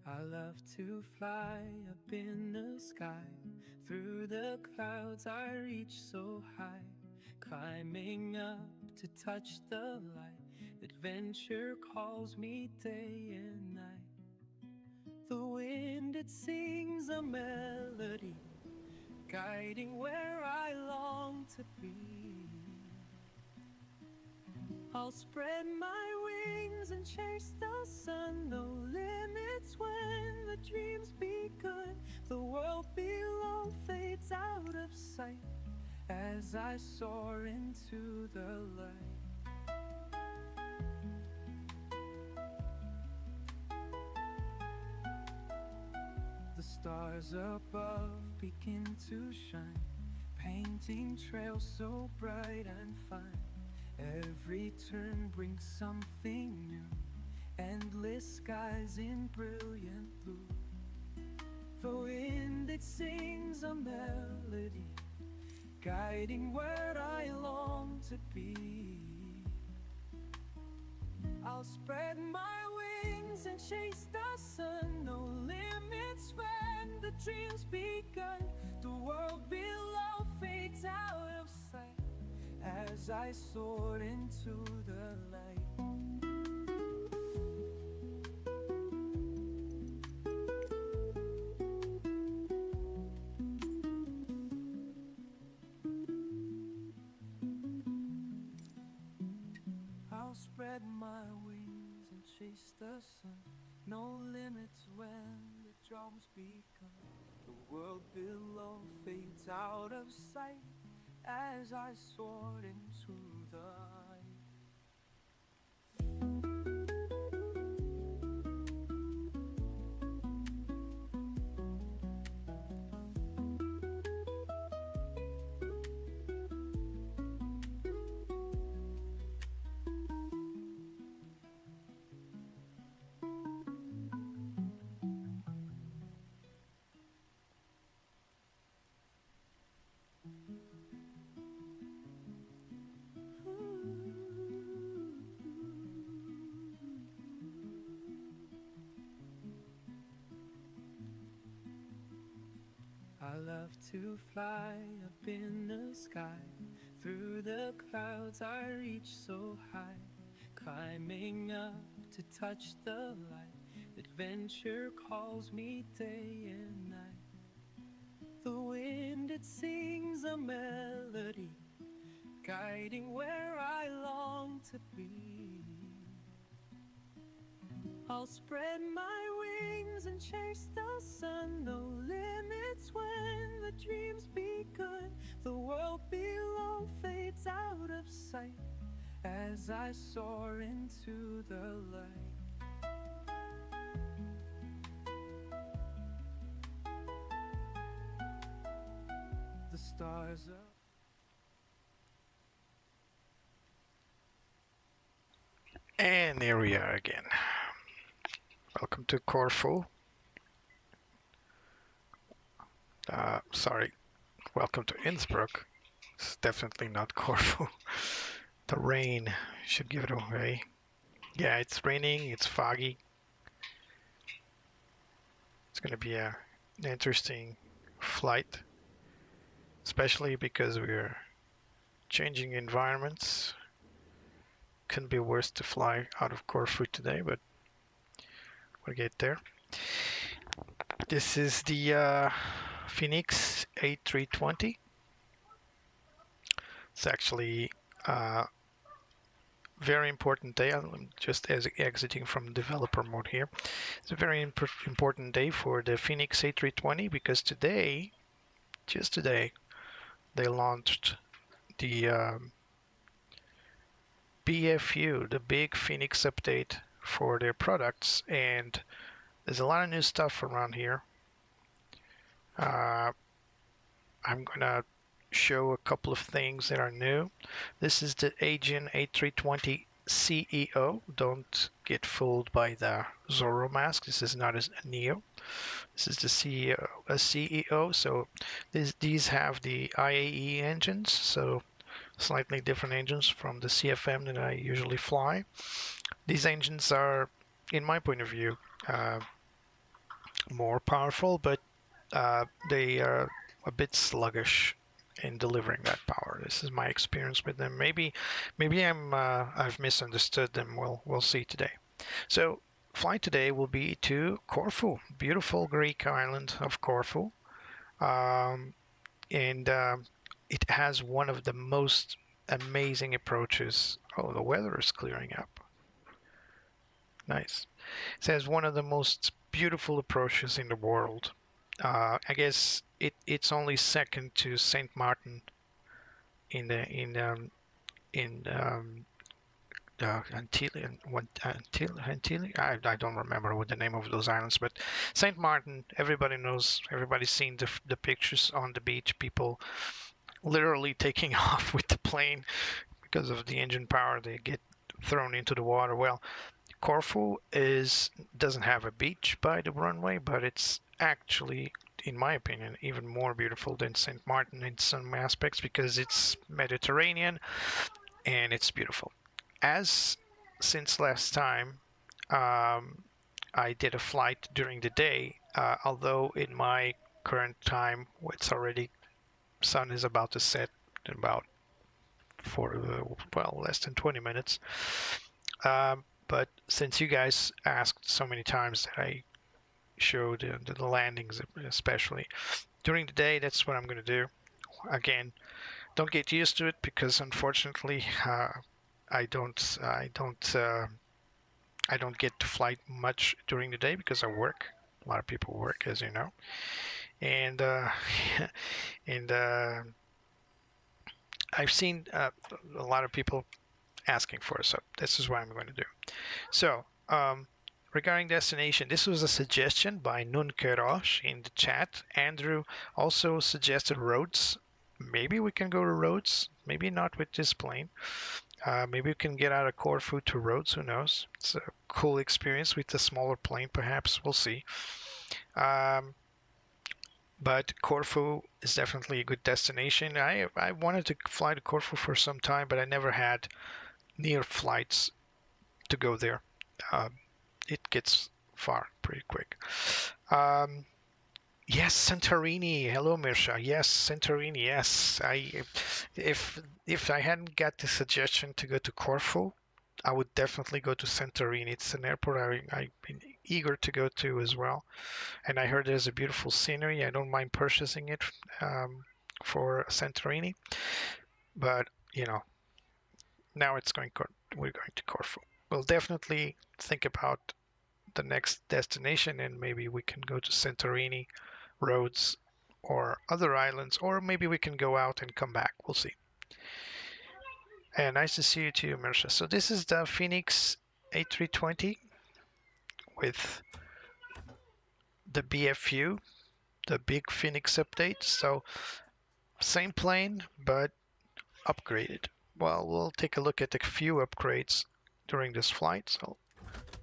I love to fly up in the sky. Through the clouds I reach so high, climbing up to touch the light. Adventure calls me day and night. The wind, it sings a melody, guiding where I long to be. I'll spread my wings and chase the sun. No limits when the dreams begun. The world below fades out of sight as I soar into the light. The stars above begin to shine, painting trails so bright and fine. Every turn brings something new, endless skies in brilliant blue. The wind, it sings a melody, guiding where I long to be. I'll spread my wings and chase the sun. No limits when the dreams begun. The world below fades out of sight as I soar into the light. I'll spread my wings and chase the sun. No limits when the drums begun. The world below fades out of sight as I soared into the light. I love to fly up in the sky. Through the clouds I reach so high, climbing up to touch the light. Adventure calls me day and night. The wind, it sings a melody, guiding where I long to be. I'll spread my wings and chase the sun. No limits when the dreams begun. The world below fades out of sight as I soar into the light. The stars are... And here we are again. Welcome to Corfu. Sorry, welcome to Innsbruck. It's definitely not Corfu. The rain should give it away. Yeah, it's raining, it's foggy. It's going to be an interesting flight, especially because we're changing environments. Couldn't be worse to fly out of Corfu today, but we'll get there. This is the Fenix A320. It's actually a very important day. I'm just exiting from developer mode here. It's a very important day for the Fenix A320 because today, just today, they launched the BFU, the big Fenix update for their products, and there's a lot of new stuff around here. I'm gonna show a couple of things that are new. This is the Aegean A320 CEO. Don't get fooled by the Zorro mask. This is not a Neo. This is the CEO. So these have the IAE engines, so slightly different engines from the CFM that I usually fly. These engines are, in my point of view, more powerful, but they are a bit sluggish in delivering that power. This is my experience with them. Maybe I've misunderstood them. We'll see today. So flight today will be to Corfu, beautiful Greek island of Corfu, and it has one of the most amazing approaches. Oh, the weather is clearing up. Nice. It has one of the most beautiful approaches in the world. I guess it's only second to Saint Martin in the Antilles. I don't remember what the name of those islands, but Saint Martin. Everybody knows. Everybody's seen the pictures on the beach. People literally taking off with the plane because of the engine power. They get thrown into the water. Well, Corfu doesn't have a beach by the runway, but it's actually, in my opinion, even more beautiful than St. Martin in some aspects because it's Mediterranean and it's beautiful. Since last time, I did a flight during the day, although in my current time, it's already sun is about to set in about less than 20 minutes. But since you guys asked so many times that I showed the landings, especially during the day, that's what I'm going to do. Again, don't get used to it because unfortunately, I don't get to fly much during the day because I work. A lot of people work, as you know, and and I've seen a lot of people asking for it, so this is what I'm going to do. So, regarding destination, this was a suggestion by Nun Kerosh in the chat. Andrew also suggested Rhodes. Maybe we can go to Rhodes. Maybe not with this plane. Maybe we can get out of Corfu to Rhodes. Who knows? It's a cool experience with a smaller plane, perhaps. We'll see. But Corfu is definitely a good destination. I wanted to fly to Corfu for some time, but I never had near flights to go there. It gets far pretty quick. Yes, Santorini. Hello, Mirsha. Yes, Santorini. Yes, if I hadn't got the suggestion to go to Corfu, I would definitely go to Santorini. It's an airport I've been eager to go to as well, and I heard there's a beautiful scenery. I don't mind purchasing it for Santorini, but now we're going to Corfu. We'll definitely think about the next destination, and maybe we can go to Santorini, Rhodes, or other islands, or maybe we can go out and come back. We'll see. And nice to see you too, Mirsha. So this is the Fenix A320 with the BFU, the big Fenix update. So same plane, but upgraded. Well, we'll take a look at a few upgrades during this flight. So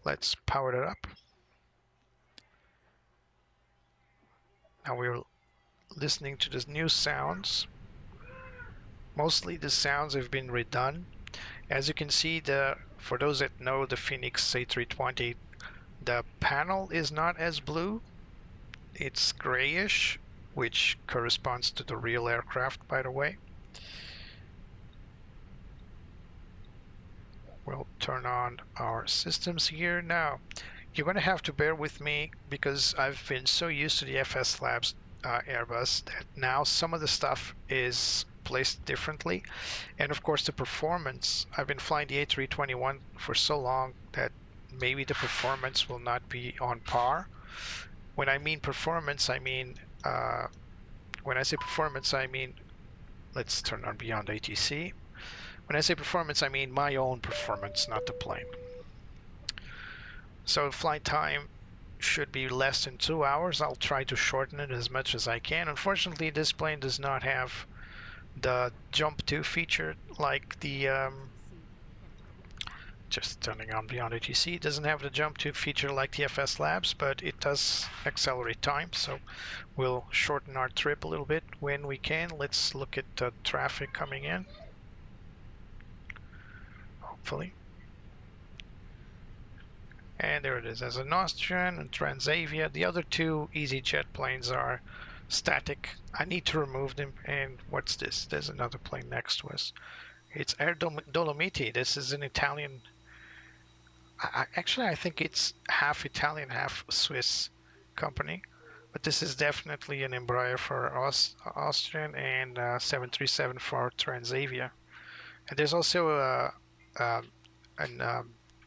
let's power it up. Now we're listening to the new sounds. Mostly the sounds have been redone. As you can see, for those that know the Fenix A320, the panel is not as blue. It's grayish, which corresponds to the real aircraft, by the way. We'll turn on our systems here. Now, you're going to have to bear with me because I've been so used to the FS Labs Airbus that now some of the stuff is placed differently. And of course the performance, I've been flying the A321 for so long that maybe the performance will not be on par. When I mean performance, I mean when I say performance, I mean, let's turn on Beyond ATC. When I say performance, I mean my own performance, not the plane. So flight time should be less than 2 hours. I'll try to shorten it as much as I can. Unfortunately, this plane does not have the jump to feature like the just turning on Beyond ATC. It doesn't have the jump to feature like the FS Labs, but it does accelerate time, so we'll shorten our trip a little bit when we can. Let's look at the traffic coming in. Hopefully. And there it is. As an Austrian and Transavia. The other two EasyJet planes are static. I need to remove them. And what's this? There's another plane next to us. It's Air Dolomiti. This is an Italian. Actually, I think it's half Italian, half Swiss company. But this is definitely an Embraer for Austrian and 737 for Transavia. And there's also an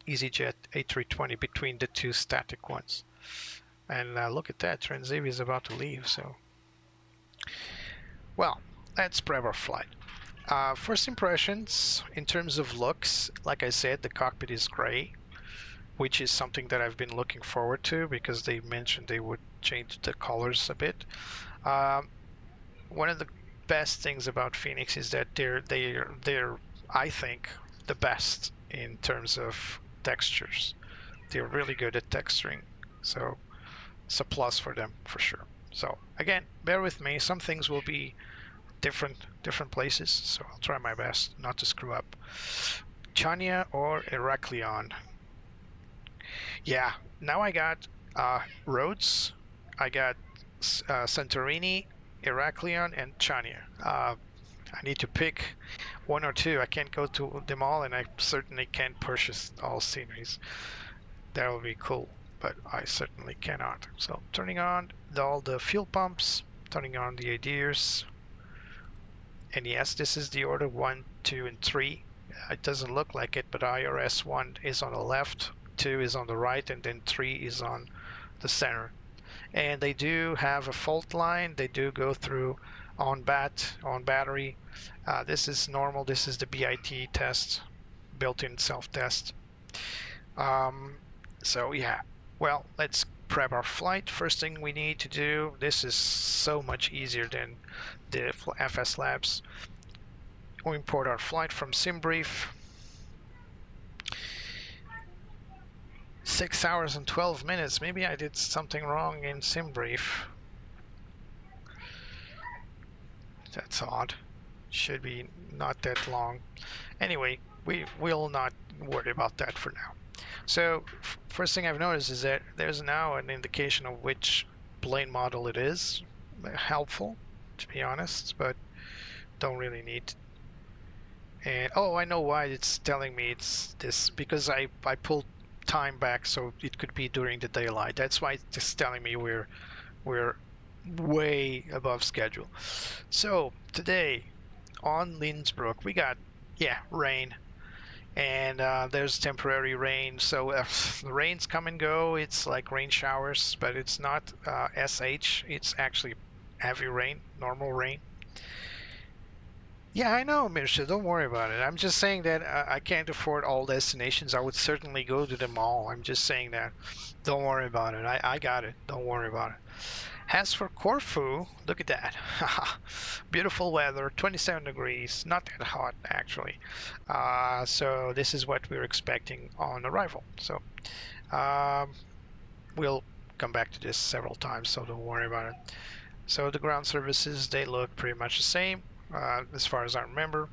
EasyJet A320 between the two static ones. And look at that, Transavia is about to leave. So, well, let's prep our flight. First impressions in terms of looks, like I said, the cockpit is gray, which is something that I've been looking forward to because they mentioned they would change the colors a bit. One of the best things about Fenix is that they're I think the best in terms of textures. They're really good at texturing, so it's a plus for them for sure. So again, bear with me. Some things will be different places, so I'll try my best not to screw up. Chania or Heraklion? Yeah, now I got Rhodes, I got Santorini, Heraklion, and Chania. I need to pick one or two. I can't go to them all, and I certainly can't purchase all sceneries. That would be cool, but I certainly cannot. So turning on all the fuel pumps, turning on the ADIRs, and yes, this is the order 1, 2, and 3. It doesn't look like it, but IRS 1 is on the left, 2 is on the right, and then 3 is on the center. And they do have a fault line. They do go through on battery. This is normal. This is the BIT test, built-in self-test. So yeah, well, let's prep our flight. First thing we need to do, this is so much easier than the FS Labs. We import our flight from Simbrief. 6 hours and 12 minutes. Maybe I did something wrong in Simbrief. That's odd. Should be not that long. Anyway, we will not worry about that for now. So first thing I've noticed is that there's now an indication of which plane model it is. Helpful, to be honest, but don't really need. And oh, I know why it's telling me it's this, because I pulled time back, so it could be during the daylight. That's why it's just telling me we're way above schedule. So today on Innsbruck we got rain, and there's temporary rain. So the rains come and go. It's like rain showers, but it's not SH. It's actually heavy rain, normal rain. Yeah, I know, Mirsha, don't worry about it. I'm just saying that I can't afford all destinations. I would certainly go to them all. I'm just saying that. Don't worry about it. I got it. Don't worry about it. As for Corfu, look at that. Beautiful weather, 27 degrees. Not that hot, actually. So this is what we're expecting on arrival. So we'll come back to this several times, so don't worry about it. So the ground services, they look pretty much the same. As far as I remember,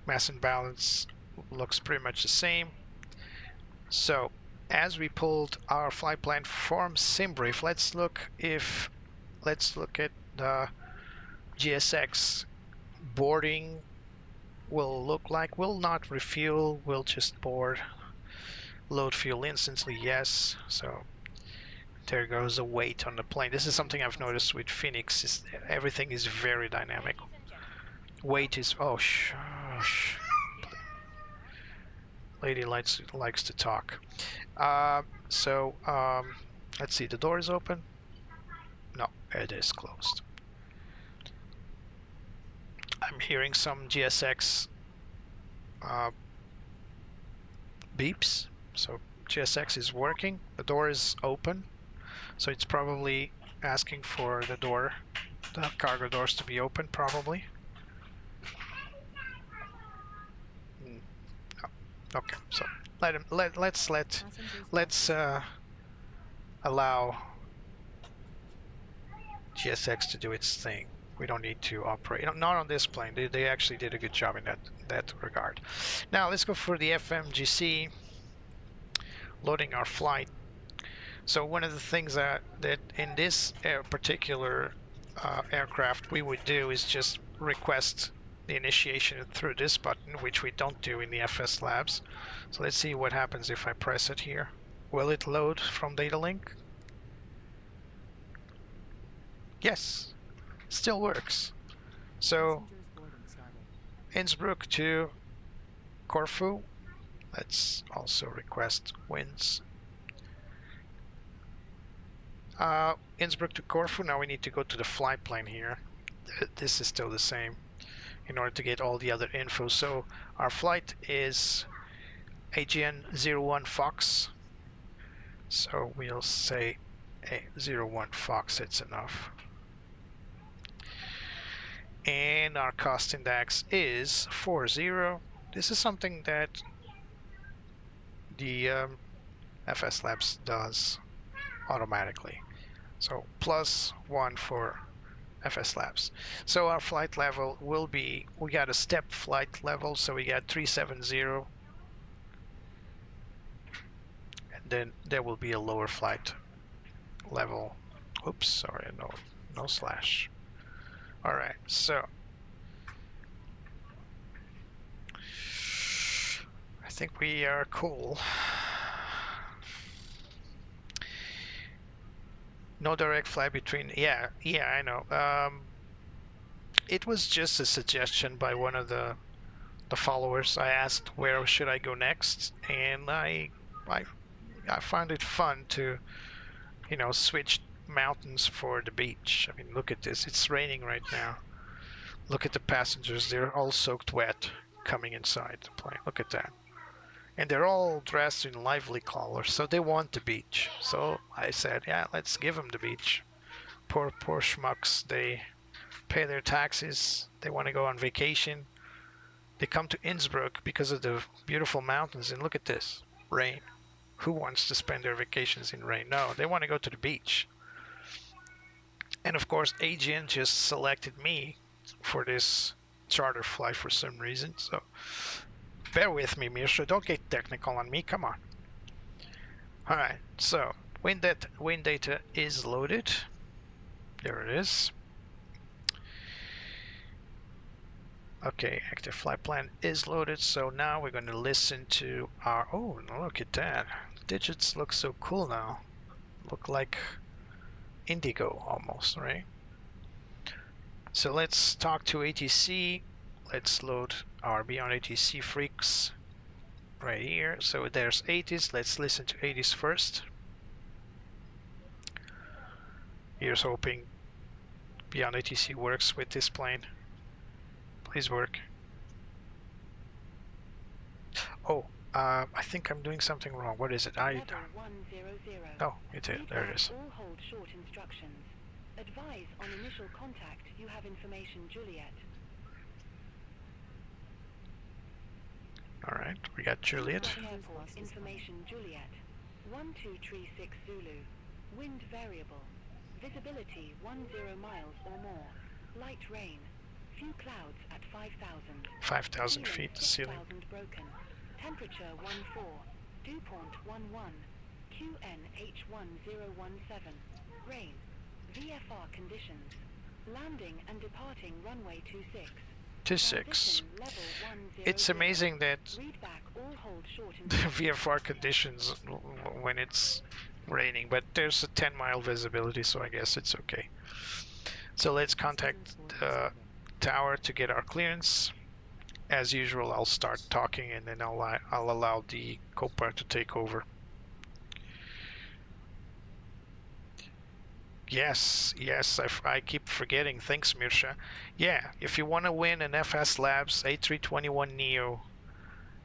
mass and balance looks pretty much the same. So as we pulled our flight plan from Simbrief, let's look at the GSX boarding will look like. We'll not refuel, we'll just board. Load fuel instantly, yes. So there goes the weight on the plane. This is something I've noticed with Fenix. Everything is very dynamic. Weight is, oh shush. Lady likes to talk. Let's see, the door is open. No, it is closed. I'm hearing some GSX beeps. So GSX is working. The door is open. So it's probably asking for the cargo doors to be open, probably. Okay, so let's allow GSX to do its thing. We don't need to operate. Not on this plane. They actually did a good job in that regard. Now let's go for the FMGC. loading our flight. So one of the things that in this particular aircraft we would do is just request the initiation through this button, which we don't do in the FS Labs. So let's see what happens if I press it here. Will it load from data link? Yes, still works. So Innsbruck to Corfu. Let's also request winds. Innsbruck to Corfu. Now we need to go to the flight plan here. This is still the same in order to get all the other info. So our flight is Aegean 01 Fox. So we'll say 01 Fox, it's enough. And our cost index is 40. This is something that the FS Labs does automatically. So +1 for FS Labs. So our flight level will be, we got a step flight level, so we got 370. And then there will be a lower flight level. Oops, sorry, no slash. All right, so I think we are cool. No direct flight between, yeah, I know. It was just a suggestion by one of the followers. I asked where should I go next, and I found it fun to, you know, switch mountains for the beach. I mean, look at this. It's raining right now. Look at the passengers. They're all soaked wet coming inside the plane. Look at that. And they're all dressed in lively colors, so they want the beach. So I said, yeah, let's give them the beach. Poor schmucks. They pay their taxes. They want to go on vacation. They come to Innsbruck because of the beautiful mountains, and look at this. Rain. Who wants to spend their vacations in rain? No, they want to go to the beach. And of course, Aegean just selected me for this charter flight for some reason. So bear with me, Mirsha. Don't get technical on me. Come on. All right. So wind data is loaded. There it is. Okay, active flight plan is loaded. So now we're going to listen to our. Oh, look at that. Digits look so cool now. Look like indigo almost, right? So let's talk to ATC. Let's load our Beyond ATC freaks right here. So there's 80s. Let's listen to 80s first. Here's hoping Beyond ATC works with this plane. Please work. Oh, I think I'm doing something wrong. What is it? Oh, it did. There it is. All hold short instructions. Advise on initial contact. You have information, Juliet. All right, we got Juliet. Airport information, Juliet. 1236 Zulu. Wind variable. Visibility 10 miles or more. Light rain. Few clouds at 5,000. 5,000 feet to ceiling. Broken. Temperature 14. Dew point 11. QNH1017. Rain. VFR conditions. Landing and departing runway 26. 26. It's amazing that the VFR conditions when it's raining, but there's a 10-mile visibility, so I guess it's okay. So let's contact the tower to get our clearance. As usual, I'll start talking and then I'll allow the co-pilot to take over. Yes, I keep forgetting. Thanks, Mirsha. Yeah, if you want to win an FS Labs A321neo,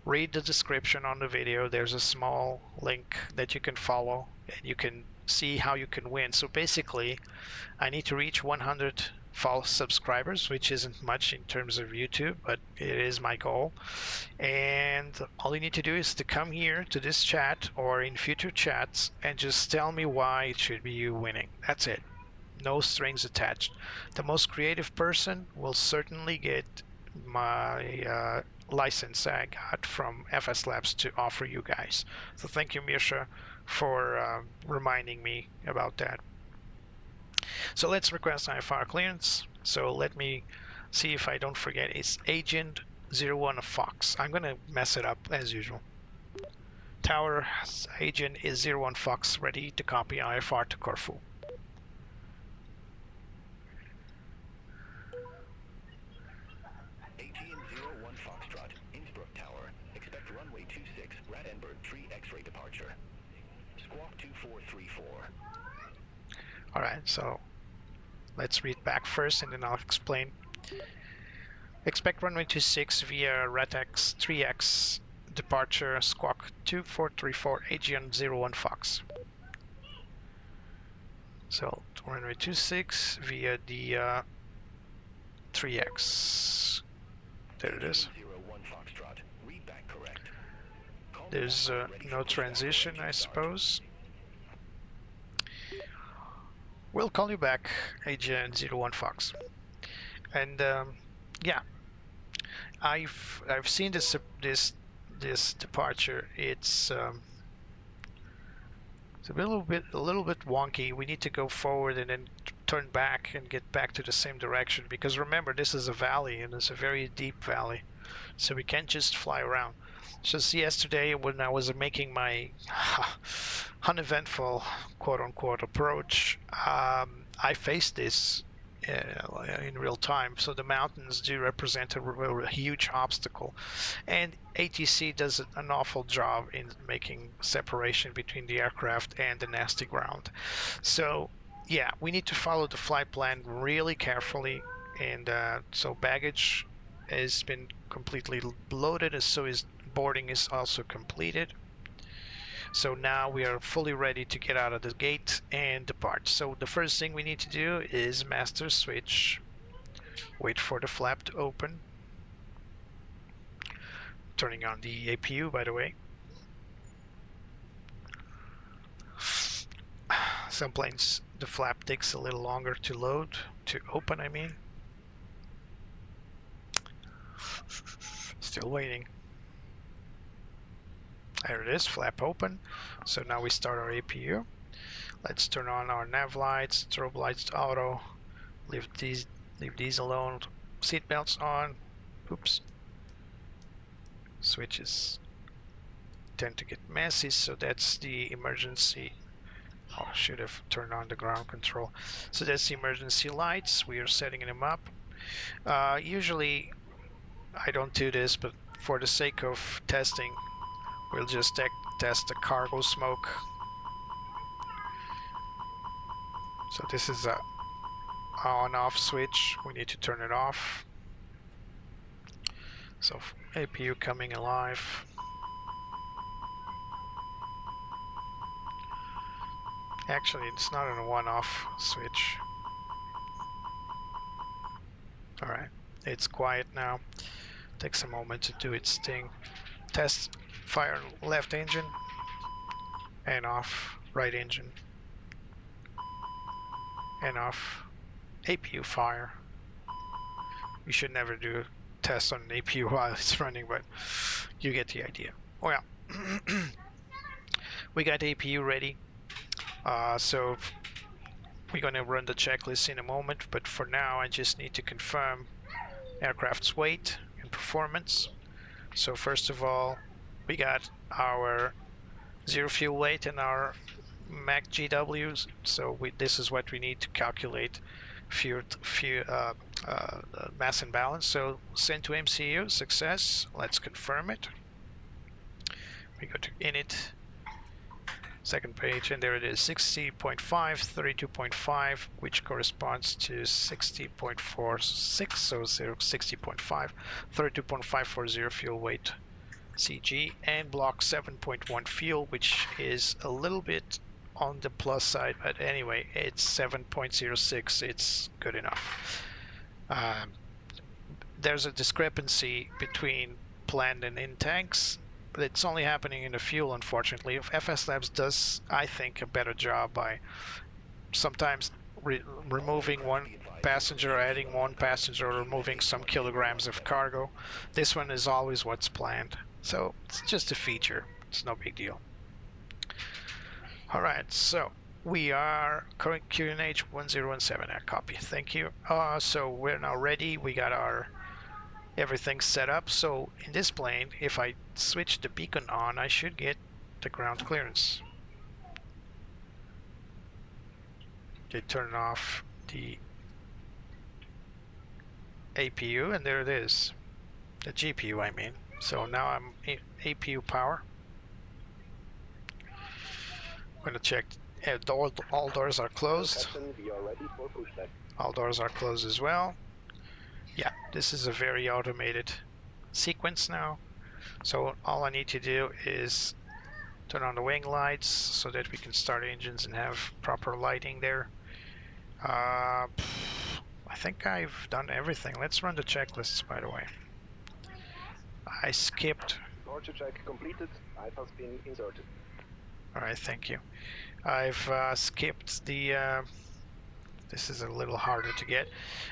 read the description on the video. There's a small link that you can follow and you can see how you can win. So basically, I need to reach 100 false subscribers, which isn't much in terms of YouTube, but it is my goal. And all you need to do is to come here to this chat or in future chats and just tell me why it should be you winning. That's it. No strings attached. The most creative person will certainly get my license I got from FS Labs to offer you guys. So thank you, Mirsha, for reminding me about that. So let's request IFR clearance. So let me see if I don't forget. It's Agent 01 Fox. I'm gonna mess it up as usual. Tower agent is 01 Fox, ready to copy IFR to Corfu. Aegean 01 Foxtrot, Innsbruck Tower. Expect runway 26, Rattenberg 3 X-ray departure. Squawk 2434. Alright, so let's read back first and then I'll explain. Expect runway 26 via Ratex 3X departure, squawk 2434, Aegean 01 Fox. So runway 26 via the 3X. There it is. 01 Foxtrot. Read back correct. There's no transition, I suppose. We'll call you back, Aegean 01 Fox. And yeah, I've seen this departure. It's a little bit wonky. We need to go forward and then turn back and get back to the same direction, because remember, this is a valley and it's a very deep valley, so we can't just fly around. Just yesterday when I was making my uneventful quote-unquote approach, I faced this in real time. So the mountains do represent a huge obstacle, and ATC does an awful job in making separation between the aircraft and the nasty ground. So yeah, we need to follow the flight plan really carefully, and so baggage has been completely loaded, and so is boarding is also completed. So now we are fully ready to get out of the gate and depart. So the first thing we need to do is master switch. Wait for the flap to open. Turning on the APU, by the way. Some planes, the flap takes a little longer to load, to open, I mean. Still waiting. There it is, flap open. So now we start our APU. Let's turn on our nav lights, strobe lights to auto. Leave these alone. Seat belts on. Oops. Switches tend to get messy, so that's the emergency. Oh, I should have turned on the ground control. So that's the emergency lights. We are setting them up. Usually I don't do this, but for the sake of testing, we'll just test the cargo smoke. So this is a on-off switch. We need to turn it off. So APU coming alive. Actually, it's not on a one-off switch. Alright, it's quiet now. Takes a moment to do its thing. Test fire left engine and off right engine and off APU fire. We should never do tests on an APU while it's running, but you get the idea. Well, we got APU ready, so we're going to run the checklist in a moment, but for now I just need to confirm aircraft's weight and performance. So first of all, we got our zero fuel weight and our Mach GWs. So this is what we need to calculate mass and balance. So send to MCU, success. Let's confirm it. We go to init, second page, and there it is, 60.5, 32.5, which corresponds to 60.46, so 60.5, 32.5 for zero fuel weight CG, and block 7.1 fuel, which is a little bit on the plus side, but anyway, it's 7.06, it's good enough. There's a discrepancy between planned and in tanks, but it's only happening in the fuel, unfortunately. FS Labs does, I think, a better job by sometimes removing one passenger, adding one passenger, removing some kilograms of cargo. This one is always what's planned. So it's just a feature. It's no big deal. Alright, so we are current QNH 1017. Copy. Thank you. So we're now ready. We got our everything set up. So in this plane, if I switch the beacon on, I should get the ground clearance. They turn off the APU, and there it is. The GPU, I mean. So now I'm APU power. I'm going to check. All doors are closed. All doors are closed as well. Yeah, this is a very automated sequence now. So all I need to do is turn on the wing lights so that we can start engines and have proper lighting there. I think I've done everything. Let's run the checklists, by the way. I skipped. Departure check completed. Light has been inserted. Alright, thank you. I've skipped the... this is a little harder to get.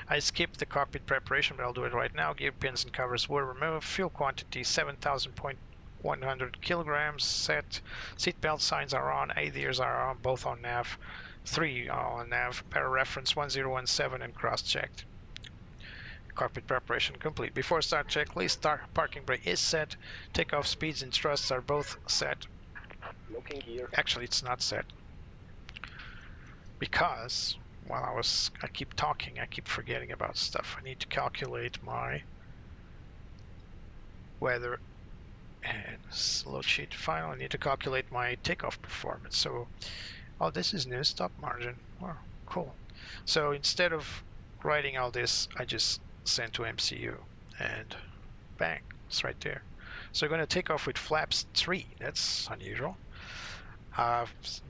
I skipped the cockpit preparation, but I'll do it right now. Gear pins and covers were removed. Fuel quantity 7,100 kilograms set. Seatbelt signs are on. ADIRs are on, both on nav. 3 on nav. Para reference 1017 and cross-checked. Cockpit preparation complete. Before start checklist, start parking brake is set. Takeoff speeds and thrusts are both set. Looking gear. Actually, it's not set. Because while I keep talking, I keep forgetting about stuff. I need to calculate my weather and load sheet file. I need to calculate my takeoff performance. So, oh, this is new stop margin. Wow, cool. So instead of writing all this, I just send to MCU and bang, it's right there. So I'm going to take off with flaps 3. That's unusual.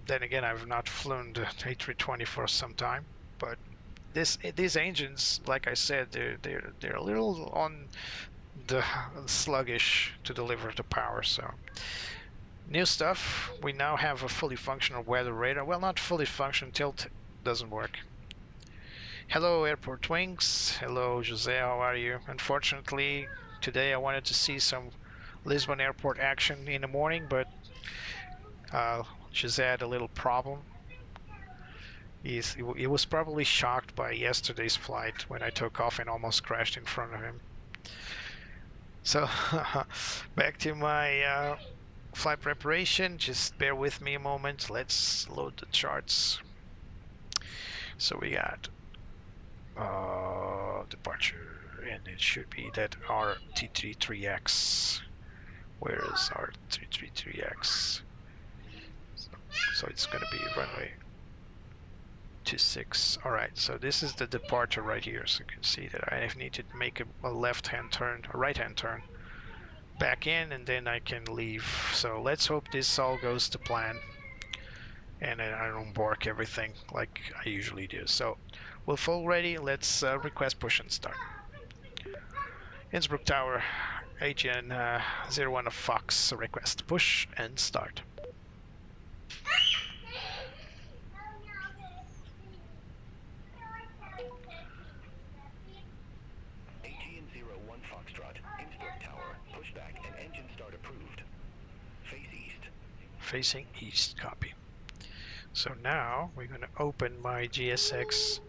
Then again, I've not flown the A320 for some time, but these engines, like I said, they're a little on the sluggish to deliver the power. So new stuff. We now have a fully functional weather radar. Well, not fully functional. Tilt doesn't work. Hello, airport wings. Hello, Jose. How are you? Unfortunately, today I wanted to see some Lisbon airport action in the morning, but Jose had a little problem. He was probably shocked by yesterday's flight when I took off and almost crashed in front of him. So back to my flight preparation. Just bear with me a moment. Let's load the charts. So we got departure, and it should be that RT33X. Where is RT33X? So it's going to be runway 26. Alright, so this is the departure right here. So you can see that I need to make a left-hand turn, a right-hand turn back in, and then I can leave. So let's hope this all goes to plan and I don't bork everything like I usually do. So we're full ready. Let's request push and start. Innsbruck Tower, Aegean 01 of Fox, request push and start. Aegean 01 Foxtrot, Innsbruck Tower, pushback and engine start approved. Face east. Facing east, copy. So now we're going to open my GSX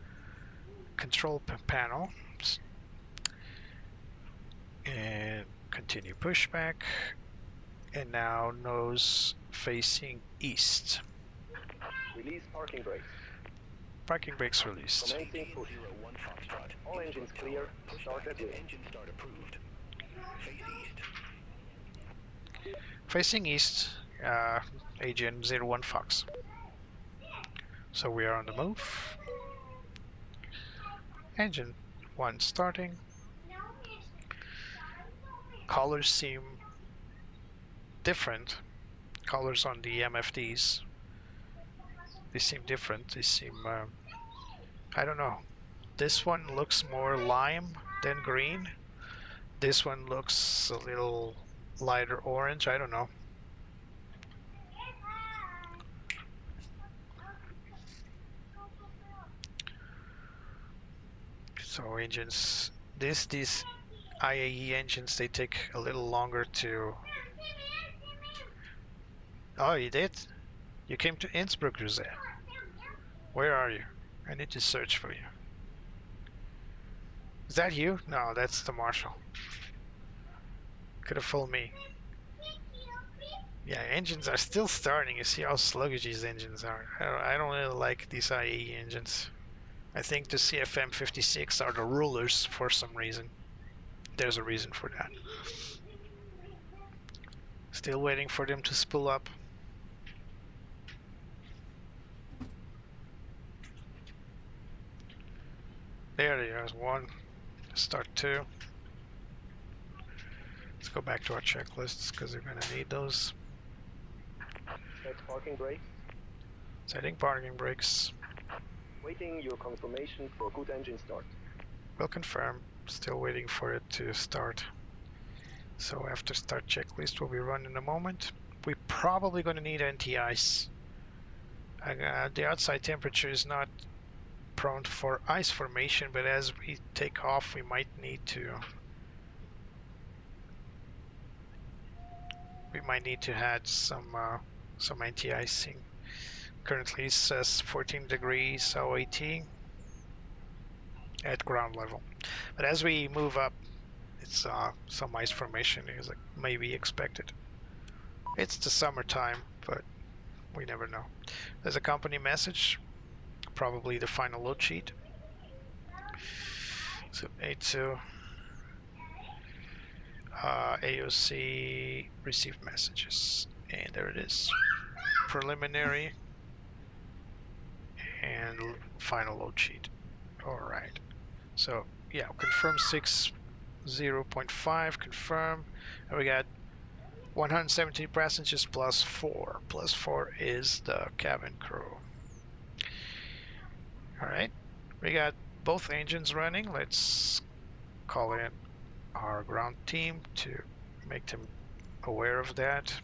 control panel and continue pushback, and now nose facing east. Release parking brakes. Parking brakes released. Commencing push. 01 Foxtrot. All engines clear. Start at will. Engine start approved. Face east. Facing east, Aegean 01 Fox. So we are on the move. Engine 1 starting. Colors seem different. Colors on the MFDs. They seem different. They seem, I don't know. This one looks more lime than green. This one looks a little lighter orange. I don't know. So engines, these IAE engines, they take a little longer to... Oh, you did? You came to Innsbruck, Jose. Where are you? I need to search for you. Is that you? No, that's the marshal. Could have fooled me. Yeah, engines are still starting. You see how sluggish these engines are. I don't really like these IAE engines. I think the CFM56 are the rulers for some reason. There's a reason for that. Still waiting for them to spool up. There they are. One. Start two. Let's go back to our checklists because we're going to need those. Set parking brakes. Setting parking brakes. Waiting your confirmation for good engine start. Will confirm. Still waiting for it to start. So after start checklist will be run in a moment. We're probably going to need anti-ice. The outside temperature is not prone for ice formation, but as we take off we might need to add some anti-icing. Currently it says 14 degrees OAT at ground level, but as we move up, it's some ice formation is maybe expected. It's the summertime, but we never know. There's a company message, probably the final load sheet. So A2 AOC received messages, and there it is. Preliminary and final load sheet. Alright, so yeah, confirm 60.5, confirm, and we got 117 passengers plus 4. Plus 4 is the cabin crew. Alright, we got both engines running. Let's call in our ground team to make them aware of that.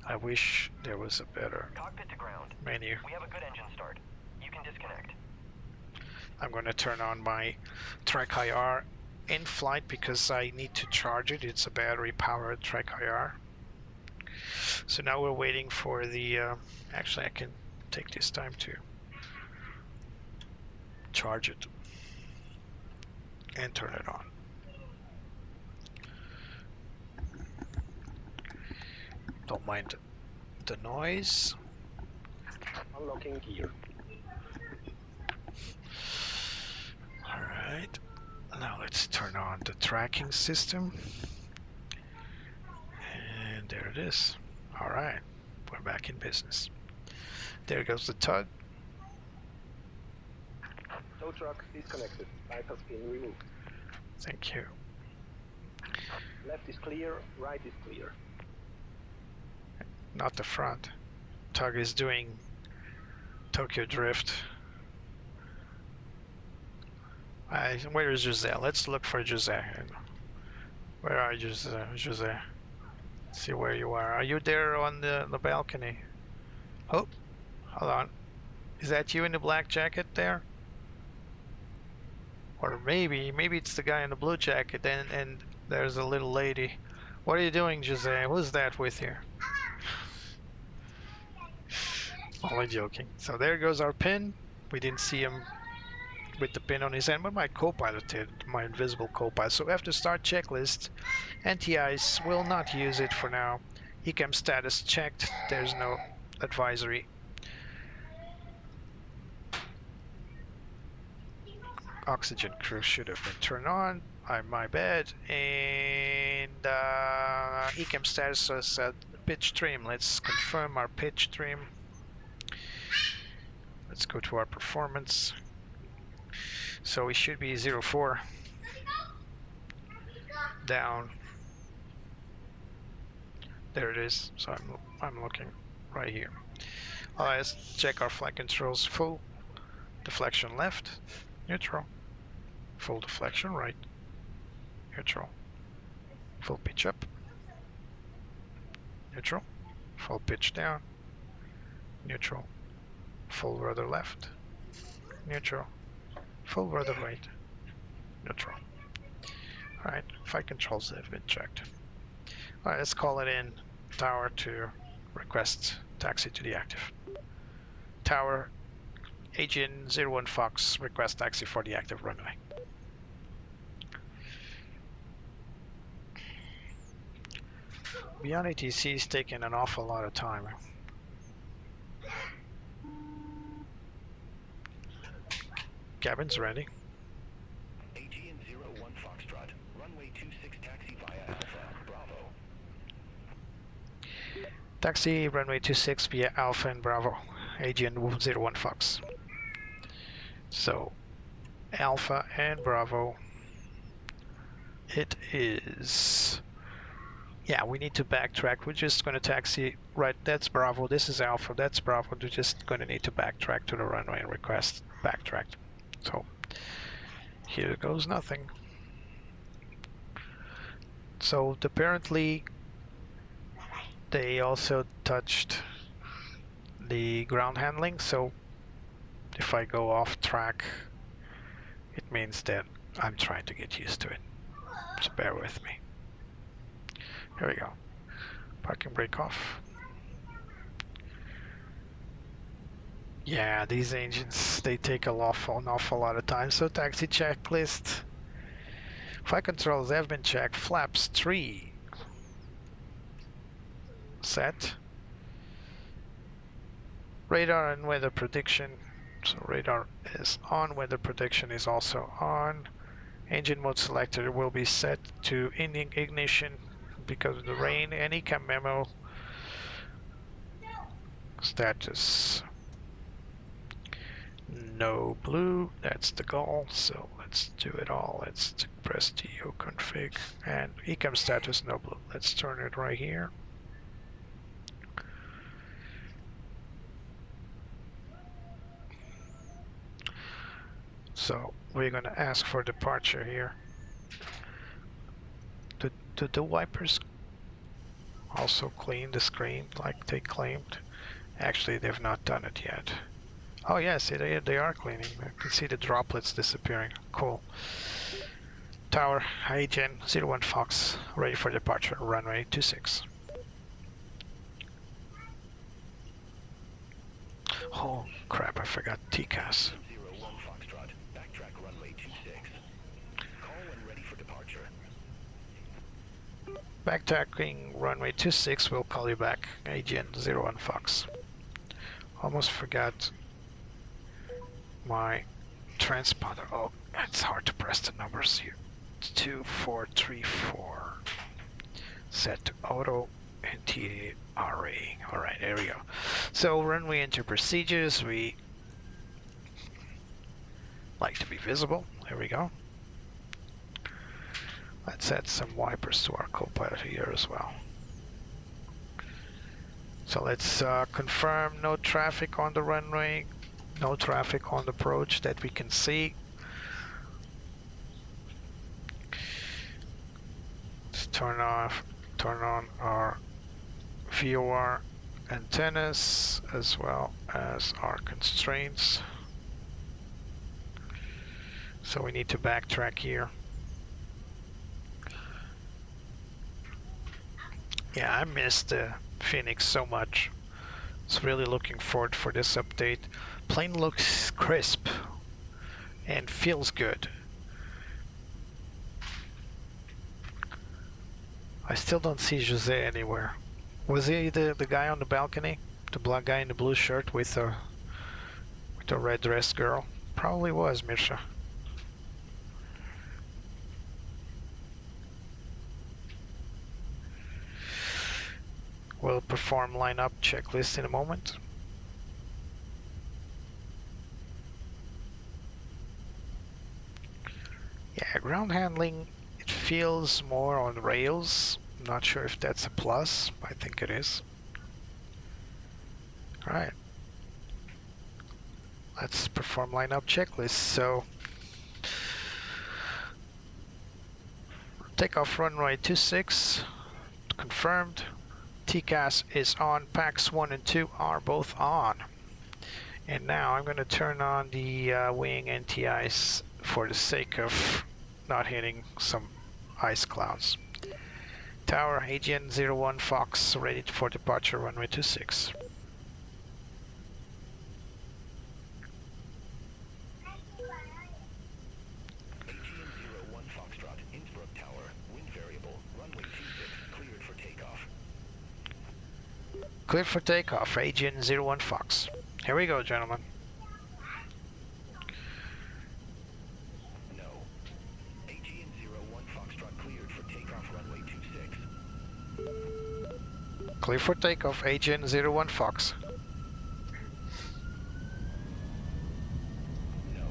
I wish there was a better Cockpit to ground. menu. We have a good engine start. You can disconnect. I'm going to turn on my Trek IR in flight because I need to charge it. It's a battery powered Trek IR. So now we're waiting for the actually I can take this time to charge it and turn it on. Don't mind the noise. Unlocking gear. Alright, now let's turn on the tracking system. And there it is. Alright, we're back in business. There goes the tug. Tow truck disconnected. Pipe has been removed. Thank you. Left is clear, right is clear. Not the front. Tug is doing Tokyo Drift. Where is Jose? Let's look for Jose. Where are you, Jose? Let's see where you are. Are you there on the balcony? Oh, hold on. Is that you in the black jacket there? Or maybe it's the guy in the blue jacket and there's a little lady. What are you doing, Jose? Who's that with you? Only joking. So there goes our pin. We didn't see him with the pin on his hand, but my co-pilot did, my invisible co-pilot. So after start checklist, anti-ice will not use it for now. ECAM status checked. There's no advisory. Oxygen crew should have been turned on. My bad. And ECAM status is set pitch trim. Let's confirm our pitch trim. Let's go to our performance. So we should be 04 down. There it is. So I'm looking right here. Let's check our flight controls. Full deflection left, neutral. Full deflection right, neutral. Full pitch up, neutral. Full pitch down, neutral. Full rudder left, neutral. Full rudder weight. Neutral. Alright, flight controls have been checked. Alright, let's call it in. Tower to request taxi to the active. Tower, Aegean 01 Fox, request taxi for the active runway. Beyond ATC is taking an awful lot of time. Cabin's ready. Aegean 01 Foxtrot, runway 26 taxi via Alpha, Bravo. Taxi runway 26 via Alpha and Bravo, Aegean 01 Fox. So, Alpha and Bravo, it is... Yeah, we need to backtrack. We're just going to taxi, right, that's Bravo, this is Alpha, that's Bravo. We're just going to need to backtrack to the runway and request backtrack. So, here goes nothing. So, apparently, they also touched the ground handling, so if I go off track, it means that I'm trying to get used to it. So bear with me. Here we go. Parking brake off. Yeah, these engines, they take an awful lot of time. So taxi checklist. Flight controls have been checked. Flaps 3 set. Radar and weather prediction. So radar is on, weather prediction is also on. Engine mode selector will be set to ignition because of the rain. Any cam memo status no blue, that's the goal, so let's do it all. Let's press TO config and ecam status no blue. Let's turn it right here. So we're going to ask for departure here. Do the wipers also clean the screen like they claimed? Actually, they've not done it yet. Oh yes, they are cleaning. I can see the droplets disappearing. Cool. Tower, Aegean 01 Fox, ready for departure, runway 26. Oh crap, I forgot TCAS. 01 Foxtrot, backtrack runway 26. Call when ready for departure. Backtracking runway 26, we'll call you back, Aegean 01 Fox. Almost forgot my transponder. Oh, it's hard to press the numbers here. 2434. Set to auto and TRA. Alright, there we go. So runway enter procedures, we like to be visible. There we go. Let's add some wipers to our co-pilot here as well. So let's confirm no traffic on the runway, no traffic on the approach that we can see. Let's turn on our VOR antennas as well as our constraints. So we need to backtrack here. Yeah, I missed the Fenix so much. It's really looking forward for this update. Plane looks crisp and feels good. I still don't see Jose anywhere. Was he the guy on the balcony? The black guy in the blue shirt with a red dress girl? Probably was, Mirsha. We'll perform lineup checklist in a moment. Yeah, ground handling, it feels more on rails. I'm not sure if that's a plus. I think it is. Alright. Let's perform lineup checklist. So, takeoff runway 26, confirmed. TCAS is on, PAX 1 and 2 are both on. And now I'm going to turn on the wing anti-ice for the sake of not hitting some ice clouds. Tower, Aegean 01 Fox, ready for departure runway 26. Aegean 01 Foxtrot, Innsbruck Tower, wind variable, runway 26, cleared for takeoff. Cleared for takeoff, Aegean 01 Fox. Here we go, gentlemen. No. Aegean 01 Foxtrot cleared for takeoff, runway 26. Clear for takeoff, Aegean 01 Fox. No.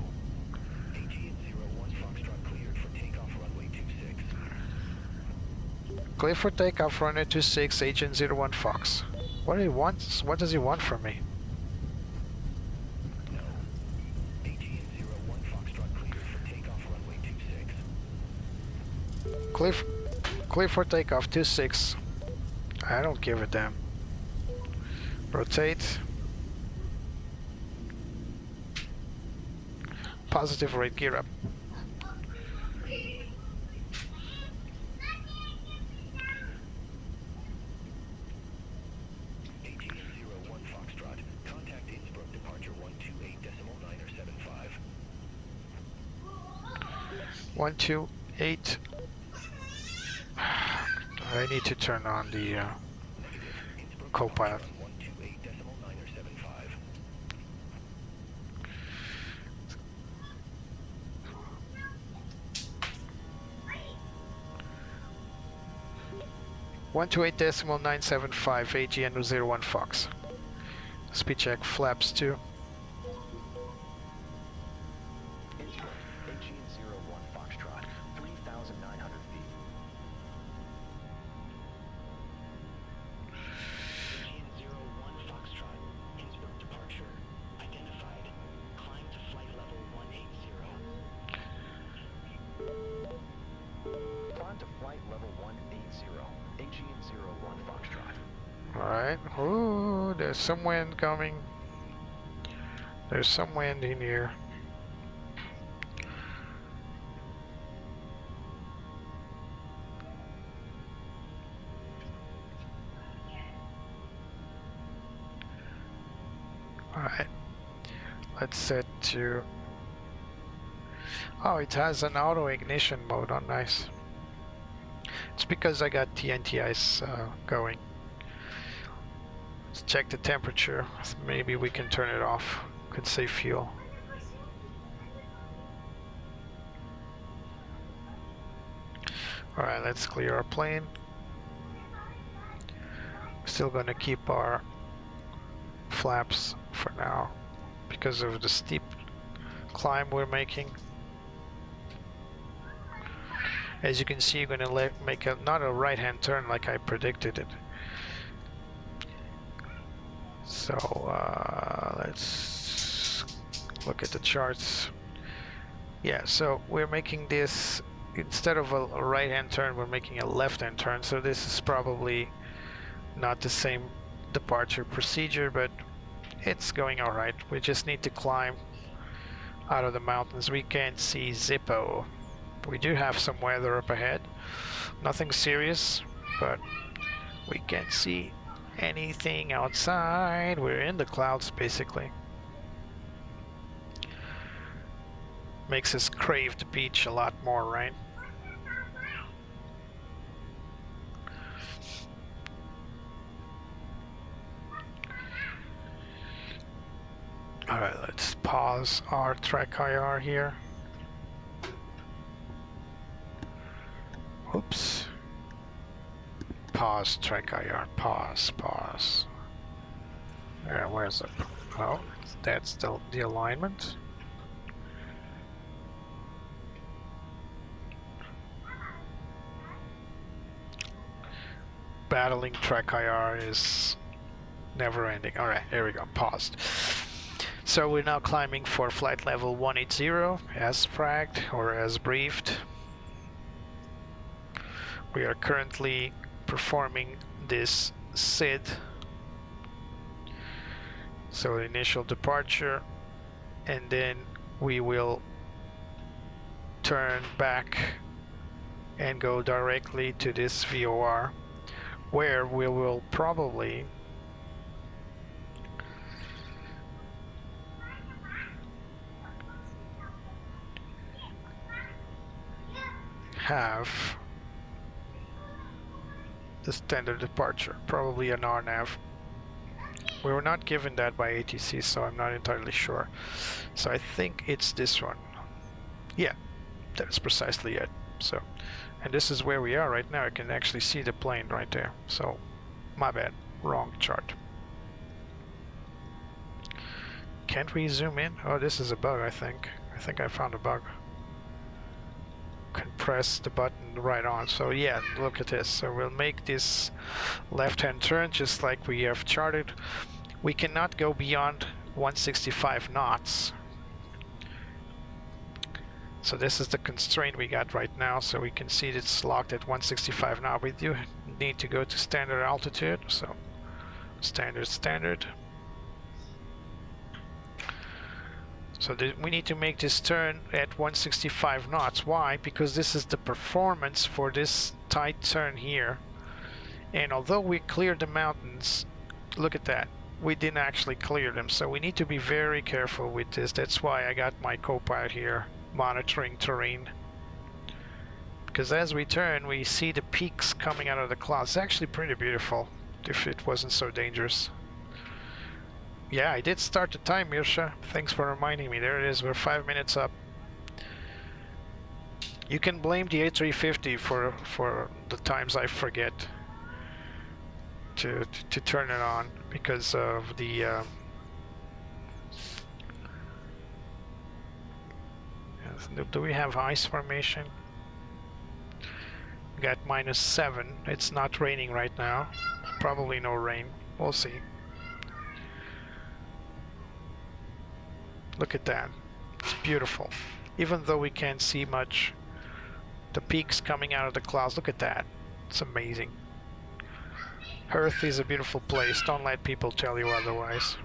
Aegean 01 Foxtrot cleared for takeoff, runway 26. Clear for takeoff, runway 26, Aegean 01 Fox. What do he wants? What does he want from me? No. Aegean 01 Foxtrot cleared for takeoff, runway 26. Clear for takeoff, 26. I don't give a damn. Rotate. Positive rate, gear up. Aegean 01 Foxtrot, contact Innsbruck departure 128.975. 128. I need to turn on the co-pilot. 128.975. 128.975, Aegean 01 Fox. Speed check, flaps 2. Innsbruck, Aegean 01 Foxtrot, 3,900 feet. Aegean 01 Foxtrot, Innsbruck departure, identified. Climb to flight level 180. Climb to flight level 180, Aegean 01 Foxtrot. Alright. Ooh, there's some wind coming. There's some wind in here. Alright. Let's set to... Oh, it has an auto ignition mode. Oh, nice. It's because I got TNT ice going. Let's check the temperature. Maybe we can turn it off. Could save fuel. Alright, let's clear our plane. Still gonna keep our flaps for now because of the steep climb we're making. As you can see, you're gonna make not a right-hand turn like I predicted it. So let's look at the charts. Yeah, so we're making this, instead of a right-hand turn, we're making a left-hand turn. So this is probably not the same departure procedure, but it's going all right. We just need to climb out of the mountains. We can't see Zippo. We do have some weather up ahead. Nothing serious, but we can't see anything outside. We're in the clouds, basically. Makes us crave the beach a lot more, right? Alright, let's pause our track IR here. Oops. Pause track IR. Pause. Yeah, where's it? Oh, that's the alignment. Battling track IR is never ending. Alright, here we go. Paused. So we're now climbing for flight level 180 as fragged or as briefed. We are currently performing this SID, So initial departure, and then we will turn back and go directly to this VOR, where we will probably have the standard departure, probably an RNAV. We were not given that by ATC, so I'm not entirely sure. So I think it's this one. Yeah, that's precisely it. So, and this is where we are right now. I can actually see the plane right there. So, my bad, wrong chart. Can't we zoom in? Oh, this is a bug, I think. I think I found a bug. Can press the button right on. So yeah, look at this. So we'll make this left-hand turn just like we have charted. We cannot go beyond 165 knots. So this is the constraint we got right now. So we can see it's locked at 165 now. We do need to go to standard altitude. So standard. So we need to make this turn at 165 knots. Why? Because this is the performance for this tight turn here. And although we cleared the mountains, look at that. We didn't actually clear them. So we need to be very careful with this. That's why I got my co-pilot here monitoring terrain. Because as we turn, we see the peaks coming out of the clouds. It's actually pretty beautiful if it wasn't so dangerous. Yeah, I did start the time, Mirsha. Thanks for reminding me. There it is. We're 5 minutes up. You can blame the A350 for the times I forget to turn it on because of the do we have ice formation? We got -7. It's not raining right now. Probably no rain. We'll see. Look at that. It's beautiful. Even though we can't see much, the peaks coming out of the clouds, look at that. It's amazing. Earth is a beautiful place. Don't let people tell you otherwise.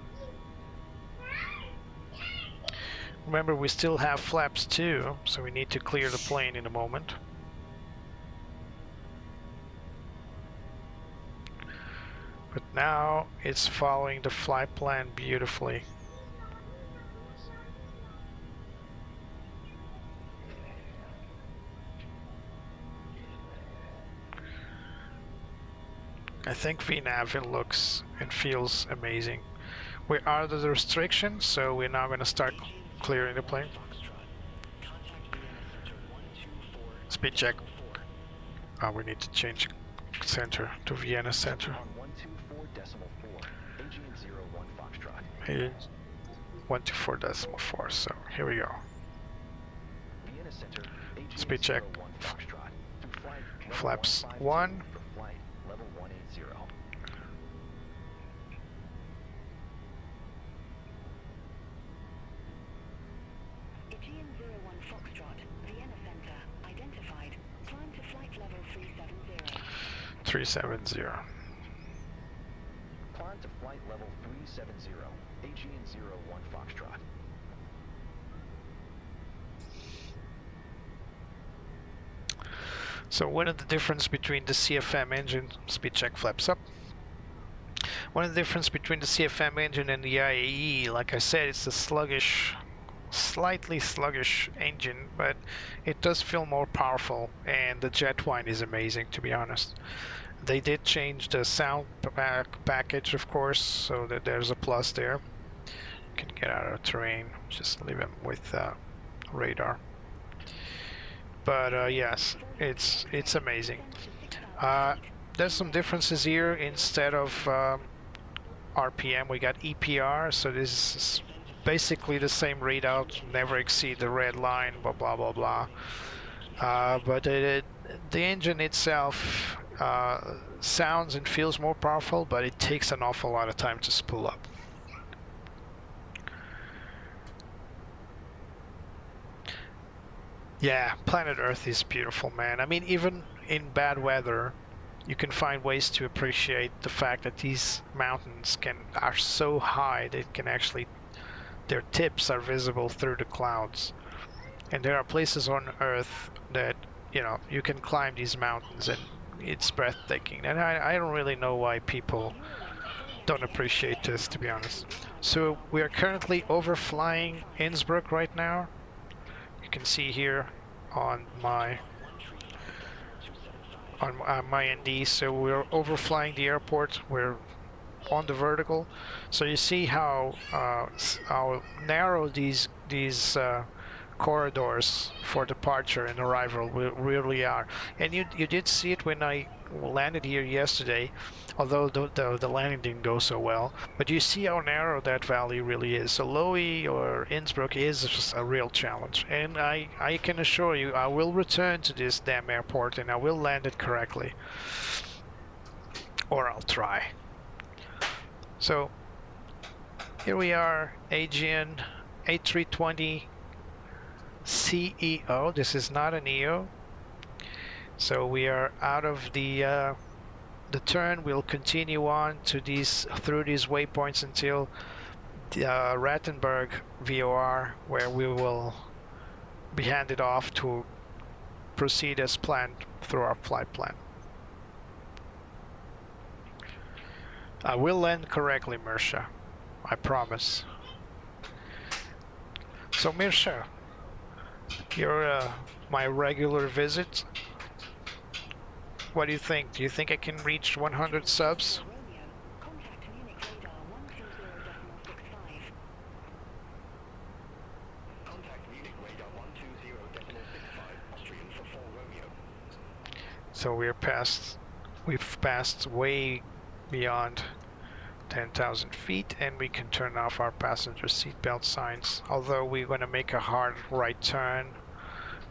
Remember, we still have flaps too, so we need to clear the plane in a moment. But now it's following the flight plan beautifully. I think VNAV, it looks and feels amazing. We're out of the restrictions, so we're now going to start clearing the plane. Speed check. Oh, we need to change center to Vienna center. 124.4, so here we go. Speed check. Flaps 1. Aegean 01 Foxtrot, Vienna Center, identified. Climb to flight level 370. 370. Climb to flight level 370, Aegean 01 Foxtrot. So what is the difference between the CFM engine, speed check flaps up. One of the difference between the CFM engine and the IAE, like I said, it's a sluggish, slightly sluggish engine, but it does feel more powerful, and the jet whine is amazing, to be honest. They did change the sound package, of course, so that there's a plus there. You can get out of terrain, just leave them with radar. But yes, it's amazing. There's some differences here. Instead of RPM, we got EPR, so this is basically the same readout, never exceed the red line, blah blah blah blah. But the engine itself sounds and feels more powerful, but it takes an awful lot of time to spool up. Yeah, planet Earth is beautiful, man. I mean, even in bad weather, you can find ways to appreciate the fact that these mountains are so high that can actually, their tips are visible through the clouds. And there are places on Earth that, you know, you can climb these mountains and it's breathtaking. And I don't really know why people don't appreciate this, to be honest. So we are currently overflying Innsbruck right now. You can see here on my ND. So we're overflying the airport. We're on the vertical. So you see how narrow these corridors for departure and arrival really are. And you did see it when I landed here yesterday, although the landing didn't go so well. But you see how narrow that valley really is. So Lowy or Innsbruck is just a real challenge. And I can assure you, I will return to this damn airport and I will land it correctly. Or I'll try. So here we are, Aegean A320 CEO. This is not a Neo. So we are out of the turn. We'll continue on to through these waypoints until the Rattenberg VOR, where we will be handed off to proceed as planned through our flight plan. I will land correctly, Mirsha. I promise. So Mirsha, you're my regular visit. What do you think? Do you think I can reach 100 subs? Romeo, contact Munich radar 120.65. Contact Munich radar 120.65, Austrian for 4 Romeo. So we've passed way beyond 10,000 feet, and we can turn off our passenger seatbelt signs. Although we're going to make a hard right turn,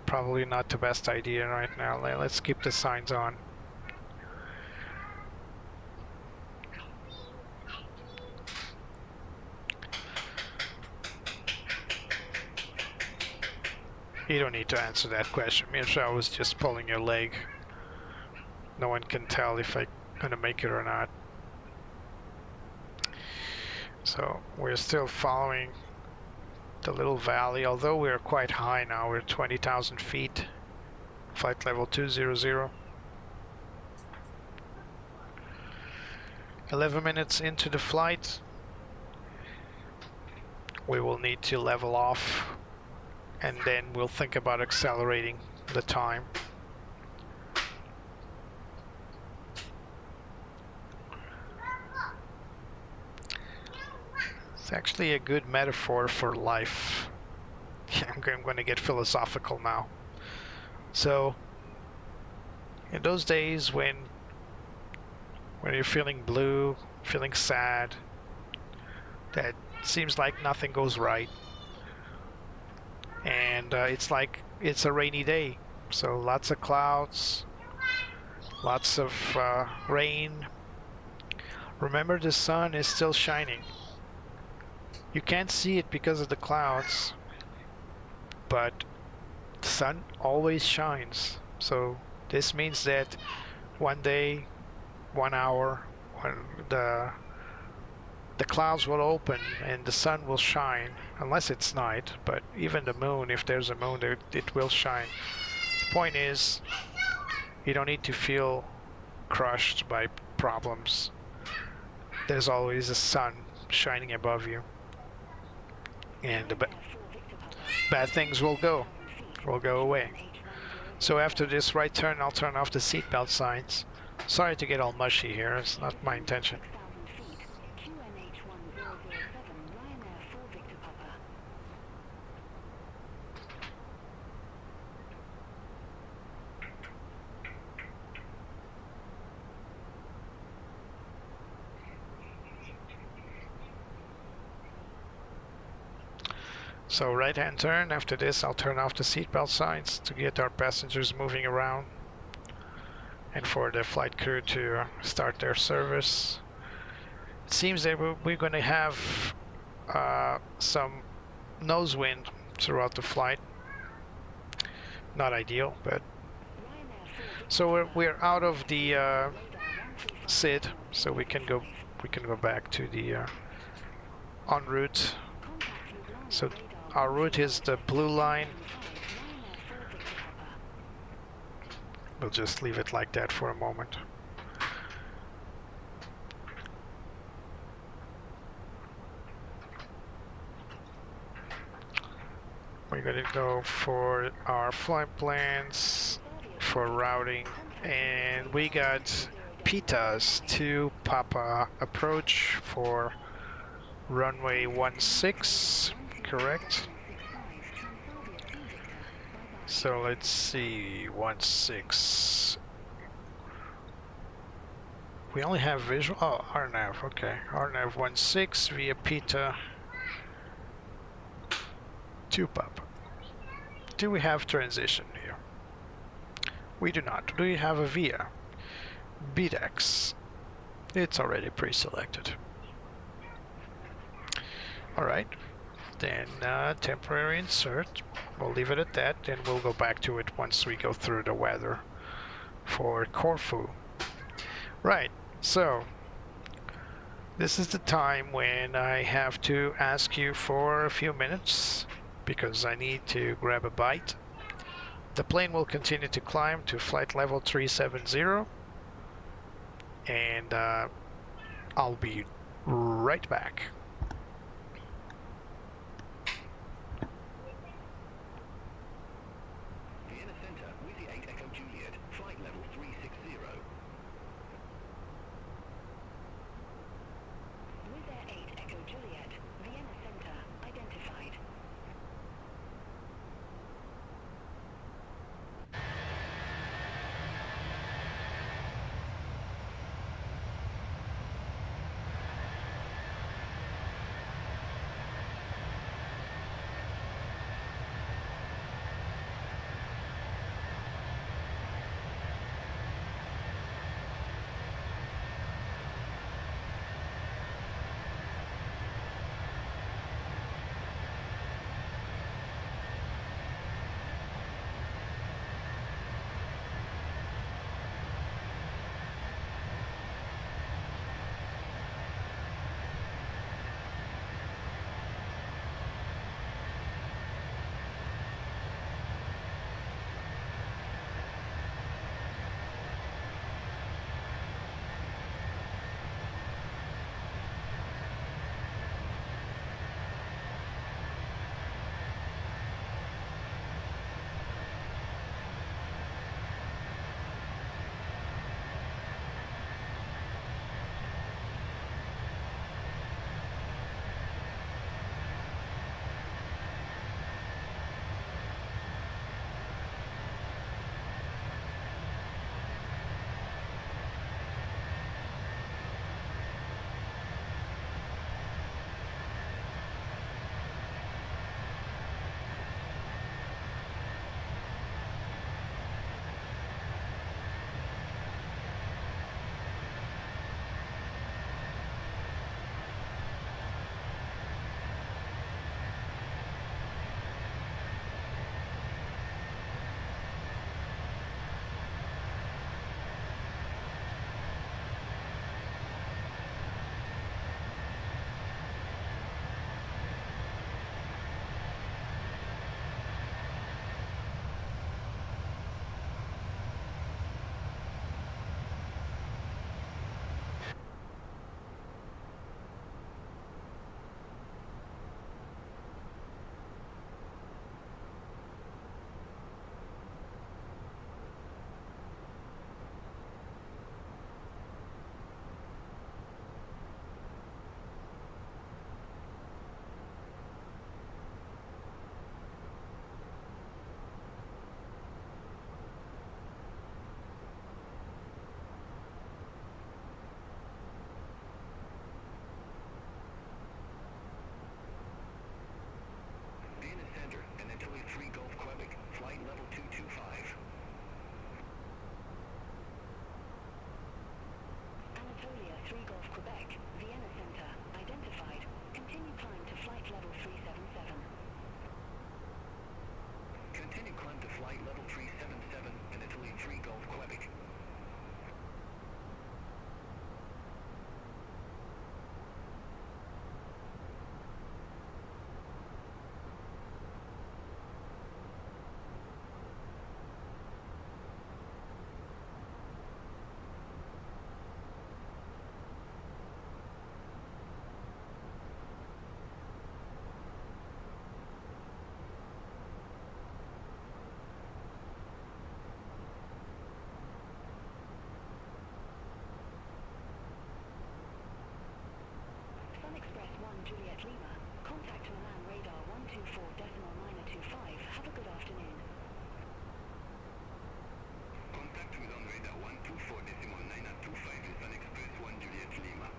probably not the best idea right now. Let's keep the signs on. You don't need to answer that question, Mirsha. I was just pulling your leg. No one can tell if I'm gonna make it or not. So we're still following the little valley, although we're quite high now. We're 20,000 feet, flight level 200. 11 minutes into the flight, we will need to level off, and then we'll think about accelerating the time. It's actually a good metaphor for life. I'm going to get philosophical now. So, in those days when you're feeling blue, feeling sad, that seems like nothing goes right, and it's like it's a rainy day, so lots of clouds, lots of rain. Remember, the sun is still shining. You can't see it because of the clouds, but the sun always shines. So this means that one day, 1 hour, when the clouds will open and the sun will shine, unless it's night. But even the moon, if there's a moon there, it will shine. The point is, you don't need to feel crushed by problems. There's always a sun shining above you, and the bad things will go away. So after this right turn, I'll turn off the seatbelt signs. Sorry to get all mushy here, it's not my intention. So right-hand turn. After this, I'll turn off the seatbelt signs to get our passengers moving around, and for the flight crew to start their service. It seems that we're going to have some nose wind throughout the flight. Not ideal, but So we're out of the SID, so we can go back to the en route. So our route is the blue line. We'll just leave it like that for a moment. We're going to go for our flight plans for routing, and we got PITAS to Papa approach for runway 16, correct? So let's see, 16. We only have visual, oh, RNAV, okay. RNAV 16 via PITA to Papa. Do we have transition here? We do not. Do you have a VIA? BDEX. It's already pre-selected. Alright, then temporary insert. We'll leave it at that, and we'll go back to it once we go through the weather for Corfu. Right, so this is the time when I have to ask you for a few minutes because I need to grab a bite. The plane will continue to climb to flight level 370, and I'll be right back. Vienna Center, Whiskey 8 Echo Juliet, flight level 360. Wizz Air 8 Echo Juliet, Vienna Center, identified. Juliet Lima. Contact Milan radar 124.925. Have a good afternoon. Contact Milan radar 124.925 Lisbon Express 1 Juliet Lima.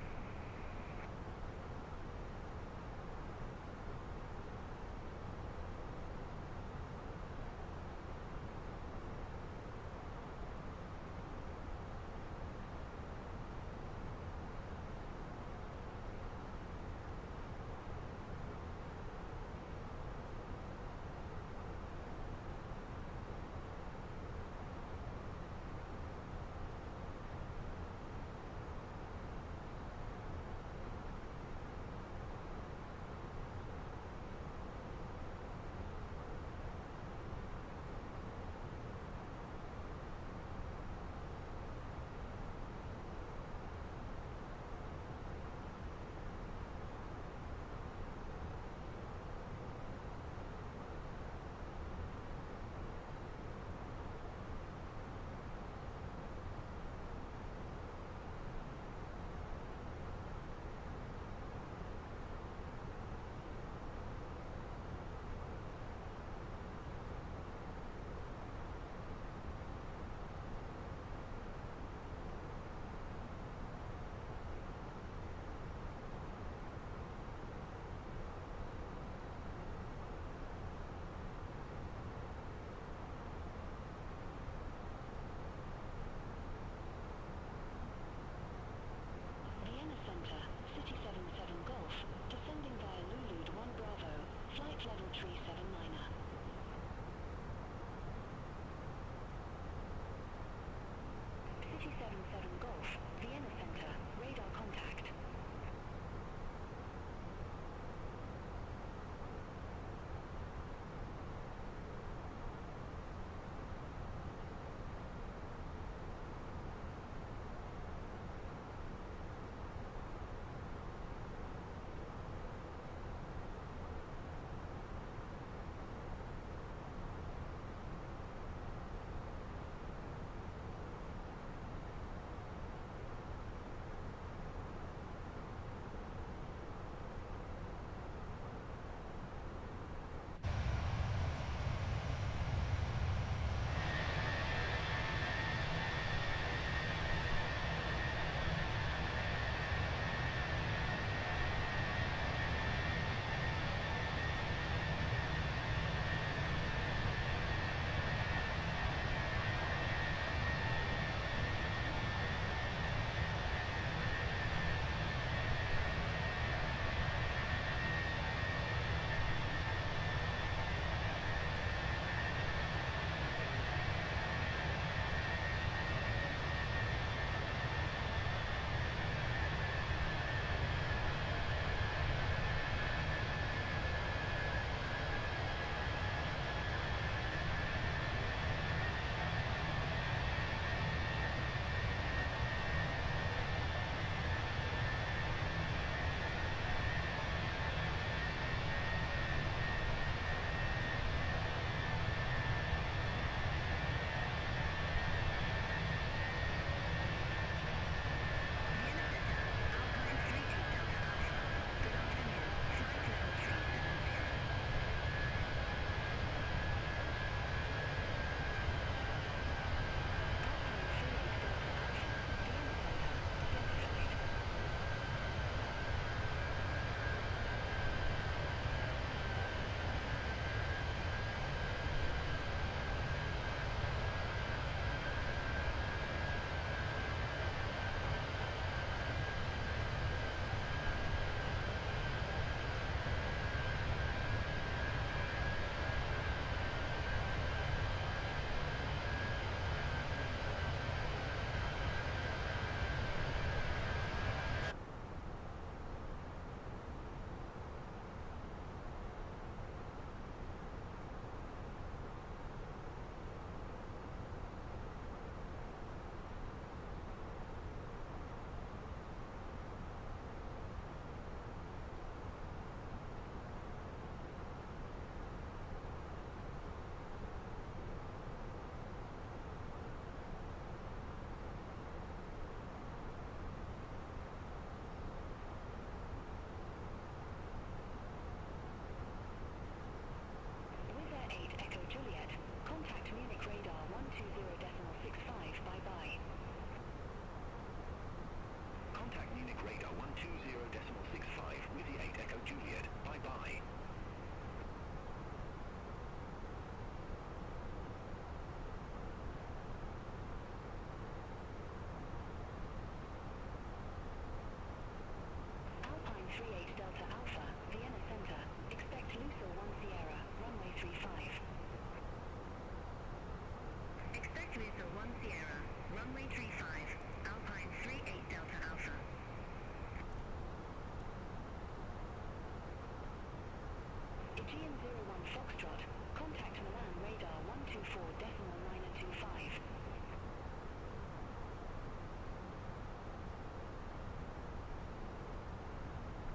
Aegean 01 Foxtrot, contact Milan radar 124.925.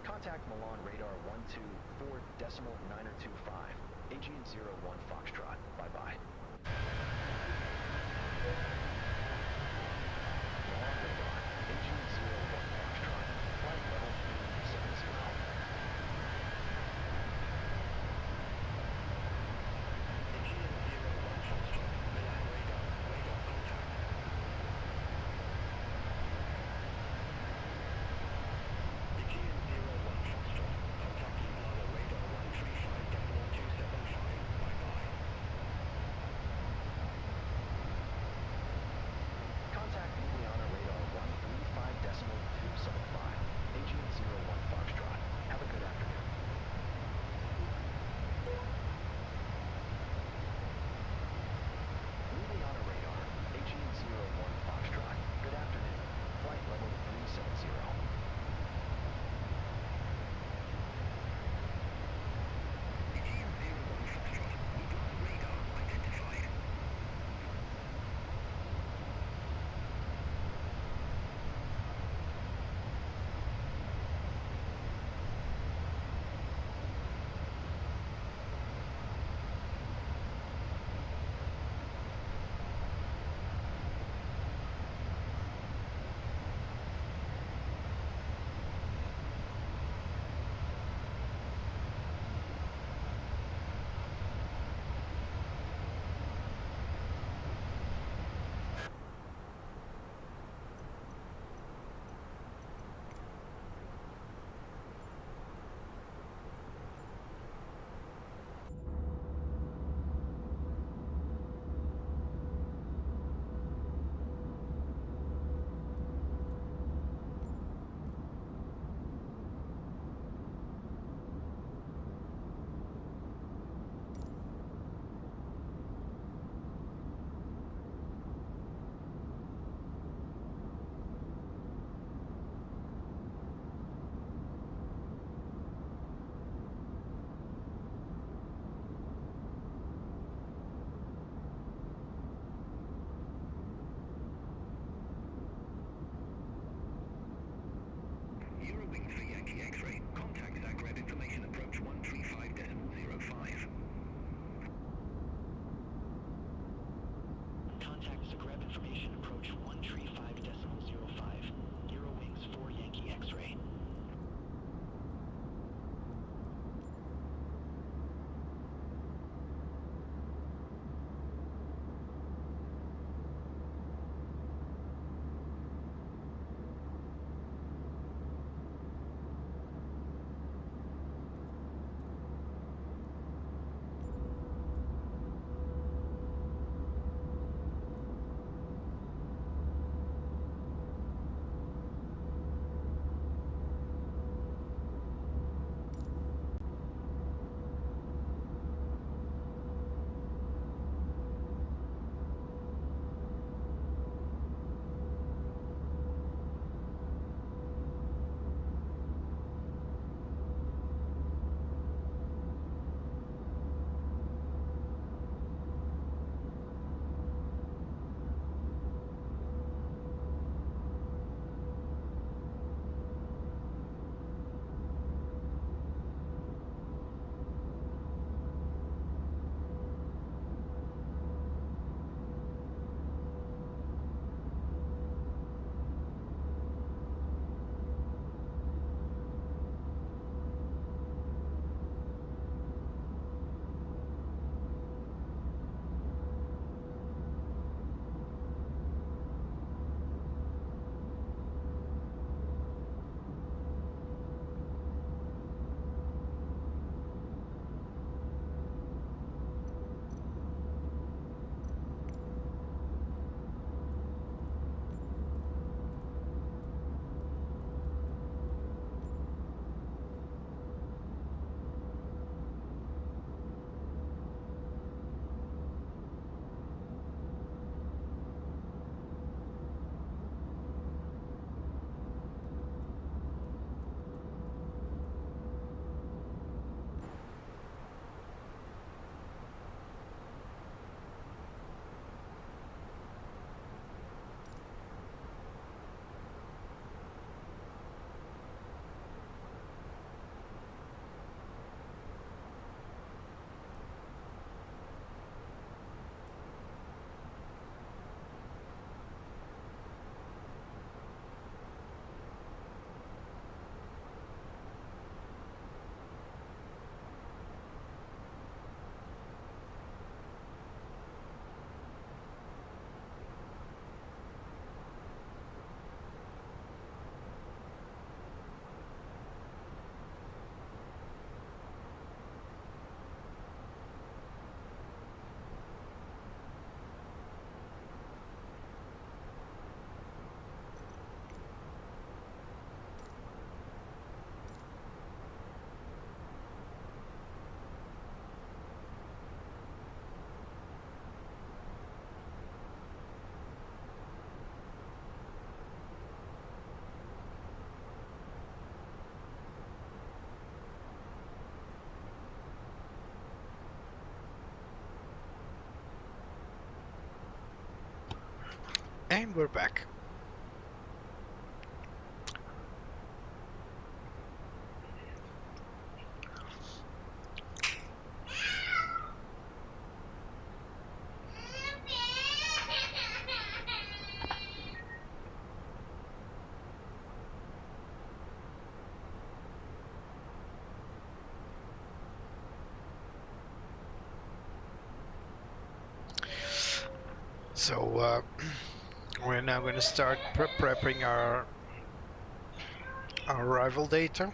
Contact Milan radar 124.925. Aegean 01 Foxtrot. Bye-bye. Milan radar, Aegean 01 Foxtrot. Flight level 370. Aegean 01 Foxtrot. Milan radar. Radar contact. Aegean 01 Foxtrot. Contact Milan radar 135.275. Bye-bye. And we're back. So we're now going to start prepping our arrival data.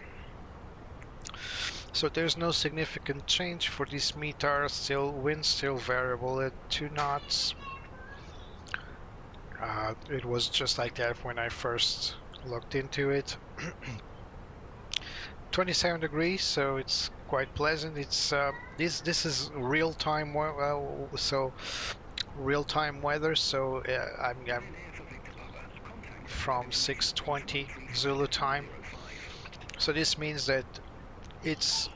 So there's no significant change for this METAR. Wind still variable at 2 knots. It was just like that when I first looked into it. 27 degrees, so it's quite pleasant. It's this is real-time real-time weather. So I'm from 6:20 Zulu time. So this means that it's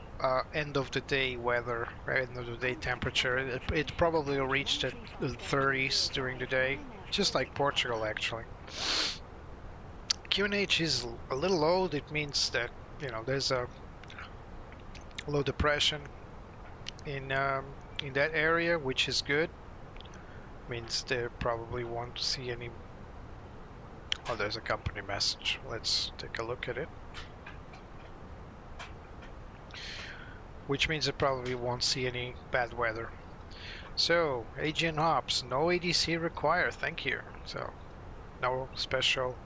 end of the day weather, end of the day temperature. It probably reached at the 30s during the day, just like Portugal actually. QNH is a little low. It means that, you know, there's a low depression in that area, which is good. Means they probably won't see any. Oh, there's a company message. Let's take a look at it. Which means they probably won't see any bad weather. So, Aegean hops, no ADC required, thank you. So, no special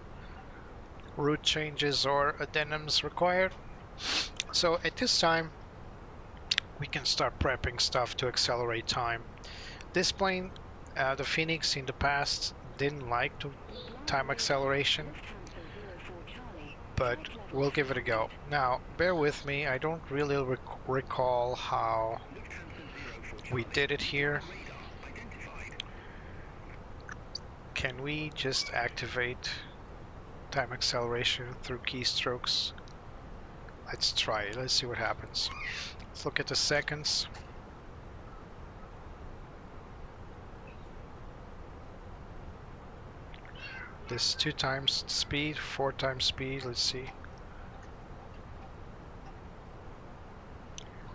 route changes or addendums required. So, at this time, we can start prepping stuff to accelerate time. This plane, the Fenix in the past, didn't like time acceleration, but we'll give it a go. Now, bear with me, I don't really recall how we did it here. Can we just activate time acceleration through keystrokes? Let's try it, let's see what happens. Let's look at the seconds. This 2 times speed, 4 times speed, let's see.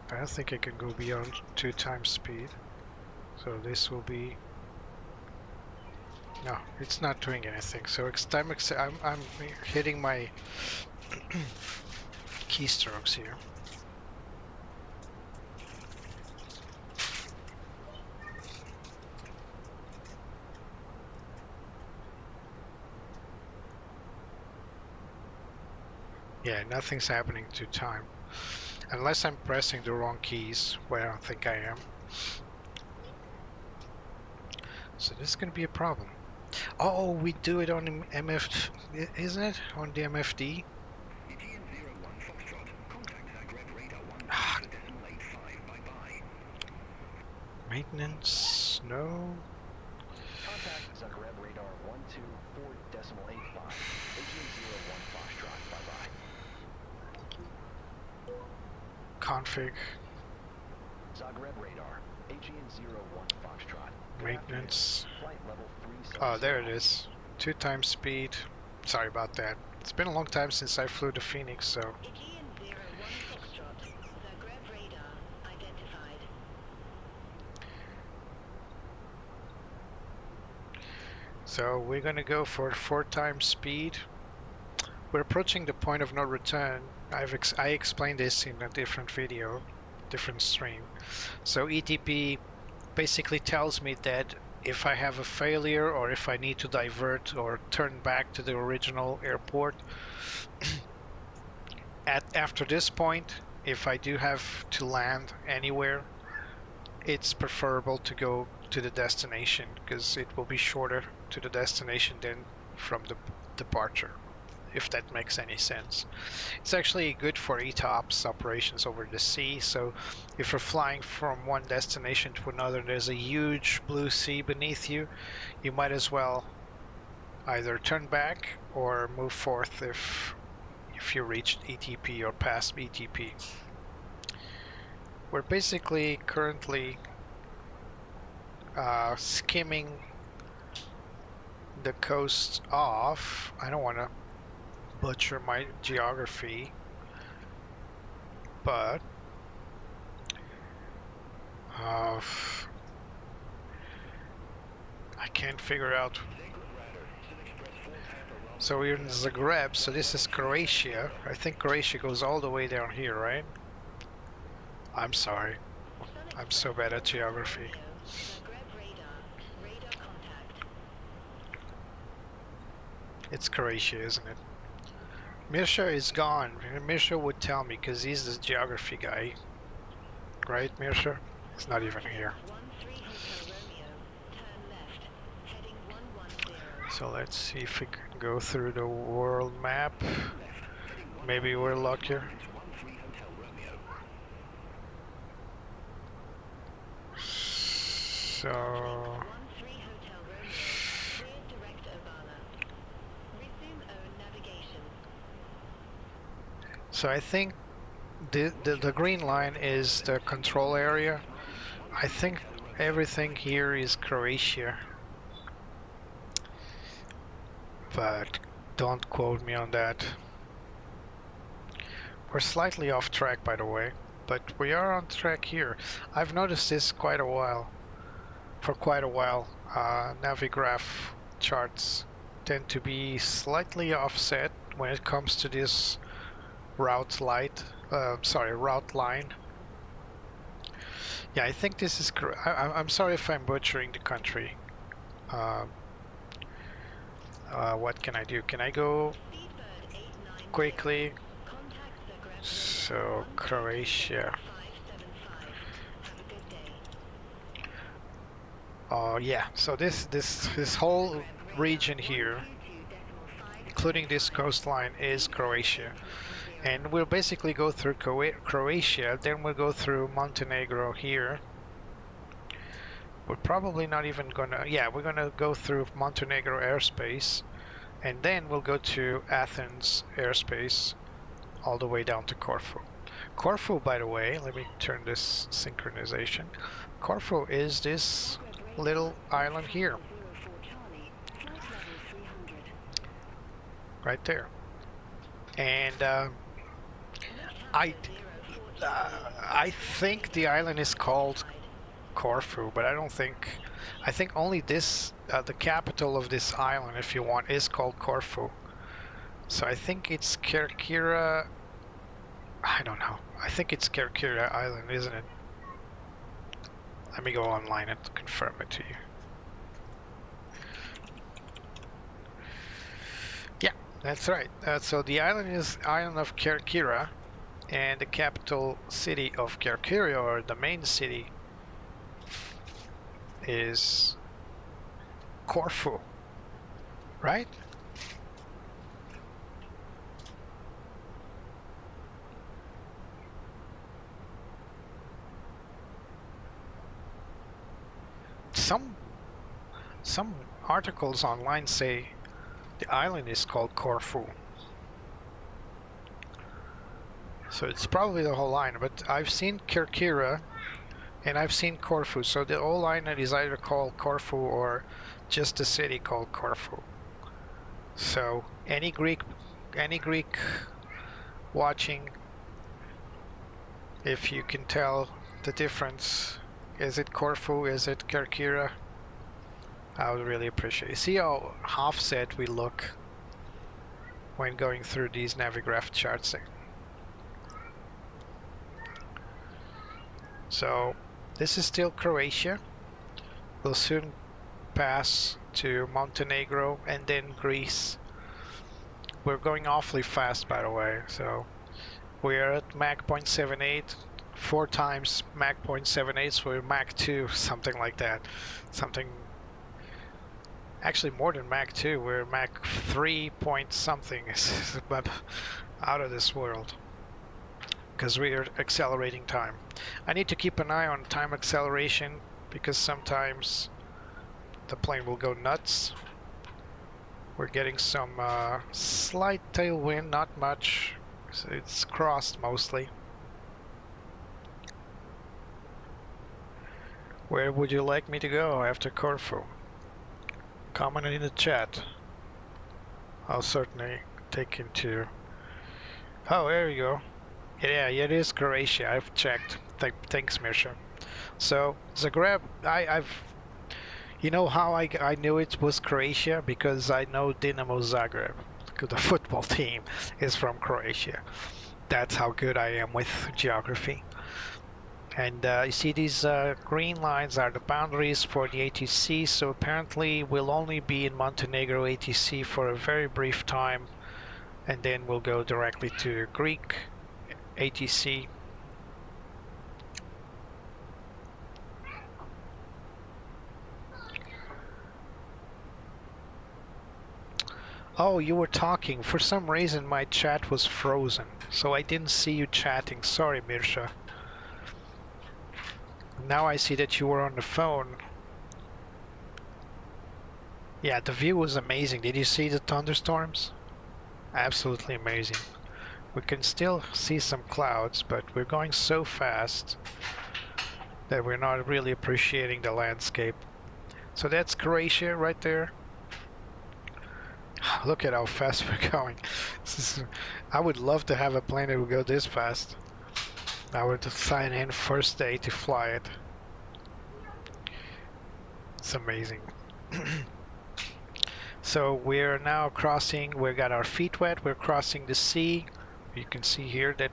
I don't think I can go beyond 2 times speed. So this will be... No, it's not doing anything. So I'm hitting my keystrokes here. Yeah, nothing's happening to time. Unless I'm pressing the wrong keys, where I don't think I am. So this is going to be a problem. Oh, we do it on the MF, isn't it? On the MFD? Maintenance, no. Contact Zagreb radar 124.85. Aegean 01 Foxtrot. Bye bye. Config. Zagreb radar. Aegean 01 Foxtrot. Maintenance. Flight level 3. Oh, there it is. 2 times speed. Sorry about that. It's been a long time since I flew the Fenix, so. Aegean 01 Foxtrot. Zagreb radar identified. So we're gonna go for 4 times speed. We're approaching the point of no return. I explained this in a different video, different stream. So ETP basically tells me that if I have a failure or if I need to divert or turn back to the original airport, after this point, if I do have to land anywhere, it's preferable to go to the destination because it will be shorter to the destination than from the departure, if that makes any sense. It's actually good for ETOPS operations over the sea, so if you're flying from one destination to another, there's a huge blue sea beneath you, you might as well either turn back or move forth if you reached ETP or past ETP. We're basically currently skimming the coast of, I don't want to butcher my geography, but I can't figure out. So we're in Zagreb, so this is Croatia. I think Croatia goes all the way down here, right? I'm sorry. I'm so bad at geography. It's Croatia, isn't it? Mirsha is gone. Mirsha would tell me because he's the geography guy. Right, Mirsha? He's not even here. So let's see if we can go through the world map. Maybe we're luckier. So I think the green line is the control area. I think everything here is Croatia, but don't quote me on that. We're slightly off track, by the way, but we are on track here. I've noticed this for quite a while. Navigraph charts tend to be slightly offset when it comes to this route line. Yeah, I think this is correct. I'm sorry if I'm butchering the country. What can I do? Can I go quickly? So Croatia. Yeah. So this whole region here, including this coastline, is Croatia. And we'll basically go through Croatia, then we'll go through Montenegro here. We're probably not even gonna, yeah, we're gonna go through Montenegro airspace, and then we'll go to Athens airspace, all the way down to Corfu. Corfu, by the way, let me turn this synchronization. Corfu is this little island here. Right there. And I think the island is called Corfu, but I think only this, the capital of this island, if you want, is called Corfu. So I think it's Kerkira, I don't know. I think it's Kerkira Island, isn't it? Let me go online and confirm it to you. Yeah, that's right. So the island is island of Kerkira, and the capital city of Kerkira, or the main city, is Corfu, right? Some articles online say the island is called Corfu. So it's probably the whole island, but I've seen Kerkira and I've seen Corfu, so the whole island is either called Corfu or just a city called Corfu. So any Greek watching, if you can tell the difference, is it Corfu, is it Kerkira? I would really appreciate it. See how offset we look when going through these Navigraph charts. So this is still Croatia. We'll soon pass to Montenegro and then Greece. We're going awfully fast, by the way. So we're at Mach 0.78, 4 times Mach 0.78, so we're Mach 2, something like that. Something, actually more than Mach 2, we're Mach 3 point something, but out of this world, because we are accelerating time. I need to keep an eye on time acceleration, because sometimes the plane will go nuts. We're getting some slight tailwind, not much, so it's crossed mostly. Where would you like me to go after Corfu? comment in the chat. I'll certainly take into... Oh, there you go. Yeah, it is Croatia. I've checked. Thanks, Mirsha. So, Zagreb, I've... You know how I knew it was Croatia? Because I know Dinamo Zagreb. The football team is from Croatia. That's how good I am with geography. And you see these green lines are the boundaries for the ATC, so apparently we'll only be in Montenegro ATC for a very brief time, and then we'll go directly to Greek ATC. Oh, you were talking. For some reason my chat was frozen, so I didn't see you chatting. Sorry, Mirsha. Now I see that you were on the phone. Yeah, the view was amazing. Did you see the thunderstorms? Absolutely amazing. We can still see some clouds, but we're going so fast that we're not really appreciating the landscape. So that's Croatia right there. Look at how fast we're going. I would love to have a plane that would go this fast. I would sign in first day to fly it. It's amazing. So we're now crossing, we got our feet wet, we're crossing the sea. You can see here that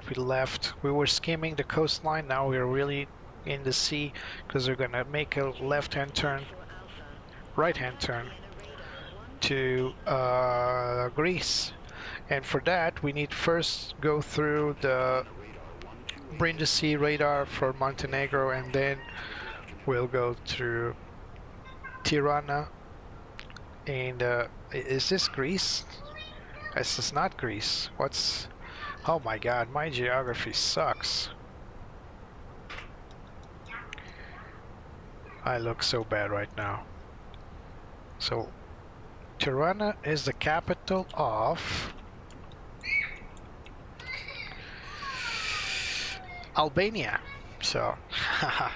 we were skimming the coastline, now we're really in the sea because we're gonna make a left-hand turn, right-hand turn to Greece. And for that we need first go through the Brindisi radar for Montenegro, and then we'll go through Tirana. And is this Greece? This is not Greece. What's... Oh my god, my geography sucks. I look so bad right now. So Tirana is the capital of Albania. So, haha.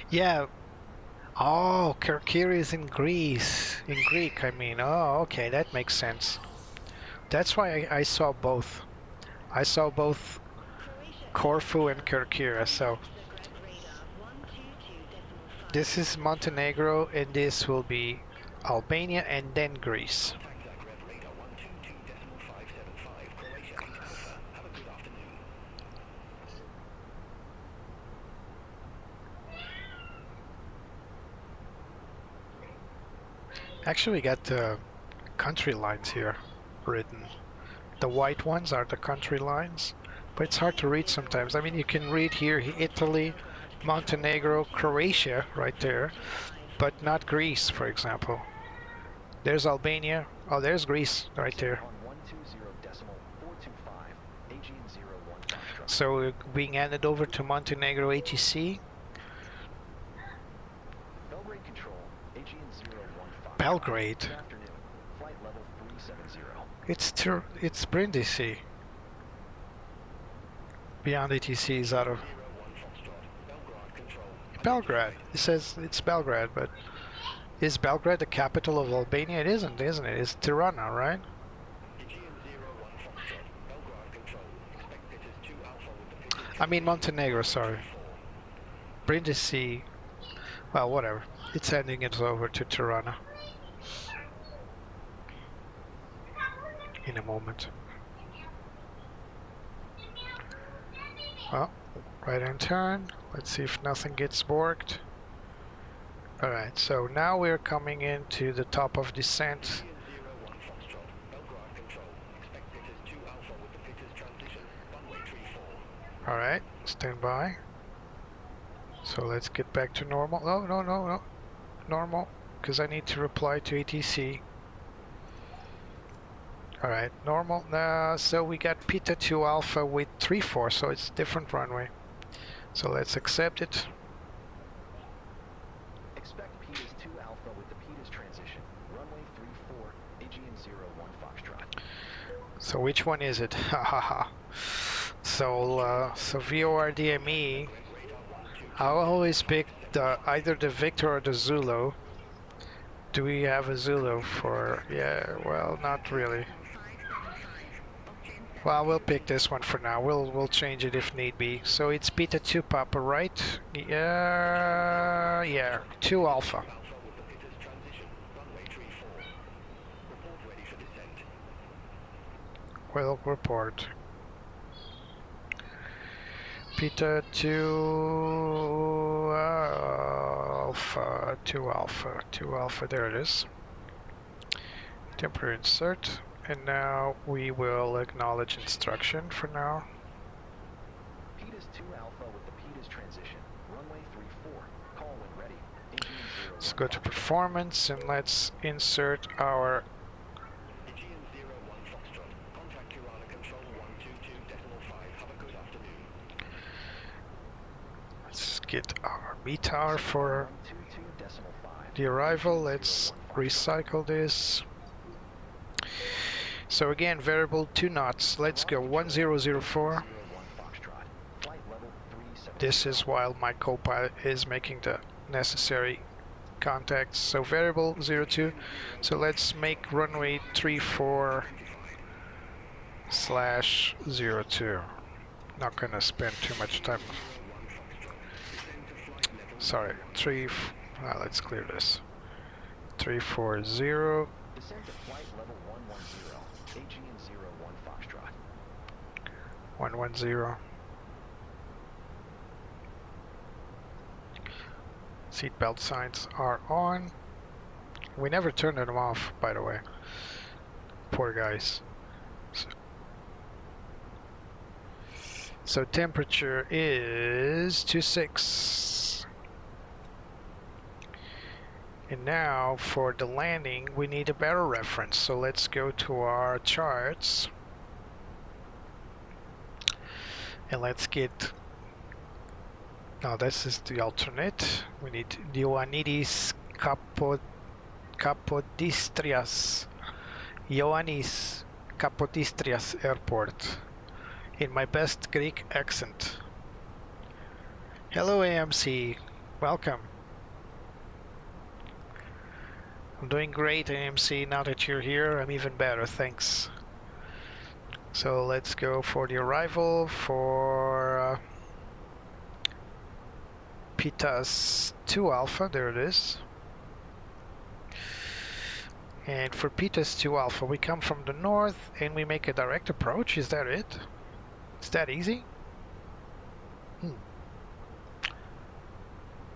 Yeah. Oh, Kirkiri is in Greece. In Greek, I mean. Oh, okay, that makes sense. That's why I saw both. I saw both Corfu and Kirkiri. So this is Montenegro, and this will be Albania, and then Greece. Actually, we got the country lines here written. The white ones are the country lines, but it's hard to read sometimes. I mean, you can read here Italy, Montenegro, Croatia right there, but not Greece, for example. There's Albania. Oh, there's Greece right there. So we're being handed over to Montenegro ATC. Belgrade. It's Brindisi. Beyond ATC is out of Belgrade. It says it's Belgrade, but is Belgrade the capital of Albania? It isn't it? It's Tirana, right? I mean Montenegro, sorry. Brindisi. Well, whatever. It's handing it over to Tirana in a moment. Well, right-hand turn. Let's see if nothing gets borked. Alright, so now we're coming into the top of descent. Alright, stand by. So let's get back to normal. No. Normal, because I need to reply to ATC. Alright, normal. So we got Pita 2 Alpha with 3-4, so it's different runway. So let's accept it. Expect Pita's 2 Alpha with the Pita's transition. Runway 34, Aegean 01 Foxtrot. So which one is it? Hahaha. So VORDME I'll always pick either the Victor or the Zulu. Do we have a Zulu for... Yeah, well, not really. Well, we'll pick this one for now. We'll change it if need be. So it's Beta 2 Papa, right? Yeah, 2 Alpha. Alpha with the Peters transition, runway 34. Report ready for descent. Will report. Beta 2 Alpha, 2 Alpha, 2 Alpha, there it is. Temporary insert. And now we will acknowledge instruction for now. Peters 2 Alpha with the Peters transition, runway 34. Call when ready. Aegean 01 Let's go to performance and let's insert our... Aegean 01 Foxtrot. Contact Urana Control 122.5. Have a good afternoon. Let's get our METAR for 122.5. the arrival. Let's recycle this. So again, variable 2 knots. Let's go 1004. This is while my co-pilot is making the necessary contacts. So variable 02. So let's make runway 34/02. Not gonna spend too much time. Sorry, let's clear this. 340. Descend to flight level 110. Aegean 01 Foxtrot. 110. Seatbelt signs are on. We never turned them off, by the way. Poor guys. So temperature is 26. And now for the landing, we need a better reference. So let's go to our charts. And let's get... No, this is the alternate. We need Ioannidis Kapodistrias. Ioannis Kapodistrias Airport. In my best Greek accent. Hello AMC, welcome. I'm doing great AMC, now that you're here I'm even better, thanks. So let's go for the arrival for Pitas 2 Alpha, there it is. And for Pitas 2 Alpha we come from the north and we make a direct approach, is that it? It's that easy?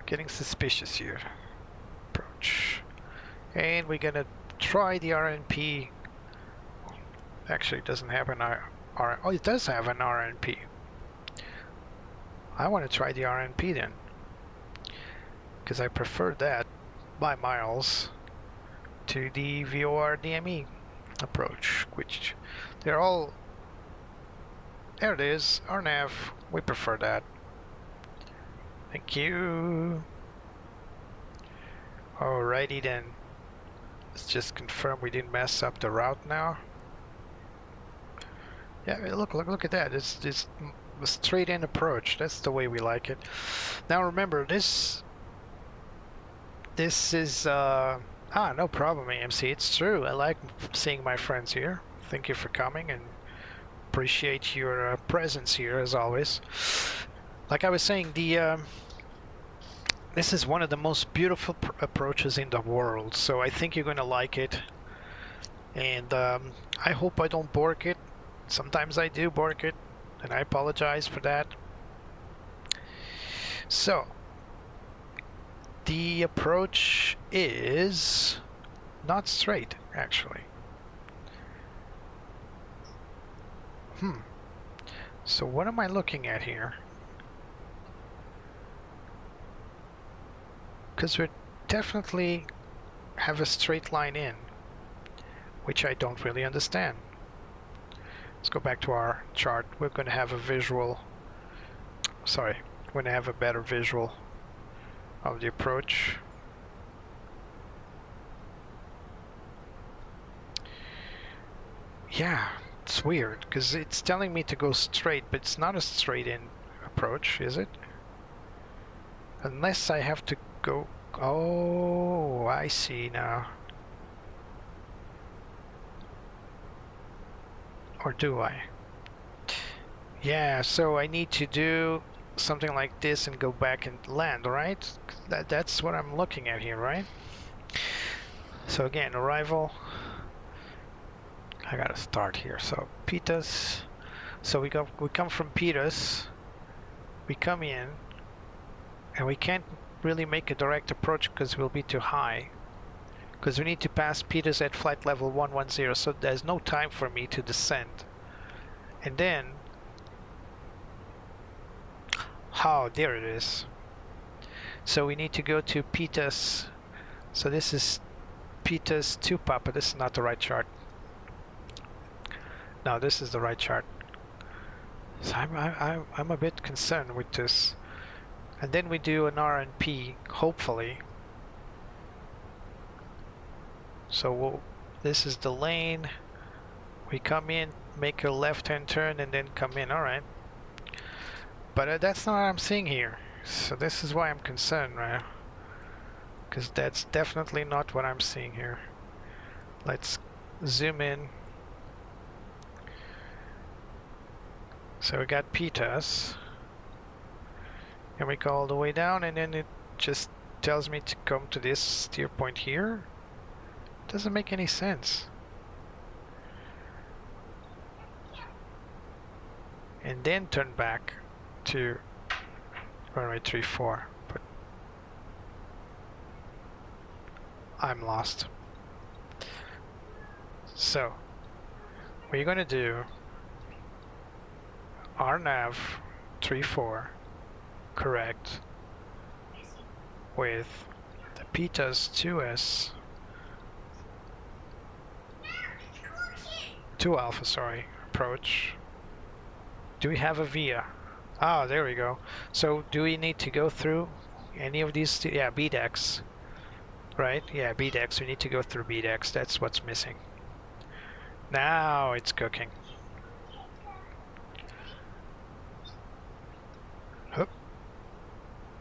Getting suspicious here. Approach. And we're gonna try the RNP. Actually, it doesn't have an oh, it does have an RNP. I want to try the RNP then. Because I prefer that by miles to the VOR DME approach, which they're all... There it is, our nav. We prefer that. Thank you. Alrighty then. Let's just confirm we didn't mess up the route now. Yeah, look at that. It's a straight in approach. That's the way we like it. Now remember, this is no problem AMC. It's true. I like seeing my friends here. Thank you for coming and appreciate your presence here as always. Like I was saying, this is one of the most beautiful approaches in the world, so I think you're gonna like it. And I hope I don't bork it. Sometimes I do bork it, and I apologize for that. So the approach is not straight, actually. So what am I looking at here? Because we definitely have a straight line in, which I don't really understand. Let's go back to our chart. We're going to have a visual, sorry, we're going to have a better visual of the approach. Yeah, it's weird because it's telling me to go straight, but it's not a straight in approach, is it? Unless I have to go... Oh, I see now. Or do I? Yeah, so I need to do something like this and go back and land, right? That's what I'm looking at here, right? So again, arrival. I gotta start here. So Pitas. So we come from Pitas. We come in, and we can't really make a direct approach because we'll be too high. Because we need to pass Pitas at flight level 110, so there's no time for me to descend. And then, there it is. So we need to go to Pitas. So this is Pitas 2 Papa. This is not the right chart. No, this is the right chart. So I'm a bit concerned with this. And then we do an RNP, hopefully. So this is the lane. We come in, make a left-hand turn, and then come in. All right. But that's not what I'm seeing here. So this is why I'm concerned, right? Because that's definitely not what I'm seeing here. Let's zoom in. So we got Pitas. And we go all the way down, and then it just tells me to come to this steer point here. Doesn't make any sense. And then turn back to runway 34. But I'm lost. So we're gonna do RNAV 34 correct with the Pitas 2S 2 Alpha, sorry, approach. Do we have a VIA? Ah, there we go. So do we need to go through any of these? Yeah, BDEX, right? Yeah, BDEX. We need to go through BDEX. That's what's missing. Now it's cooking. Hup.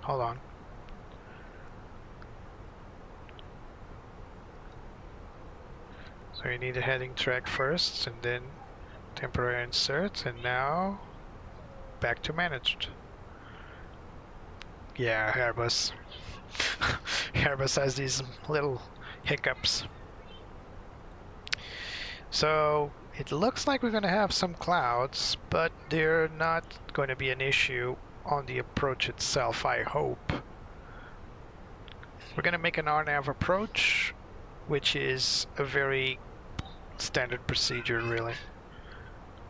Hold on. So you need a heading track first, and then temporary insert, and now back to managed. Yeah, Airbus. Airbus has these little hiccups. So it looks like we're going to have some clouds, but they're not going to be an issue on the approach itself, I hope. We're going to make an RNAV approach, which is a very standard procedure, really.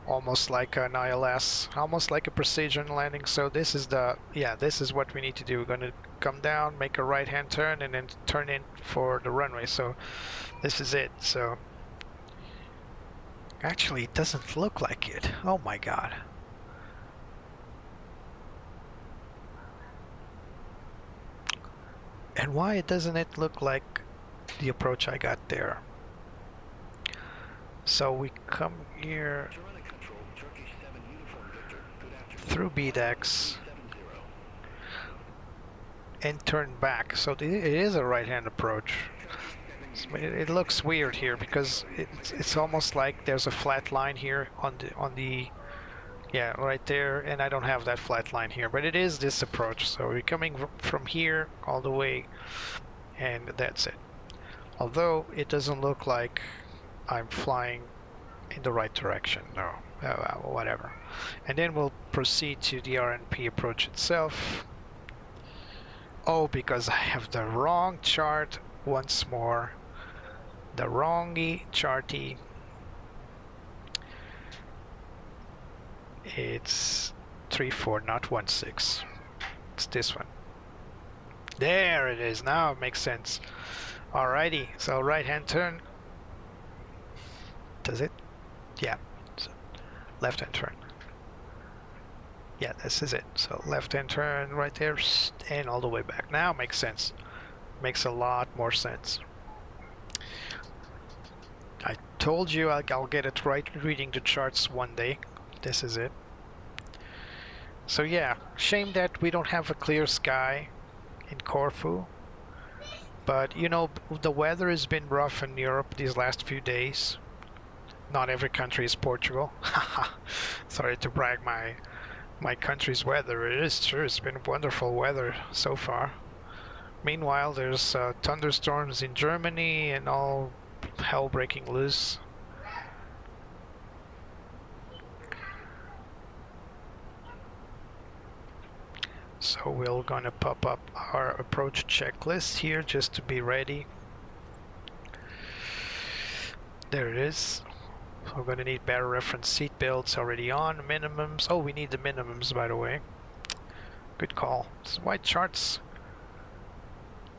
Almost like an ILS, almost like a precision landing. So this is this is what we need to do. We're going to come down, make a right-hand turn, and then turn in for the runway. So this is it. So actually, it doesn't look like it. Oh my God. And why doesn't it look like the approach I got there? So we come here through BDEX and turn back. So it is a right-hand approach. It looks weird here because it's almost like there's a flat line here on the yeah, right there, and I don't have that flat line here, but it is this approach. So we're coming from here all the way, and that's it. Although it doesn't look like I'm flying in the right direction. No, whatever. And then we'll proceed to the RNP approach itself. Oh, because I have the wrong chart once more. The wrongy charty. It's 3-4, not 1-6. It's this one. There it is. Now it makes sense. Alrighty, so right-hand turn. Does it? Yeah. So left-hand turn. Yeah, this is it. So left-hand turn right there, and all the way back. Now it makes sense. Makes a lot more sense. I told you I'll get it right reading the charts one day. This is it. So yeah, shame that we don't have a clear sky. in Corfu. But you know, the weather has been rough in Europe these last few days. Not every country is Portugal. Sorry to brag my country's weather. It is true, it's been wonderful weather so far. Meanwhile, there's thunderstorms in Germany and all hell breaking loose. So we're gonna pop up our approach checklist here just to be ready. There it is. We're gonna need better reference seat belts already on, minimums. Oh, we need the minimums, by the way. Good call. It's white charts.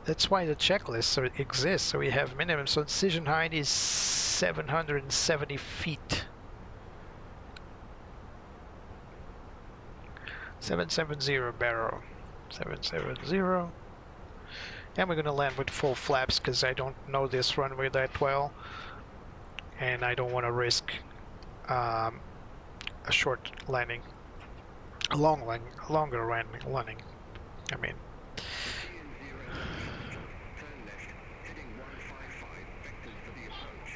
That's why the checklist exists, so we have minimum. So decision height is 770 feet. 770 barrel. 770. And we're gonna land with full flaps because I don't know this runway that well. And I don't want to risk a short landing. A longer landing. I mean.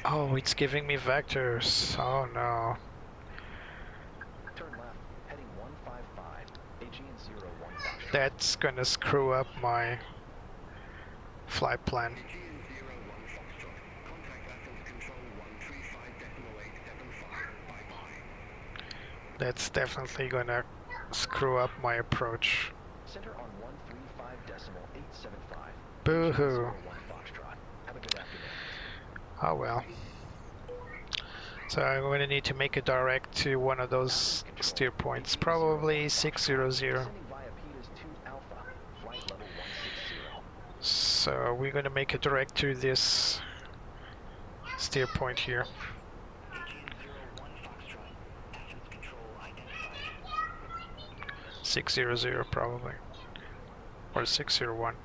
Oh, it's giving me vectors. Oh no. Turn left, heading 155, Aegean 01 Foxtrot. That's gonna screw up my flight plan. That's definitely gonna screw up my approach. Center on 135.875. Boo-hoo. 01 Foxtrot. Have a good afternoon. Oh well. So I'm going to need to make a direct to one of those steer points, probably 600. Descending via Peters 2 Alpha, flight level 160. So we're going to make a direct to this steer point here. 600 probably, or 601.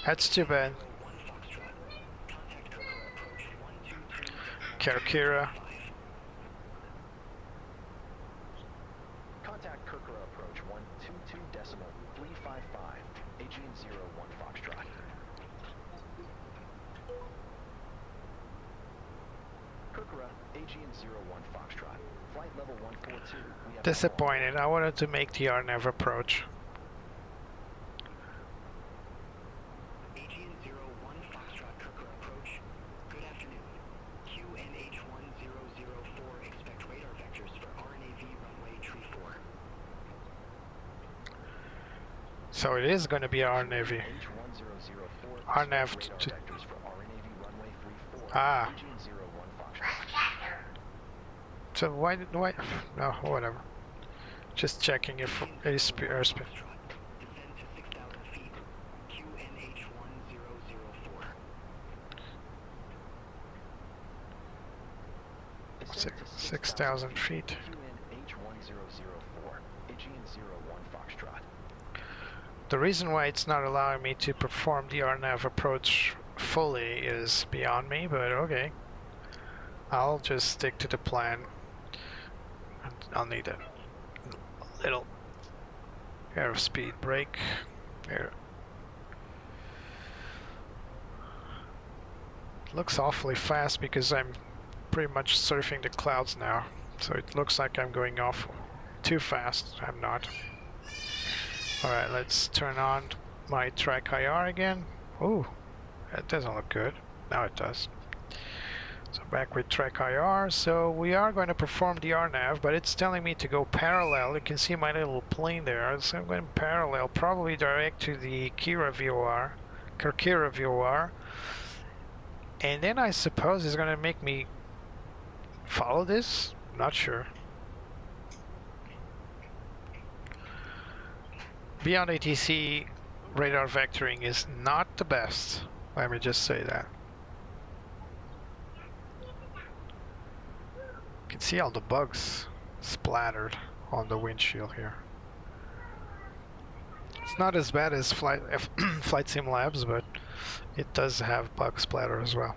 That's too bad. Kerkira. Contact Kirkra approach 122.355, Aegean 01 Foxtrot. Kirkra, Aegean 01 Foxtrot. Flight level 142. We have Disappointed. I wanted to make the RNAV approach. Aegean 01 Foxtrot Kirkra approach. Good afternoon. QNH 1004, expect radar vectors for RNAV runway 34. So it is going to be RNAV. H1004. RNAV Radar to... vectors for RNAV runway 34. Ah. Aegean 01 Foxtrot. So why? No, whatever. Just checking if airspeed. Descend to 6,000 feet. QNH 1004. 6,000 feet. QNH 1004. Aegean 01 Foxtrot. The reason why it's not allowing me to perform the RNAV approach fully is beyond me, but okay. I'll just stick to the plan. I'll need a little airspeed brake. Here. Looks awfully fast because I'm pretty much surfing the clouds now. So it looks like I'm going off too fast. I'm not. Alright, let's turn on my track IR again. Ooh, that doesn't look good. Now it does. So back with track IR. So we are going to perform the RNAV, but it's telling me to go parallel. You can see my little plane there. So I'm going parallel, probably direct to the Kira VOR. And then I suppose it's going to make me follow this? Not sure. Beyond ATC, radar vectoring is not the best. Let me just say that. You can see all the bugs splattered on the windshield here. It's not as bad as Flight Sim Labs, but it does have bug splatter as well.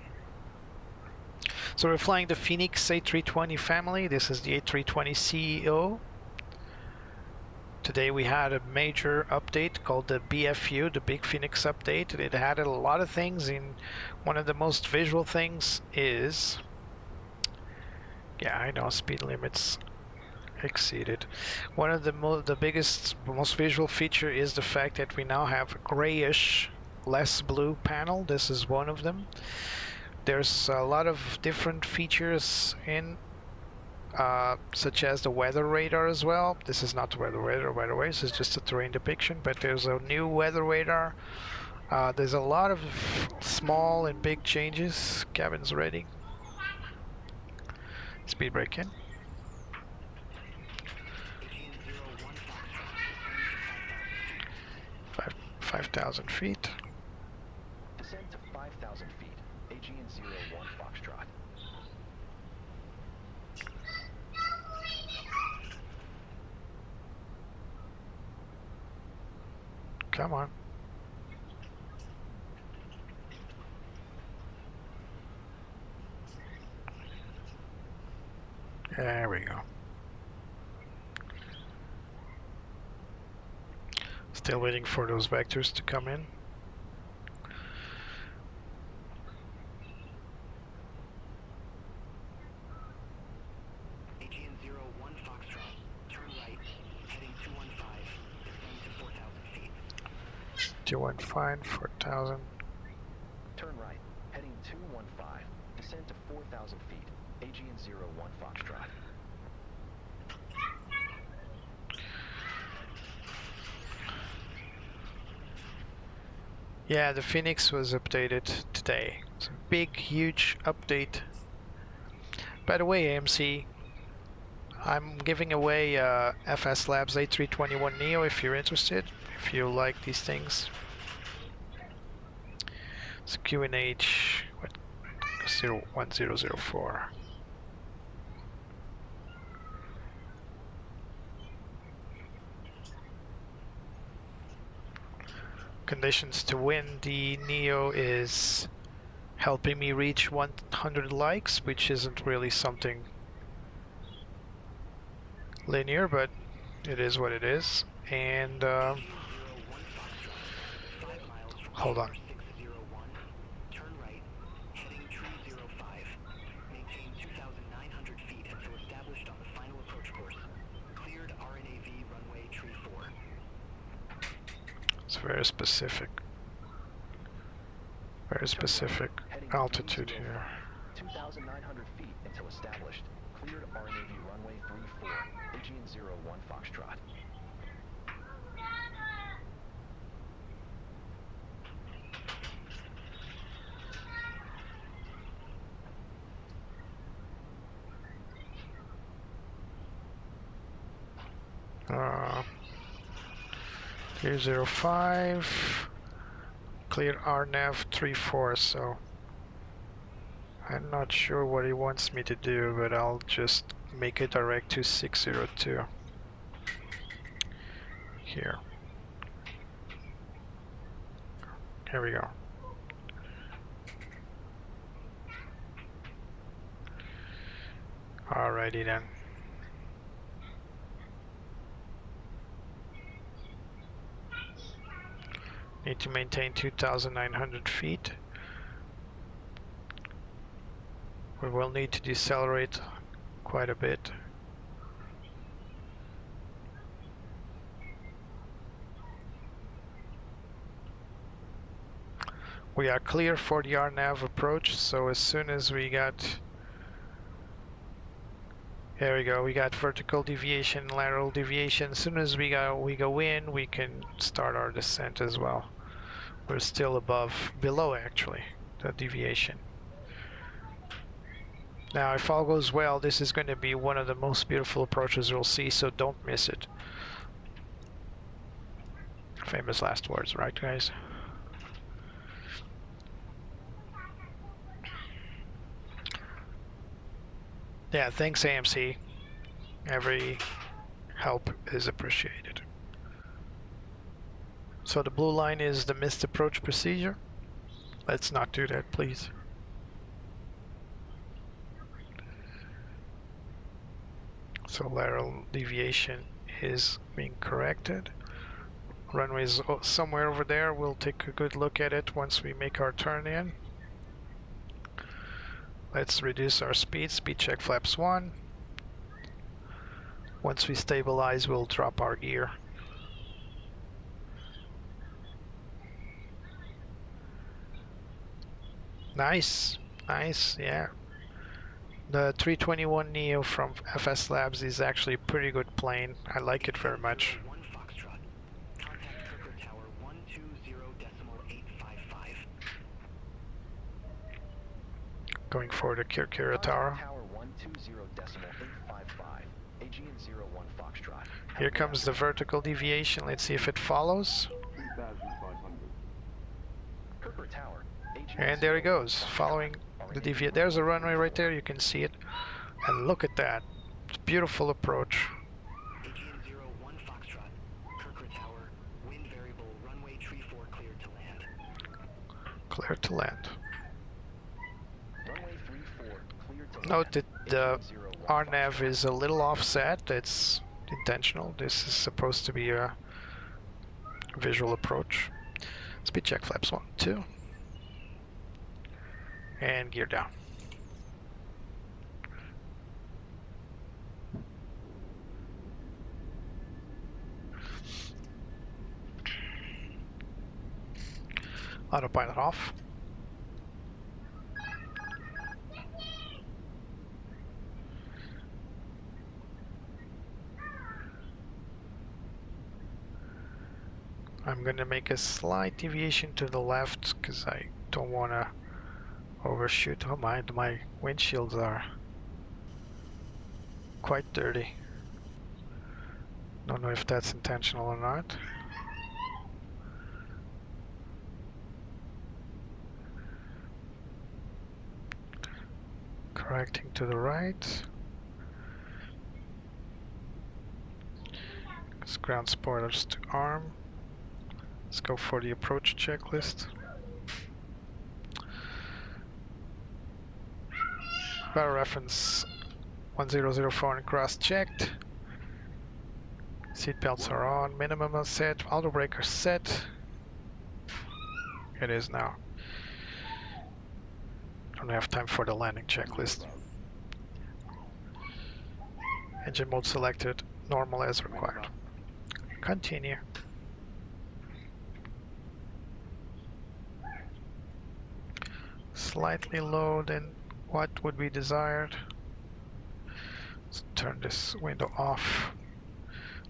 So we're flying the Fenix A320 family. This is the A320 CEO. Today we had a major update called the BFU, the Big Phoenix update. It added a lot of things. In one of the most visual things is, yeah, I know, speed limits exceeded. One of the biggest, most visual feature is the fact that we now have a grayish, less blue panel. This is one of them. There's a lot of different features in, such as the weather radar as well. This is not the weather radar, by the way. This is just a terrain depiction, but there's a new weather radar. There's a lot of small and big changes. Cabin's ready. Speed brake in. 5,000 feet. Descend to 5,000 feet. Aegean 01 Foxtrot. Come on. There we go. Still waiting for those vectors to come in. Aegean 01 Foxtrot. Turn right, heading 215. Descend to 4,000 feet. 215, 4,000. Turn right, heading 215. Descend to 4,000 feet. Aegean 01 Foxtrot. Yeah, the Phoenix was updated today. It's a big, huge update. By the way, AMC, I'm giving away FS Labs A321 Neo if you're interested, if you like these things. It's QNH 1004. Conditions to win the Neo is helping me reach 100 likes, which isn't really something linear, but it is what it is. And hold on. Turn right, heading 205. Maintain 2,900 feet until established on the final approach course. Cleared RNAV runway tree 4. It's very specific. Very specific altitude here. 2,900 feet until established. Cleared RNAV runway 34. Aegean 01 Foxtrot. Uh, 305. Clear RNAV 34, so I'm not sure what he wants me to do, but I'll just make it direct to 602 here. Here we go. Alrighty then. Need to maintain 2,900 feet. We will need to decelerate quite a bit. We are clear for the RNAV approach, so as soon as we got... There we go, we got vertical deviation, lateral deviation. As soon as we go in, we can start our descent as well. We're still below actually, the deviation. Now, if all goes well, this is going to be one of the most beautiful approaches you'll see, so don't miss it. Famous last words, right, guys? Yeah, thanks, AMC. Every help is appreciated. So the blue line is the missed approach procedure. Let's not do that, please. So lateral deviation is being corrected. Runway is somewhere over there. We'll take a good look at it once we make our turn in. Let's reduce our speed. Speed check flaps 1. Once we stabilize, we'll drop our gear. Nice, nice, yeah. The 321 Neo from FS Labs is actually a pretty good plane. I like it very much. 1 Foxtrot. Contact Kirker Tower 120.855. Going for the Kirkira Tower. Tower 120.855. Aegean 01 Foxtrot. Here comes the vertical deviation. Let's see if it follows. 3,500. Kirker Tower. Aegean And there he 01 goes, following the deviation. There's a runway right there, you can see it. And look at that. It's a beautiful approach. Aegean 01 Foxtrot. Kirker Tower. Wind variable. Runway tree 4 cleared to land. Clear to land. Runway 34 cleared to Note land. that the Aegean 01 RNAV Foxtrot. is a little offset. It's intentional. This is supposed to be a visual approach. Speed check flaps 1, 2. And gear down. Autopilot off. I'm going to make a slight deviation to the left because I don't want to overshoot. Oh my windshields are quite dirty. Don't know if that's intentional or not. Correcting to the right. It's ground spoilers to arm. Let's go for the approach checklist. Power reference 1004 and cross checked. Seat belts are on. Minimum is set. Auto brake are set. It is now. Don't have time for the landing checklist. Engine mode selected. Normal as required. Continue. Slightly low than what would be desired. Let's turn this window off.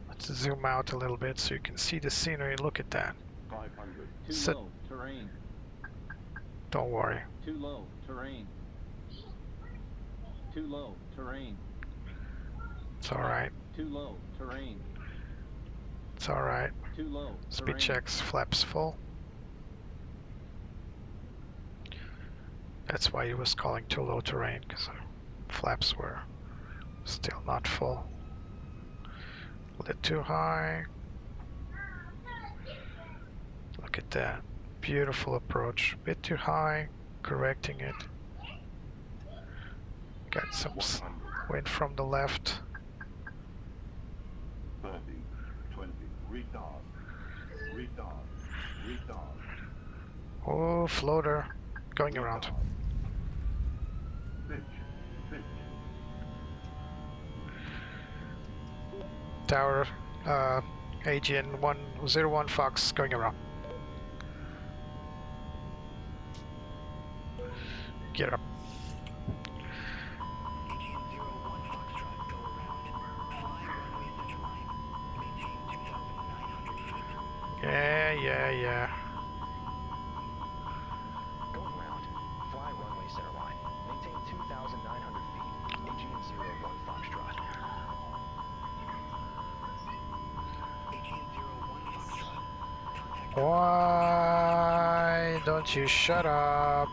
Let's zoom out a little bit so you can see the scenery. Look at that. 500. Too Sit. low, terrain. Don't worry. Too low, terrain. Too low, terrain. It's alright. Too low, terrain. It's alright. Too low, Speed terrain. checks, flaps full. That's why it was calling too low terrain, because flaps were still not full. A little too high. Look at that. Beautiful approach. A bit too high. Correcting it. Got some 100. wind from the left. 30. 20. Retard. Retard. Retard. Oh, floater. Going around. Pitch. Pitch. Tower, Aegean 101 Fox going around. Get up. Aegean 01 Foxtrot, go around. Fly runway center line. Maintain 2,900 feet. Yeah. Going round. Fly runway center line. Maintain 2,900 feet. Aegean 01 Foxtrot. Aegean 01 Foxtrot. Contact Why don't you shut up?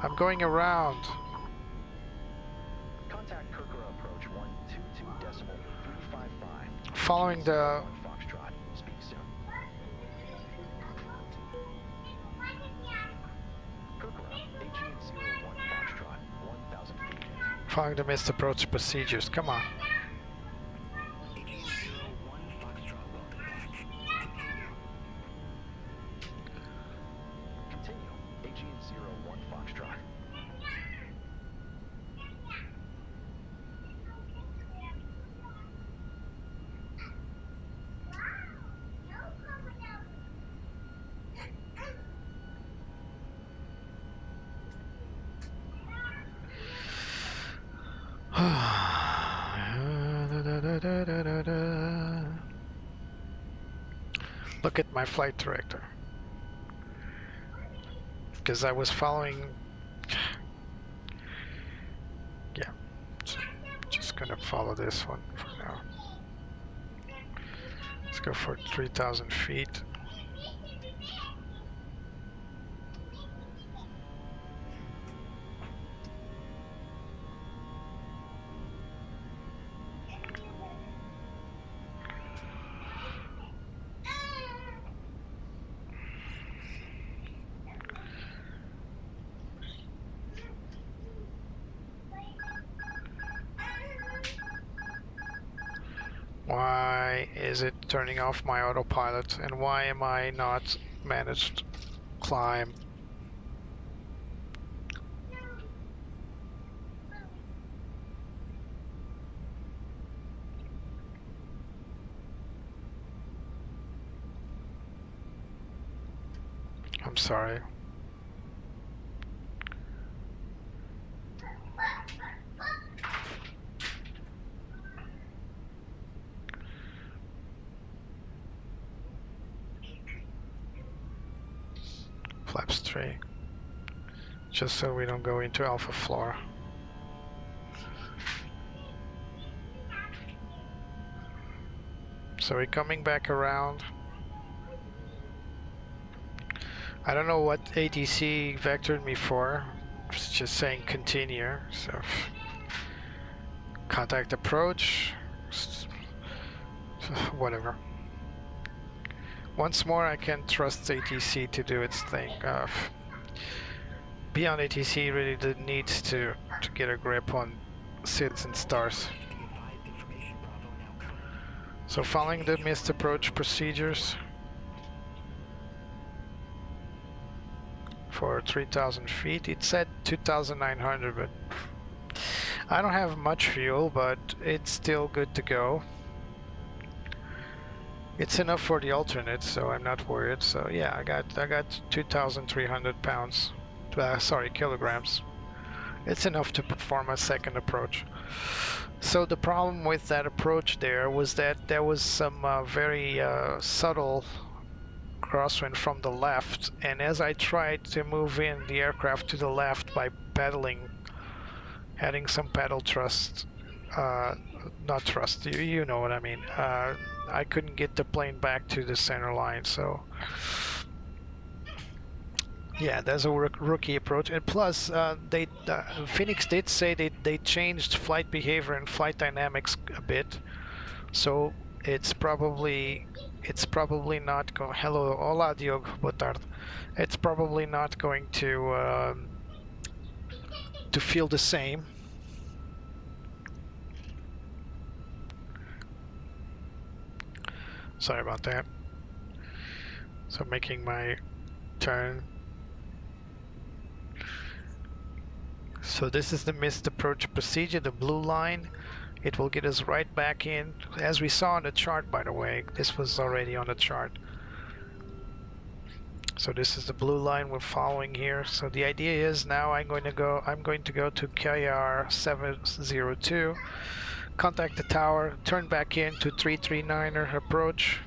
I'm going around. Contact Kirker approach 122.355. Following the Foxtrot. Speak soon. Kirker, Aegean 01 Foxtrot. 1,000 feet. missed approach procedures. Come on. Aegean Look at my flight director. Because I was following... Yeah, so just gonna follow this one for now. Let's go for 3,000 feet. Why is it turning off my autopilot, and why am I not managed climb? I'm sorry. Flaps 3. Just so we don't go into alpha floor. So we're coming back around. I don't know what ATC vectored me for. It's just saying continue. So contact approach. Whatever. Once more, I can trust ATC to do its thing. Beyond ATC really needs to get a grip on SIDS and stars. So following the missed approach procedures for 3,000 feet, it said 2,900, but I don't have much fuel, but it's still good to go. It's enough for the alternate, so I'm not worried. So yeah, I got 2,300 pounds, sorry, kilograms. It's enough to perform a second approach. So the problem with that approach there was that there was some very subtle crosswind from the left, and as I tried to move in the aircraft to the left by pedaling, adding some pedal thrust, not thrust, you know what I mean, I couldn't get the plane back to the center line. So yeah, there's a rookie approach, and plus Fenix did say they changed flight behavior and flight dynamics a bit, so it's probably not going. Hello, hola Diogo, boa tarde. It's probably not going to feel the same. Sorry about that. So making my turn. So this is the missed approach procedure, the blue line. It will get us right back in, as we saw on the chart, by the way. This was already on the chart. So this is the blue line we're following here. So the idea is now I'm going to go to KR 702, contact the tower, turn back into 339er approach,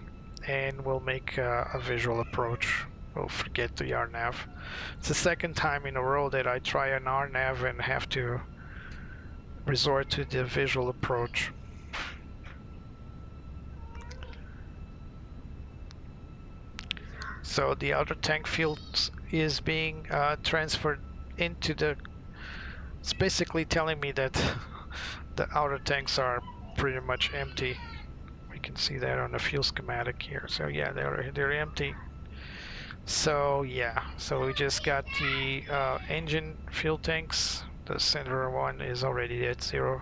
and we'll make a visual approach. We'll forget the RNAV. It's the second time in a row that I try an RNAV and have to resort to the visual approach. So the outer tank field is being transferred into the... It's basically telling me that the outer tanks are pretty much empty. We can see that on the fuel schematic here. So yeah, they're empty. So yeah, so we just got the engine fuel tanks. The center one is already at 0.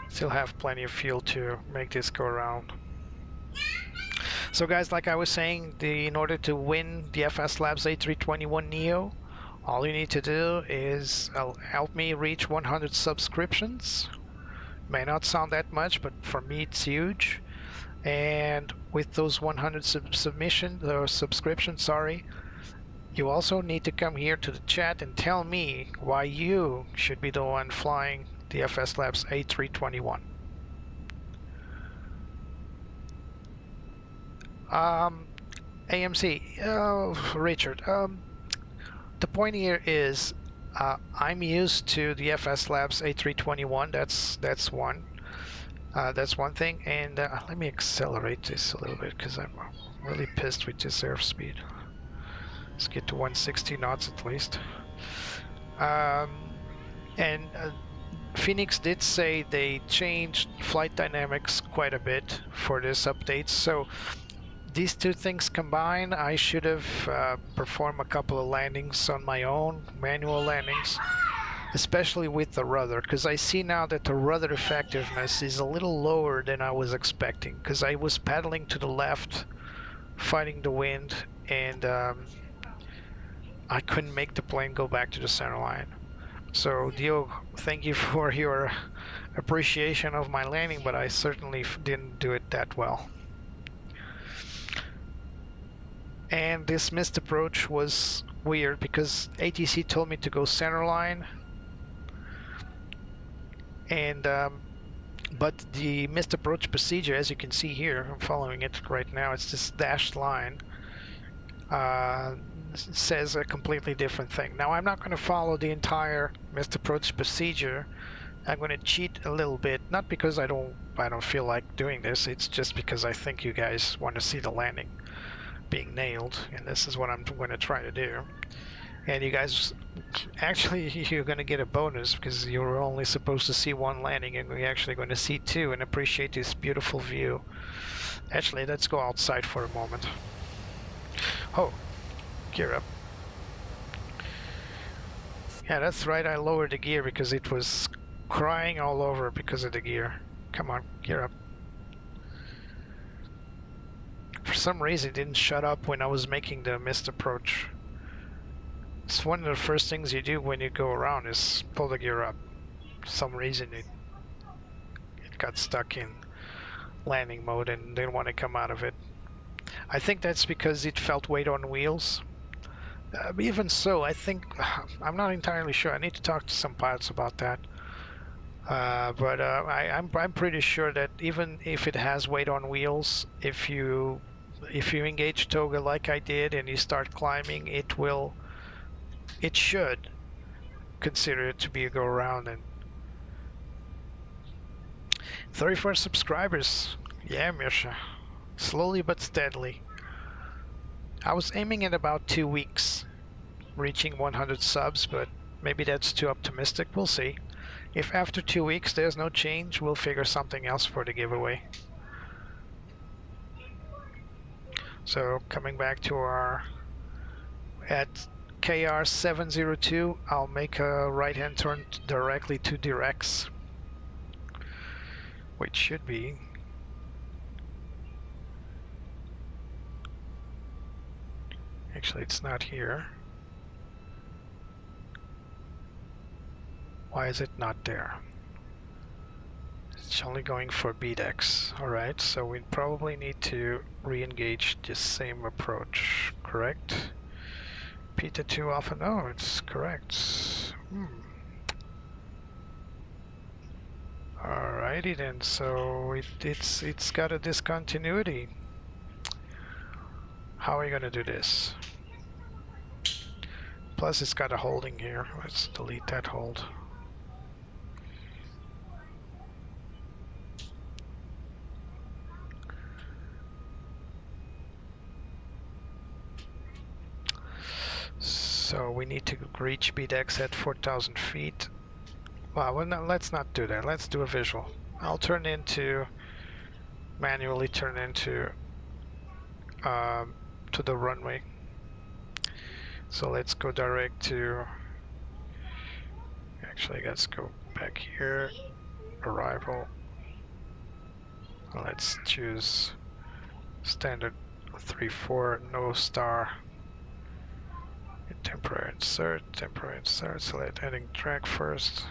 Still have plenty of fuel to make this go around. So guys, like I was saying, in order to win the FS Labs A321neo, all you need to do is help me reach 100 subscriptions. May not sound that much, but for me it's huge. And with those 100 subscriptions, You also need to come here to the chat and tell me why you should be the one flying the FS Labs A321. AMC, Richard, the point here is I'm used to the FS Labs A321. That's one. That's one thing. And let me accelerate this a little bit because I'm really pissed with this airspeed. Let's get to 160 knots at least. And Fenix did say they changed flight dynamics quite a bit for this update. So these two things combined, I should have performed a couple of landings on my own, manual landings, especially with the rudder, because I see now that the rudder effectiveness is a little lower than I was expecting, because I was paddling to the left, fighting the wind, and I couldn't make the plane go back to the center line. So Dio, thank you for your appreciation of my landing, but I certainly didn't do it that well. And this missed approach was weird because ATC told me to go center line, and but the missed approach procedure, as you can see here, I'm following it right now, it's this dashed line, says a completely different thing. Now I'm not going to follow the entire missed approach procedure. I'm going to cheat a little bit, not because I don't feel like doing this, it's just because I think you guys want to see the landing being nailed, and this is what I'm going to try to do. And you guys, actually, you're going to get a bonus because you were only supposed to see one landing, and we're actually going to see two and appreciate this beautiful view. Actually, let's go outside for a moment. Oh, gear up. Yeah, that's right, I lowered the gear because it was crying all over because of the gear. Come on, gear up. For some reason it didn't shut up when I was making the missed approach. It's one of the first things you do when you go around is pull the gear up. For some reason it got stuck in landing mode and didn't want to come out of it. I think that's because it felt weight on wheels. Even so, I think, I'm not entirely sure, I need to talk to some pilots about that. But I'm pretty sure that even if it has weight on wheels, if you engage toga like I did and you start climbing, it should consider it to be a go around. And 34 subscribers, yeah, Mirsha, slowly but steadily. I was aiming at about 2 weeks reaching 100 subs, but maybe that's too optimistic. We'll see. If after 2 weeks there's no change, we'll figure something else for the giveaway. So coming back to our, at KR 702, I'll make a right-hand turn directly to Direx, which should be actually it's not here. Why is it not there? It's only going for BDEX. Alright, so we probably need to re-engage this same approach, correct? Peta 2 Alpha, no, it's correct. Alrighty then, so it's got a discontinuity. How are we gonna do this? Plus it's got a holding here. Let's delete that hold. So we need to reach BDEX at 4,000 feet. Well, no, let's not do that. Let's do a visual. I'll manually turn into to the runway. So let's go direct to, actually let's go back here, arrival. Let's choose standard 3-4, no star. Temporary insert, select heading track first,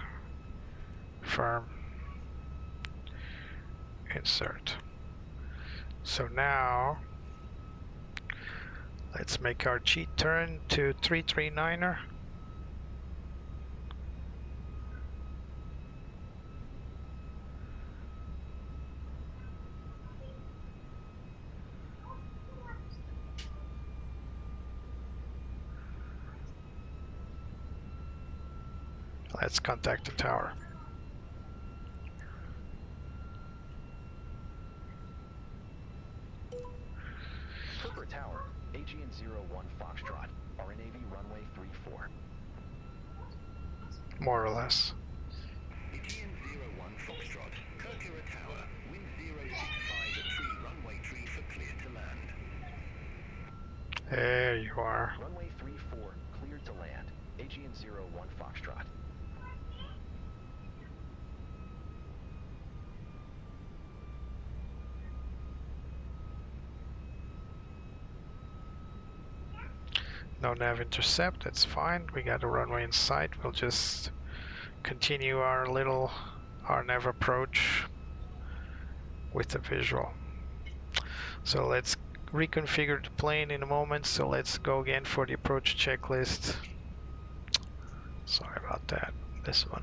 firm, insert. So now Let's make our G turn to 339er. Let's contact the tower. Clipper Tower, Aegean 01 Foxtrot, RNAV runway 34. More or less. Aegean 01 Foxtrot, Kirkira Tower, wind 065 at tree, runway tree for clear to land. There you are. Runway 34, cleared to land. Aegean 01 Foxtrot. No nav intercept, that's fine. We got a runway in sight. We'll just continue our nav approach with the visual. So let's reconfigure the plane in a moment. So let's go again for the approach checklist. Sorry about that. This one.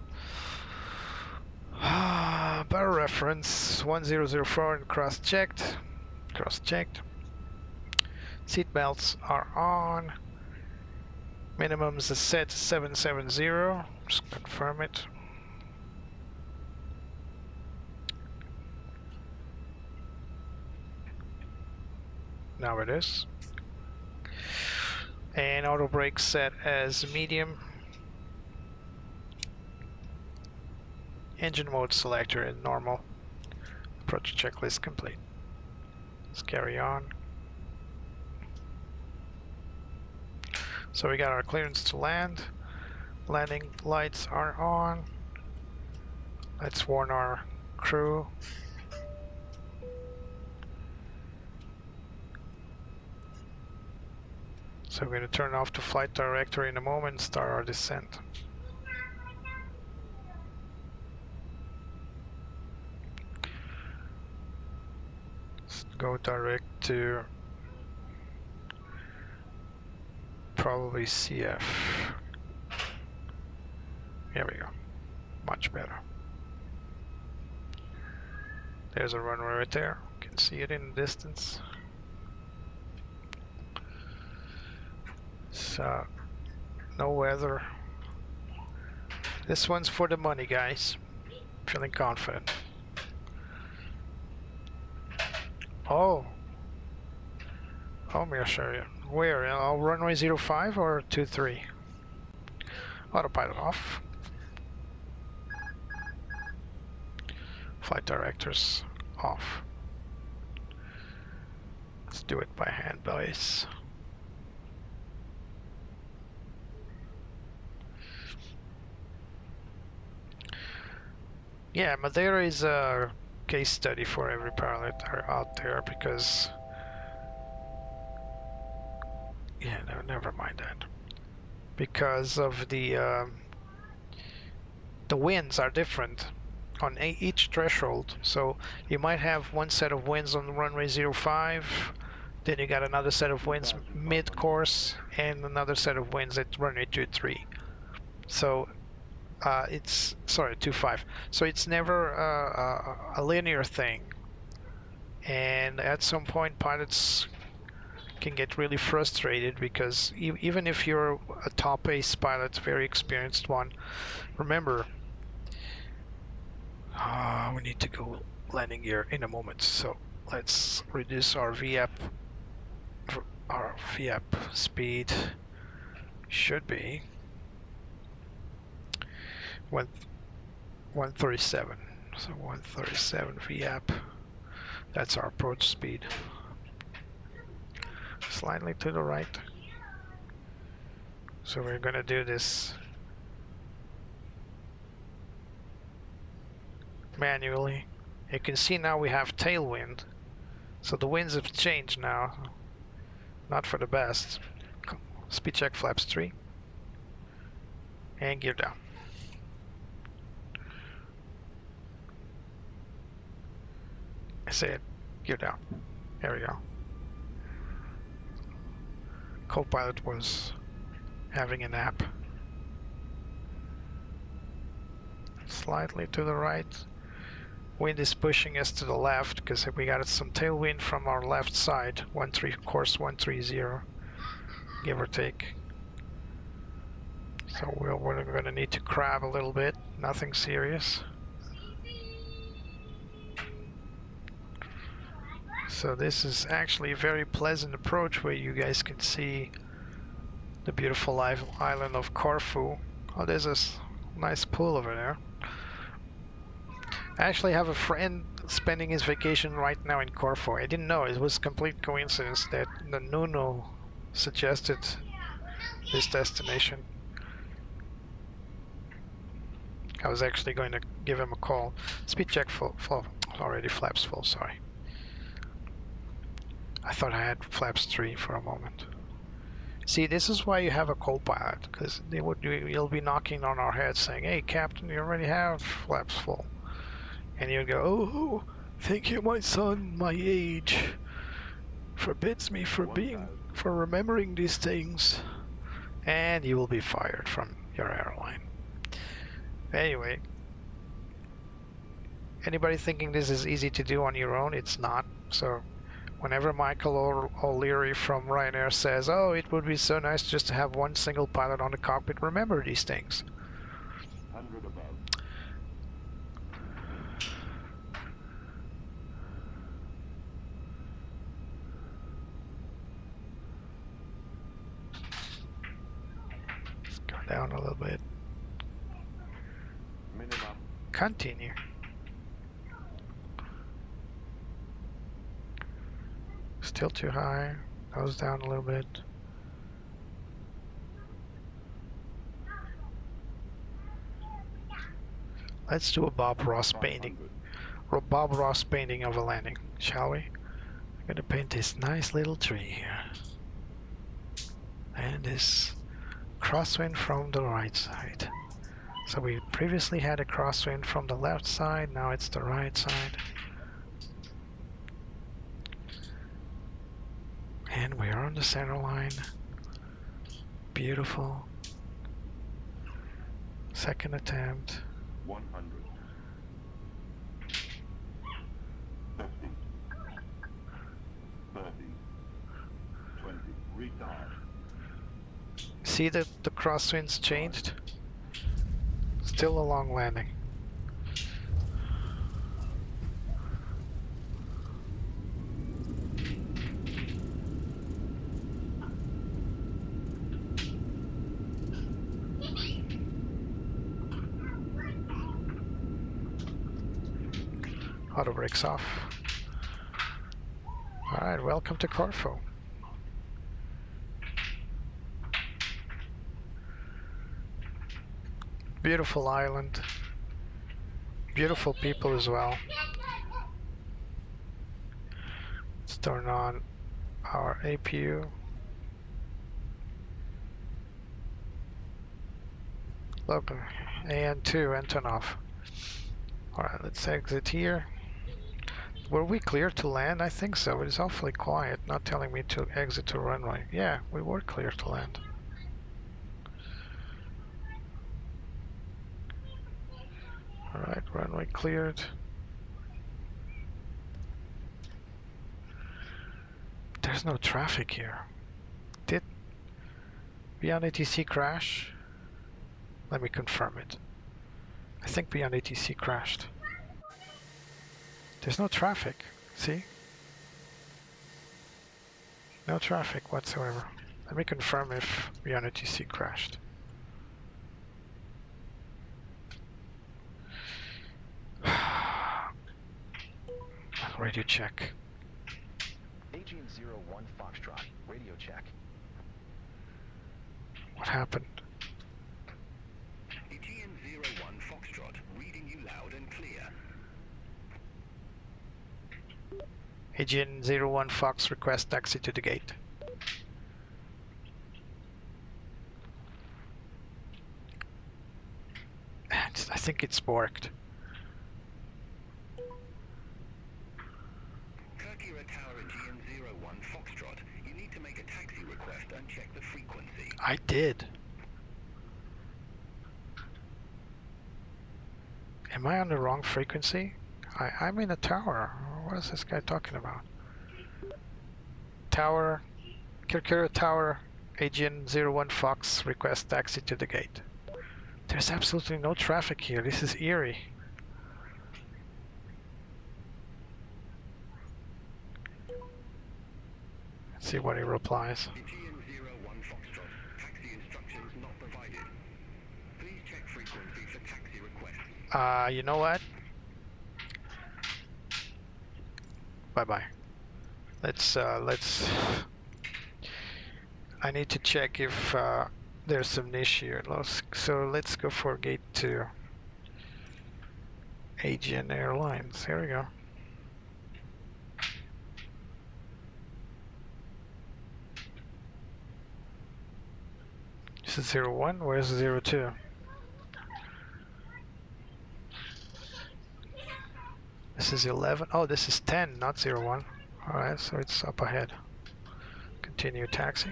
Barrel reference 1004 and cross-checked. Cross-checked. Seat belts are on. Minimums is set to 770. Just confirm it. Now it is. And auto brake set as medium. Engine mode selector in normal. Approach checklist complete. Let's carry on. So we got our clearance to land. Landing lights are on. Let's warn our crew. So we're going to turn off the flight directory in a moment and start our descent. Let's go direct to probably CF. Here we go. Much better. There's a runway right there. You can see it in the distance. So, no weather. This one's for the money, guys. Feeling confident. Oh, may I show you? Where? Runway 05 or 23? Autopilot off. Flight directors off. Let's do it by hand, boys. Yeah, Madeira is a case study for every pilot out there because... Yeah, no, never mind that. Because of the winds are different on each threshold. So you might have one set of winds on runway 05, then you got another set of winds mid-course, and another set of winds at runway 23. So it's, sorry, 25. So it's never a linear thing. And at some point pilots can get really frustrated because even if you're a top ace pilot, very experienced one, remember, we need to go landing gear in a moment. So let's reduce our VAP. Our VAP speed should be 137. So 137 VAP. That's our approach speed. Slightly to the right. So we're gonna do this manually. You can see now we have tailwind, so the winds have changed now, not for the best. Speed check flaps 3 and gear down. I say it, gear down. There we go. co-pilot was having a nap. Slightly to the right. Wind is pushing us to the left because we got some tailwind from our left side. Course 130, give or take. So we're going to need to crab a little bit. Nothing serious. So this is actually a very pleasant approach where you guys can see the beautiful island of Corfu. Oh, there's a nice pool over there. I actually have a friend spending his vacation right now in Corfu. I didn't know. It was complete coincidence that the Nuno suggested this destination. I was actually going to give him a call. Speed check full. Already flaps full, sorry. I thought I had flaps 3 for a moment. See, this is why you have a co-pilot, because you'll be knocking on our heads saying, "Hey, Captain, you already have flaps full." And you go, "Oh, thank you, my son. My age forbids me for remembering these things," and you will be fired from your airline. Anyway, anybody thinking this is easy to do on your own? It's not. So, whenever Michael O'Leary from Ryanair says, "Oh, it would be so nice just to have one single pilot on the cockpit," remember these things. 100 above. Down a little bit. Minimum. Continue. Still too high. Nose down a little bit. Let's do a Bob Ross painting. Bob Ross painting of a landing, shall we? I'm gonna paint this nice little tree here. And this crosswind from the right side. So we previously had a crosswind from the left side, now it's the right side. And we are on the center line. Beautiful. Second attempt. 100. 50. 30. 20. Retard. See that the crosswinds changed? Still a long landing. Auto brakes off. Alright, welcome to Corfu. Beautiful island. Beautiful people as well. Let's turn on our APU. Look, AN2, Antonov. Alright, let's exit here. Were we clear to land? I think so. It is awfully quiet, not telling me to exit to runway. Yeah, we were clear to land. Alright, runway cleared. There's no traffic here. Did Beyond ATC crash? Let me confirm it. I think Beyond ATC crashed. There's no traffic, see? No traffic whatsoever. Let me confirm if Beyond ATC crashed. Radio check. Aegean 01 Foxtrot, radio check. What happened? Aegean 01 Foxtrot, reading you loud and clear. Aegean 01 Fox, request taxi to the gate. I think it's borked. Kirkira Tower Aegean 01 Foxtrot, you need to make a taxi request and check I did. Am I on the wrong frequency? I'm in a tower. What is this guy talking about? Tower, Kirkira Tower, Aegean 01 Fox, request taxi to the gate. There's absolutely no traffic here. This is eerie. Let's see what he replies. Aegean 01 Foxtrot. Taxi instructions not provided. Please check frequency for taxi requests. You know what? Bye-bye. Let's I need to check if there's some niche here. So let's go for gate 2. Aegean Airlines. Here we go. This is 01. Where's 02? This is 11. Oh, this is 10, not 01. Alright, so it's up ahead. Continue taxi.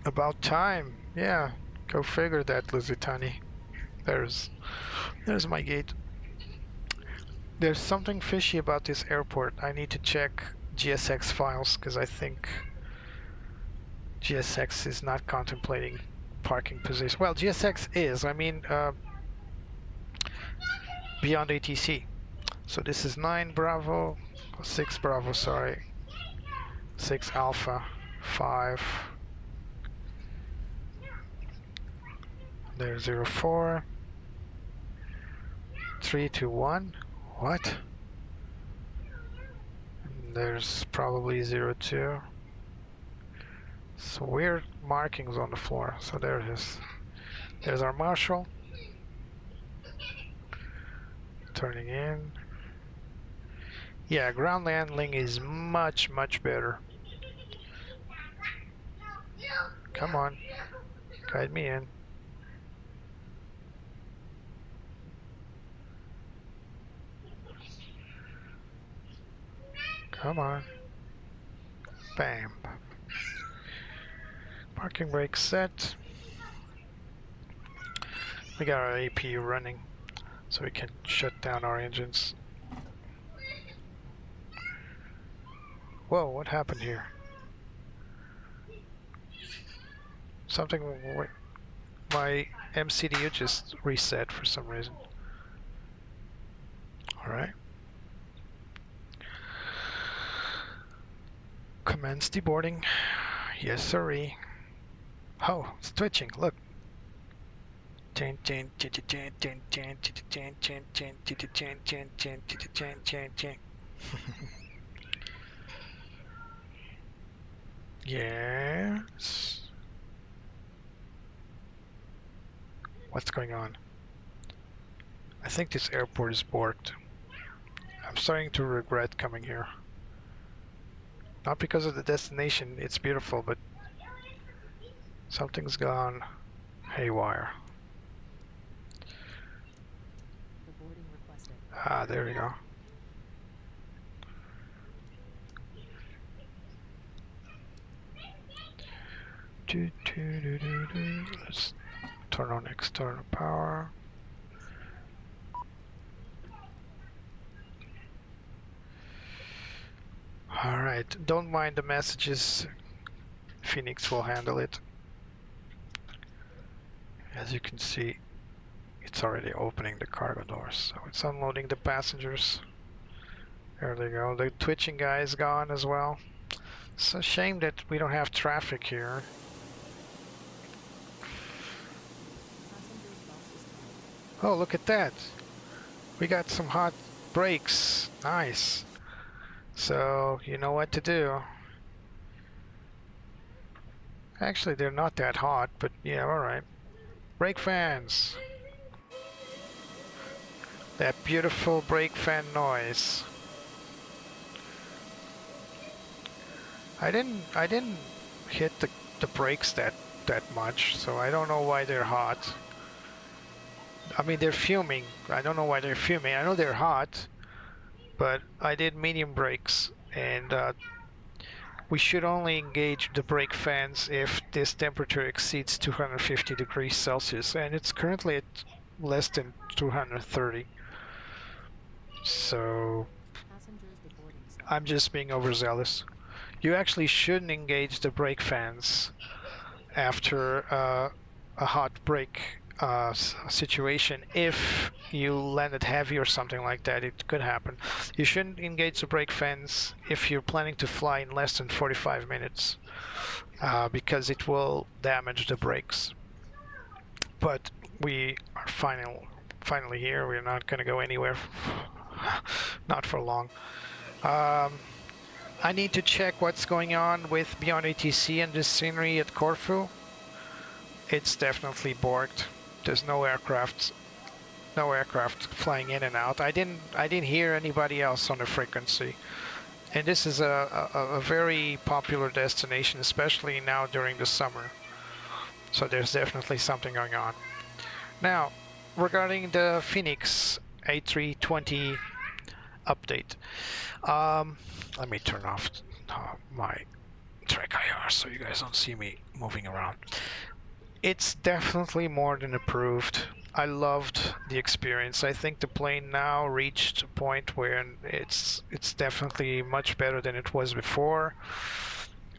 About time. Yeah, go figure that, Lusitani. There's my gate. There's something fishy about this airport. I need to check GSX files because I think GSX is not contemplating parking position. Well, GSX is. I mean, beyond ATC. So this is 9 Bravo, 6 Bravo, sorry, 6 Alpha, 5. There's 04, 3 to 1. What? And there's probably 02. So weird markings on the floor. So there it is. There's our marshal. Turning in. Yeah, ground handling is much better. Come on. Guide me in. Come on. Bam. Parking brake set. We got our APU running, so we can shut down our engines. Whoa, what happened here? Something... my MCDU just reset for some reason. Alright. Commence deboarding. Yes, sirree. Oh, it's twitching. Look. Yes. What's going on? I think this airport is borked. I'm starting to regret coming here. Not because of the destination, it's beautiful, but something's gone haywire. Ah, there we go. Let's turn on external power. Alright, don't mind the messages. Phoenix will handle it. As you can see, it's already opening the cargo doors, so it's unloading the passengers. There they go. The twitching guy is gone as well. It's a shame that we don't have traffic here. Oh, look at that. We got some hot brakes. Nice. So, you know what to do. Actually, they're not that hot, but yeah, alright. Brake fans. That beautiful brake fan noise. I didn't hit the brakes that much, so I don't know why they're hot. I mean, they're fuming. I don't know why they're fuming. I know they're hot, but I did medium brakes, and we should only engage the brake fans if this temperature exceeds 250 degrees Celsius, and it's currently at less than 230. So I'm just being overzealous. You actually shouldn't engage the brake fans after a hot brake situation. If you landed heavy or something like that, it could happen. You shouldn't engage the brake fans if you're planning to fly in less than 45 minutes because it will damage the brakes. But we are finally here. We're not going to go anywhere, not for long. I need to check what's going on with Beyond ATC and the scenery at Corfu. It's definitely borked. There's no aircraft flying in and out. I didn't hear anybody else on the frequency. And this is a very popular destination, especially now during the summer. So there's definitely something going on. Now, regarding the Fenix A320 update, let me turn off my track IR so you guys don't see me moving around. It's definitely more than approved. I loved the experience. I think the plane now reached a point where it's definitely much better than it was before.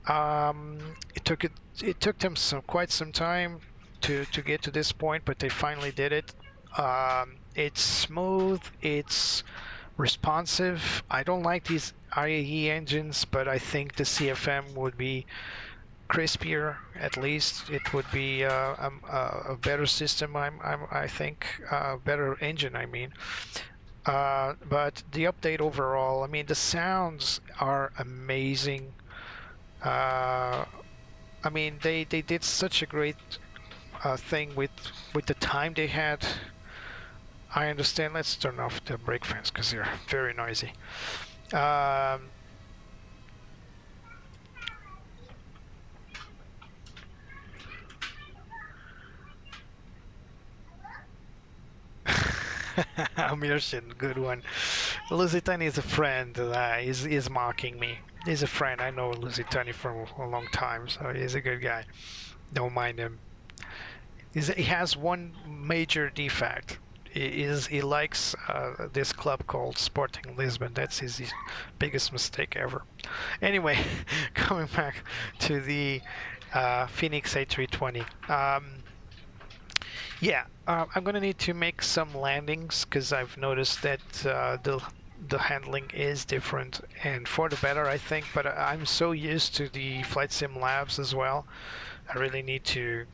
It took them quite some time to get to this point, but they finally did it. It's smooth. It's responsive. I don't like these IAE engines, but I think the CFM would be crispier. At least it would be a better system. I think better engine. I mean, but the update overall. I mean, the sounds are amazing. I mean, they did such a great thing with the time they had. I understand. Let's turn off the brake fans because they're very noisy. Amirson, good one. Lusitani is a friend. He's mocking me. He's a friend. I know Lusitani for a long time, so he's a good guy. Don't mind him. He has one major defect. He likes this club called Sporting Lisbon. That's his biggest mistake ever. Anyway, coming back to the Fenix A320. Yeah, I'm gonna need to make some landings because I've noticed that the handling is different and for the better, I think. But I'm so used to the Flight Sim Labs as well. I really need to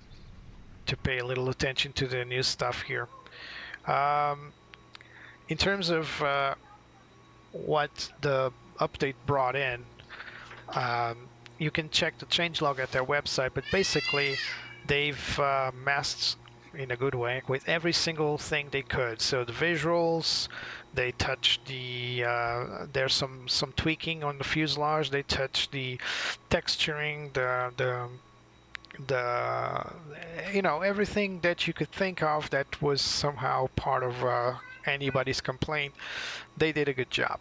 pay a little attention to the new stuff here. In terms of what the update brought in, you can check the changelog at their website, but basically they've messed in a good way with every single thing they could. So the visuals, they touched the there's some tweaking on the fuselage, they touched the texturing, the you know, everything that you could think of that was somehow part of anybody's complaint. They did a good job.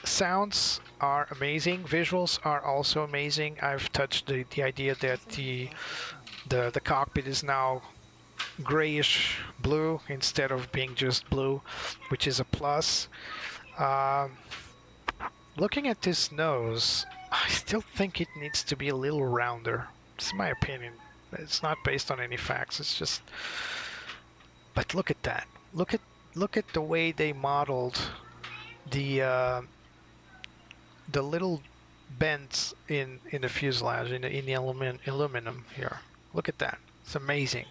Sounds are amazing, visuals are also amazing. I've touched the idea that the cockpit is now grayish blue instead of being just blue, which is a plus. Looking at this nose, I still think it needs to be a little rounder. It's my opinion. It's not based on any facts. It's just. But look at that. Look at the way they modeled the little bends in the fuselage in the aluminum here. Look at that. It's amazing.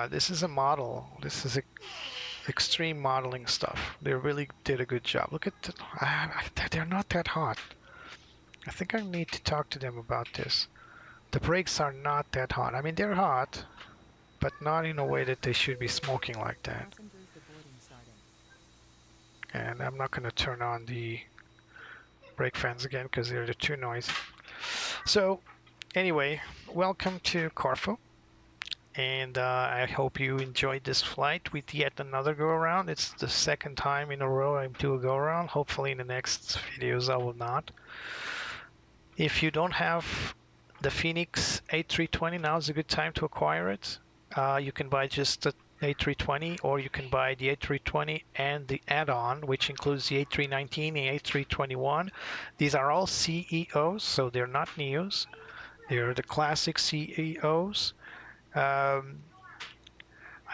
This is a model. This is extreme modeling stuff. They really did a good job. Look at they're not that hot. I think I need to talk to them about this. The brakes are not that hot. I mean, they're hot, but not in a way that they should be smoking like that. And I'm not going to turn on the brake fans again because they're too noisy. So anyway, welcome to Corfu. and I hope you enjoyed this flight with yet another go-around. It's the second time in a row I do a go-around. Hopefully in the next videos I will not. If you don't have the Fenix A320, now is a good time to acquire it. You can buy just the A320, or you can buy the A320 and the add-on, which includes the A319 and A321. These are all CEOs, so they're not NEOs. They're the classic CEOs. I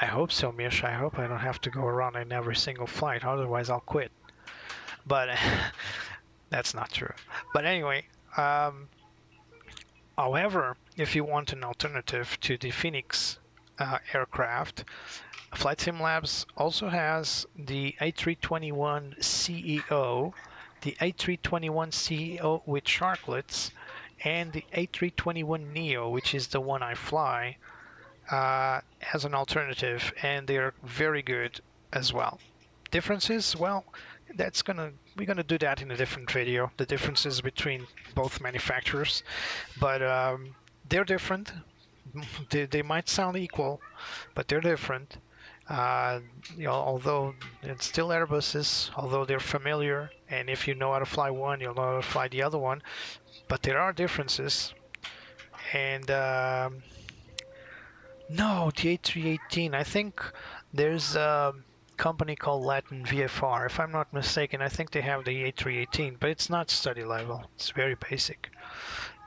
hope so, Mish. I hope I don't have to go around in every single flight, otherwise I'll quit. But that's not true. But anyway, however, if you want an alternative to the Fenix aircraft, Flight Sim Labs also has the A321 CEO, the A321 CEO with sharklets, and the A321 Neo, which is the one I fly, as an alternative, and they're very good as well. Differences? Well, we're gonna do that in a different video. The differences between both manufacturers, but they're different. They might sound equal, but they're different. Although it's still Airbuses, although they're familiar, and if you know how to fly one, you'll know how to fly the other one. But there are differences, and no, the A318. I think there's a company called Latin VFR. If I'm not mistaken, I think they have the A318, but it's not study level. It's very basic.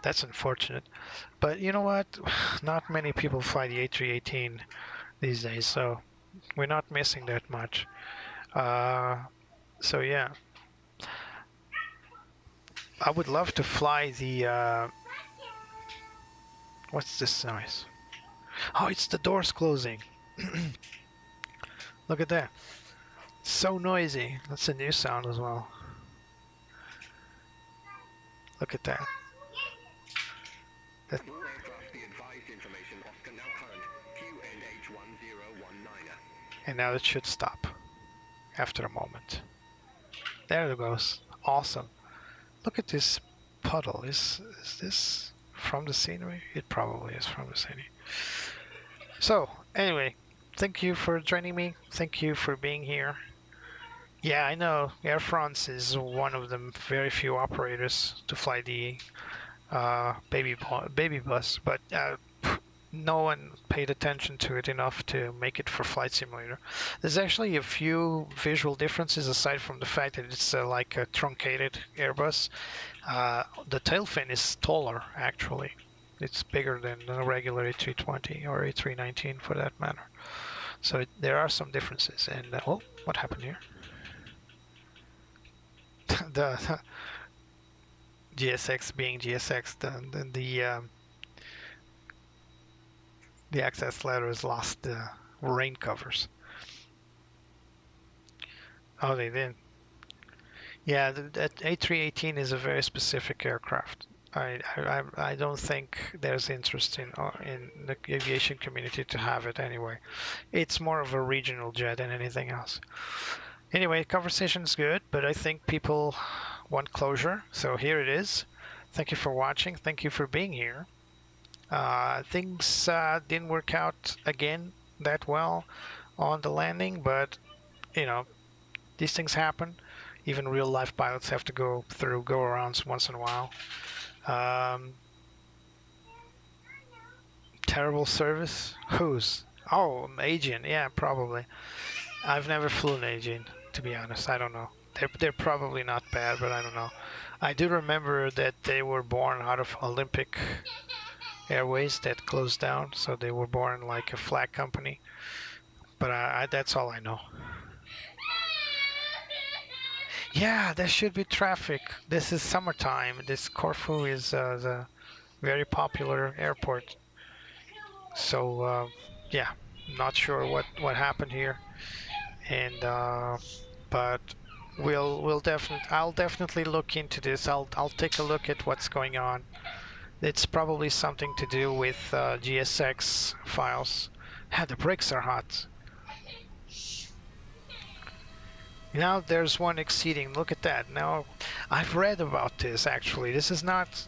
That's unfortunate. But you know what? Not many people fly the A318 these days, so we're not missing that much. So yeah. I would love to fly the... what's this noise? Oh, it's the doors closing. Look at that. It's so noisy. That's a new sound as well. Look at that. All aircraft be advised information Oscar now current QNH1019. And now it should stop after a moment. There it goes. Awesome. Look at this puddle. Is this from the scenery? It probably is from the scenery. So, anyway, thank you for joining me. Thank you for being here. Yeah, I know Air France is one of the very few operators to fly the baby bus, but no one paid attention to it enough to make it for Flight Simulator. There's actually a few visual differences aside from the fact that it's like a truncated Airbus. The tail fin is taller, actually. It's bigger than a regular A320 or A319 for that matter. So there are some differences. And oh, what happened here? The GSX being GSX, the access ladder has lost the rain covers. Oh, they did. Yeah, that A318 is a very specific aircraft. I don't think there's interest in the aviation community to have it anyway. It's more of a regional jet than anything else. Anyway, conversation is good, but I think people want closure, so here it is. Thank you for watching. Thank you for being here. Things didn't work out again that well on the landing, but you know, these things happen. Even real life pilots have to go through go-arounds once in a while. Terrible service? Whose? Oh, Aegean. Yeah, probably. I've never flown Aegean, to be honest. I don't know. They're probably not bad, but I don't know. I do remember that they were born out of Olympic Airways that closed down, so they were born like a flag company. But that's all I know. Yeah, there should be traffic. This is summertime. This Corfu is a very popular airport. So yeah, not sure what happened here, and but I'll definitely look into this. I'll take a look at what's going on. It's probably something to do with GSX files. Yeah, the brakes are hot. Now there's one exceeding. Look at that. Now I've read about this actually. This is not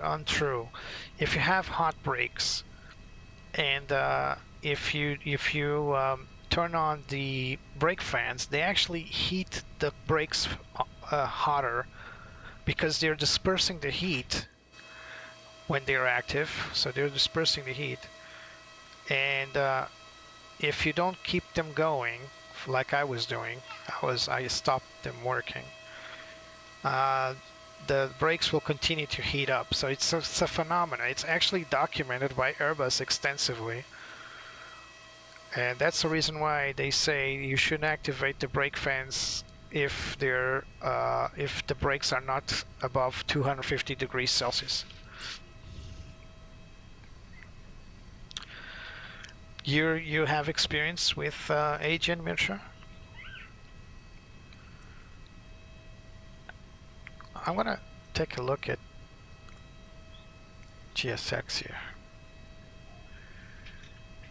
untrue. If you have hot brakes, And if you turn on the brake fans, they actually heat the brakes hotter because they're dispersing the heat when they're active. So they're dispersing the heat, and if you don't keep them going, like I was doing, I stopped them working. The brakes will continue to heat up. So it's a phenomenon. It's actually documented by Airbus extensively. And that's the reason why they say you shouldn't activate the brake fans if the brakes are not above 250 degrees Celsius. You have experience with Aegean, Mircha? I'm gonna take a look at GSX here.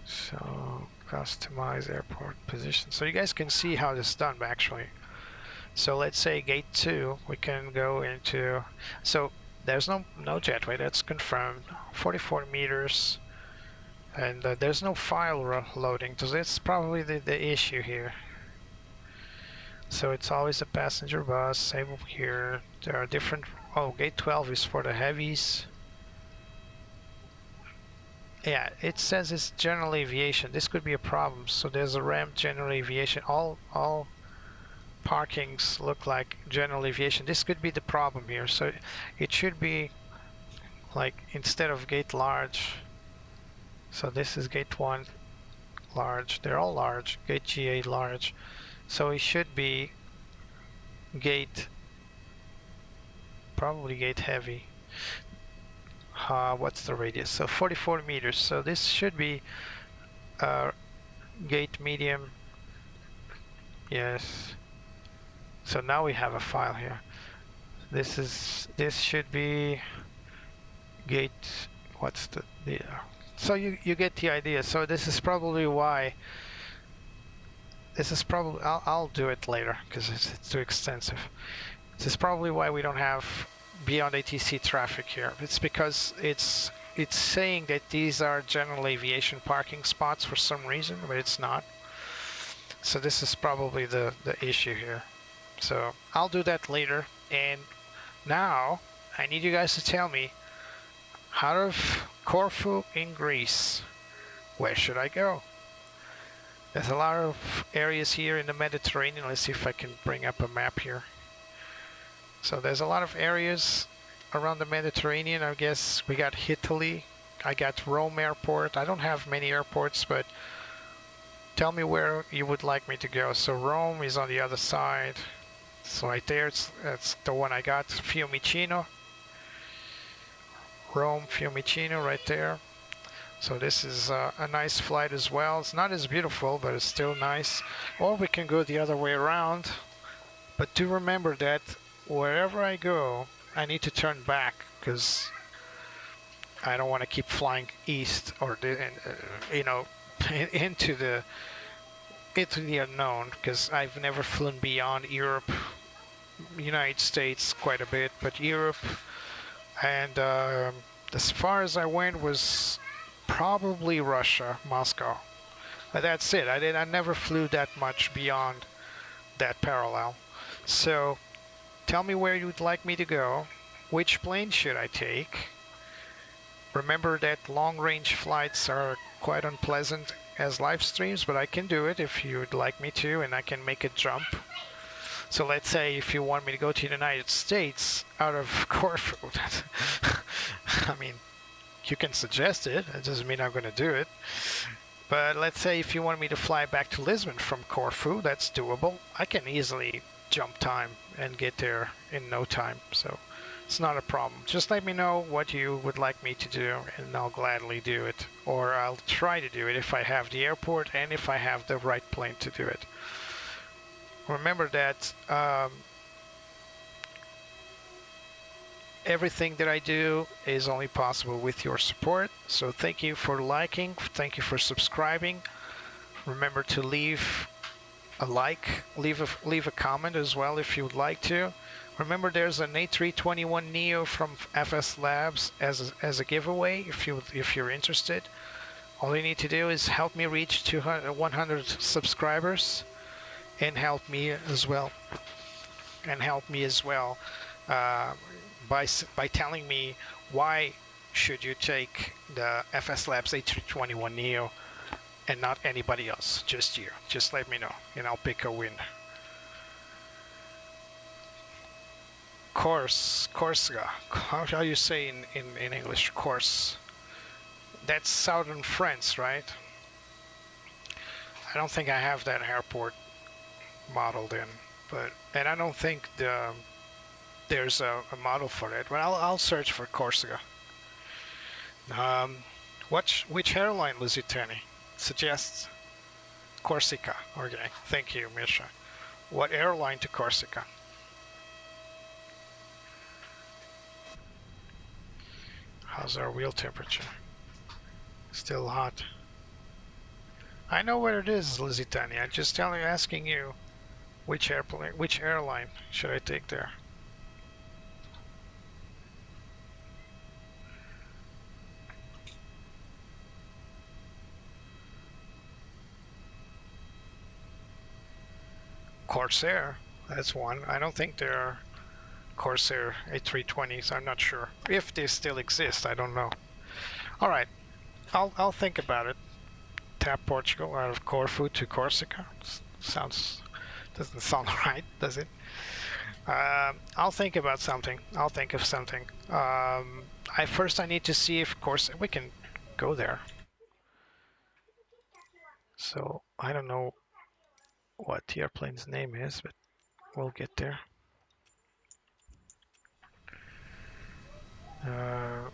So customize airport position. So you guys can see how this is done actually. So let's say gate 2, we can go into, so there's no jetway, that's confirmed, 44 meters, and there's no file loading, so that's probably the issue here. So it's always a passenger bus, same over here. There are different, oh, gate 12 is for the heavies. Yeah, it says it's general aviation. This could be a problem. So there's a ramp, general aviation. All parkings look like general aviation. This could be the problem here. So it should be like instead of gate large. So this is gate 1 large. They're all large. Gate GA large. So it should be gate, probably gate heavy. What's the radius? So 44 meters. So this should be gate medium. Yes. So now we have a file here. This should be gate. What's the? So you get the idea. So this is probably why. This is probably. I'll do it later because it's too extensive. This is probably why we don't have beyond ATC traffic here. It's because it's saying that these are general aviation parking spots for some reason, but it's not. So this is probably the issue here. So I'll do that later. And now I need you guys to tell me, out of Corfu in Greece, where should I go? There's a lot of areas here in the Mediterranean. Let's see if I can bring up a map here. So there's a lot of areas around the Mediterranean. I guess we got Italy. I got Rome airport. I don't have many airports, but tell me where you would like me to go. So Rome is on the other side. So right there, that's the one I got. Fiumicino. Rome, Fiumicino right there. So this is a nice flight as well. It's not as beautiful, but it's still nice. Or we can go the other way around. But do remember that wherever I go, I need to turn back because I don't want to keep flying east or into the unknown, because I've never flown beyond Europe, United States quite a bit, but Europe, and as far as I went was probably Russia, Moscow. But that's it. I never flew that much beyond that parallel. So tell me where you'd like me to go. Which plane should I take? Remember that long-range flights are quite unpleasant as live streams, but I can do it if you'd like me to, and I can make a jump. So let's say if you want me to go to the United States out of Corfu, I mean, you can suggest it. It doesn't mean I'm going to do it. But let's say if you want me to fly back to Lisbon from Corfu, that's doable. I can easily jump time and get there in no time. So it's not a problem. Just let me know what you would like me to do, and I'll gladly do it. Or I'll try to do it if I have the airport and if I have the right plane to do it. Remember that everything that I do is only possible with your support. So thank you for liking, thank you for subscribing. Remember to leave a like, leave a comment as well if you would like to. Remember, there's an A321 Neo from FS Labs as a giveaway if you're interested. All you need to do is help me reach 100 subscribers, and help me as well. By telling me why should you take the FS Labs A321 Neo and not anybody else, just you. Just let me know, and I'll pick a win. Corsica. How shall you say in English? Corse. That's southern France, right? I don't think I have that airport modeled in, and I don't think there's a model for it. But I'll search for Corsica. Which airline, Lusitani? Suggests Corsica. Okay, thank you, Misha. What airline to Corsica? How's our wheel temperature? Still hot. I know where it is, Lusitania. I'm just asking you which airline should I take there? Corsair, that's one. I don't think there are Corsair A320s. I'm not sure if they still exist. I don't know. All right, I'll think about it. Tap Portugal out of Corfu to Corsica. Doesn't sound right, does it? I'll think about something. I'll think of something. I need to see if we can go there. So I don't know what the airplane's name is, but we'll get there. Wow.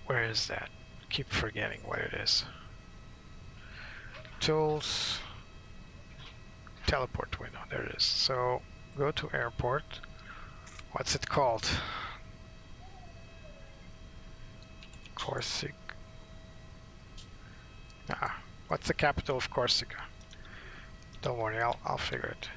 Where is that? Keep forgetting what it is. Tools. Teleport window. There it is. So go to airport. What's it called? Corsica. What's the capital of Corsica? Don't worry, I'll figure it.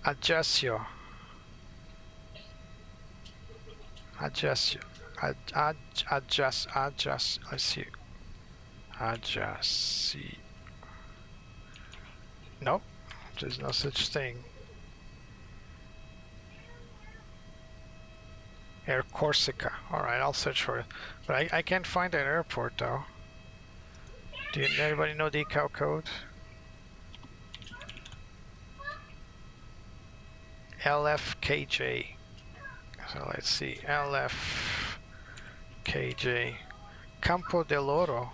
Ajaccio. I see. Ajaccio. Nope, there's no such thing. Air Corsica. Alright, I'll search for it. But I can't find that airport though. Anybody know the decal code? LFKJ. So let's see. LFKJ. Campo del Oro.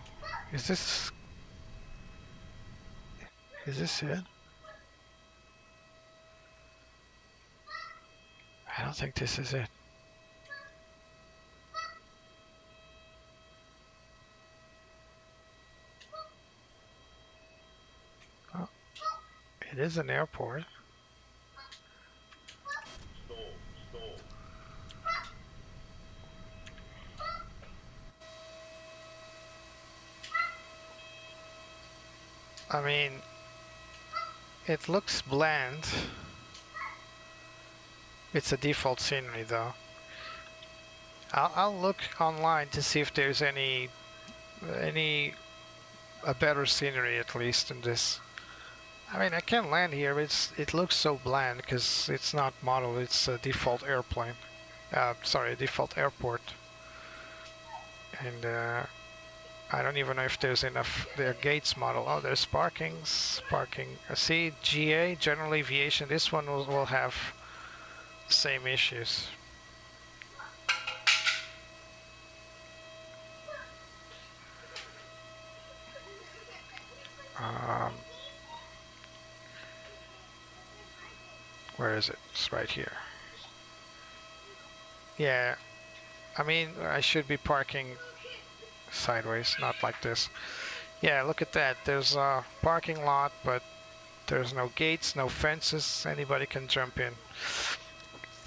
Is this it? I don't think this is it. Oh, it is an airport. I mean, it looks bland. It's a default scenery though. I'll look online to see if there's a better scenery at least than this. I mean, I can land here, but it looks so bland because it's not modeled. It's a default airplane. Sorry, a default airport. And I don't even know if there's enough. Their gates model. Oh, there's parking. See, GA, General Aviation. This one will have the same issues. Where is it? It's right here. Yeah, I mean, I should be parking sideways, not like this. Yeah, look at that. There's a parking lot, but There's no gates, no fences. Anybody can jump in.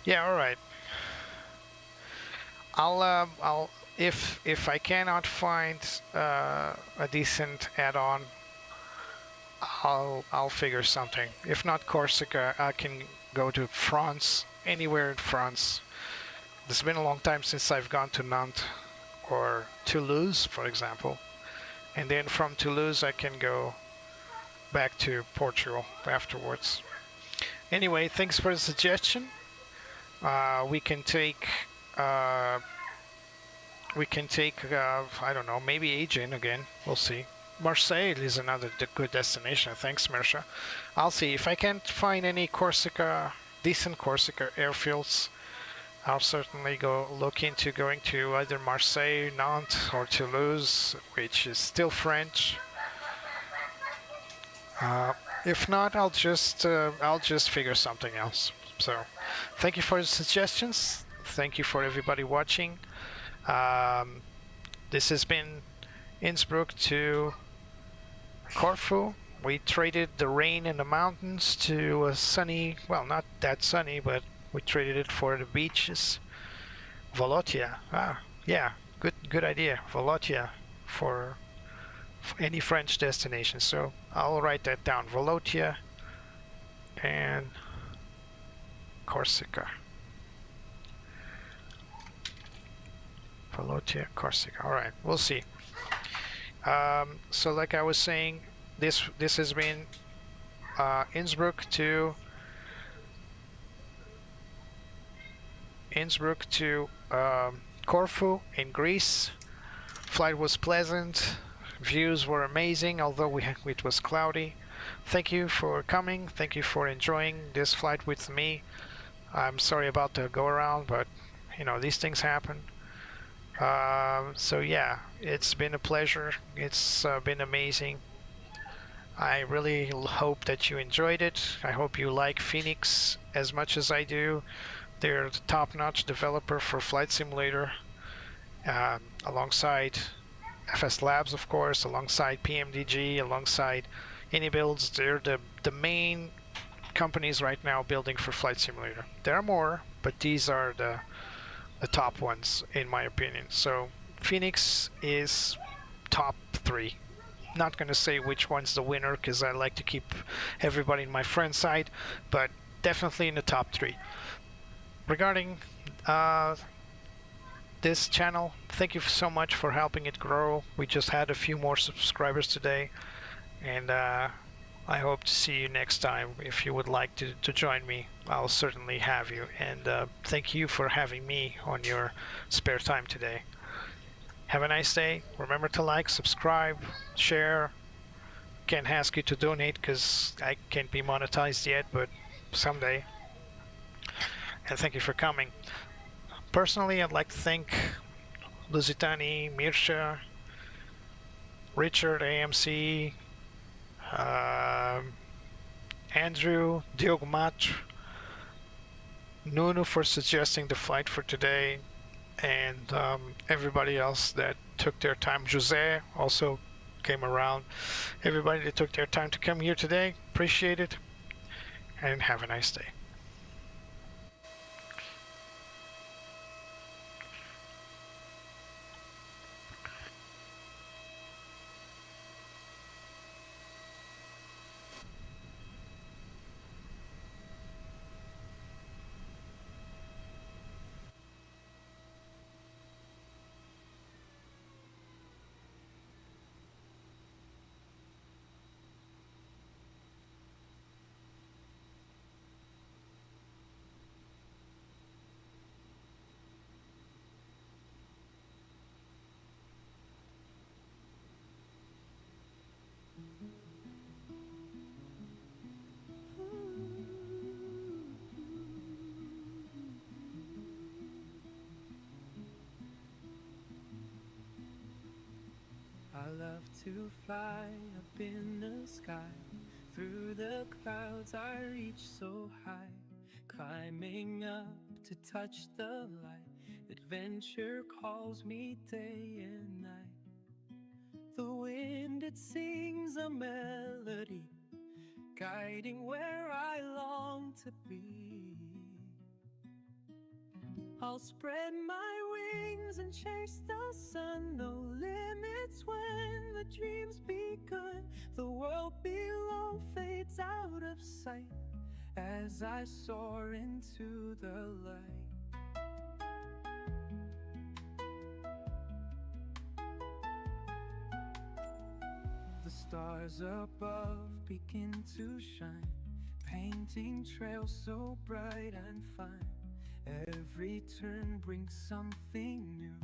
Yeah, all right. I'll if I cannot find a decent add-on, I'll figure something. If not Corsica, I can go to France, anywhere in France. It's been a long time since I've gone to Nantes or Toulouse, for example. And then from Toulouse, I can go back to Portugal afterwards. Anyway, thanks for the suggestion. We can take I don't know, maybe Aegean again. We'll see. Marseille is another good destination. Thanks, Mersha. I'll see if I can't find any decent Corsica airfields. I'll certainly go look into going to either Marseille, Nantes, or Toulouse, which is still French. If not, I'll just figure something else. So, thank you for the suggestions. Thank you for everybody watching. This has been Innsbruck to Corfu. We traded the rain in the mountains to a sunny, well, not that sunny, but we traded it for the beaches. Volotia. Yeah, good idea. Volotia for any French destination. So I'll write that down. Volotia and Corsica. Volotia, Corsica. All right, we'll see. So like I was saying, this has been Innsbruck to Corfu in Greece. Flight was pleasant, views were amazing, although it was cloudy. Thank you for coming. Thank you for enjoying this flight with me. I'm sorry about the go around, but you know, these things happen. So yeah, it's been a pleasure. It's been amazing. I really hope that you enjoyed it. I hope you like Fenix as much as I do. They're the top-notch developer for Flight Simulator, alongside FS Labs, of course, alongside PMDG, alongside AnyBuilds. They're the main companies right now building for Flight Simulator. There are more, but these are the top ones in my opinion. So Fenix is top 3. Not gonna say which one's the winner because I like to keep everybody in my friend side, but definitely in the top 3. Regarding this channel, thank you so much for helping it grow. We just had a few more subscribers today, and I hope to see you next time. If you would like to join me, I'll certainly have you. And thank you for having me on your spare time today. Have a nice day. Remember to like, subscribe, share. Can't ask you to donate because I can't be monetized yet, but someday. And thank you for coming. Personally, I'd like to thank Lusitani, Mirsha, Richard, AMC, Andrew, Diogo Mat, Nuno for suggesting the flight for today, and everybody else that took their time. Jose also came around. Everybody that took their time to come here today, appreciate it, and have a nice day. I love to fly up in the sky. Through the clouds I reach so high, climbing up to touch the light. Adventure calls me day and night. The wind, it sings a melody, guiding where I long to be. I'll spread my wings and chase the sun. No limits when the dream's begun. The world below fades out of sight as I soar into the light. The stars above begin to shine, painting trails so bright and fine. Every turn brings something new,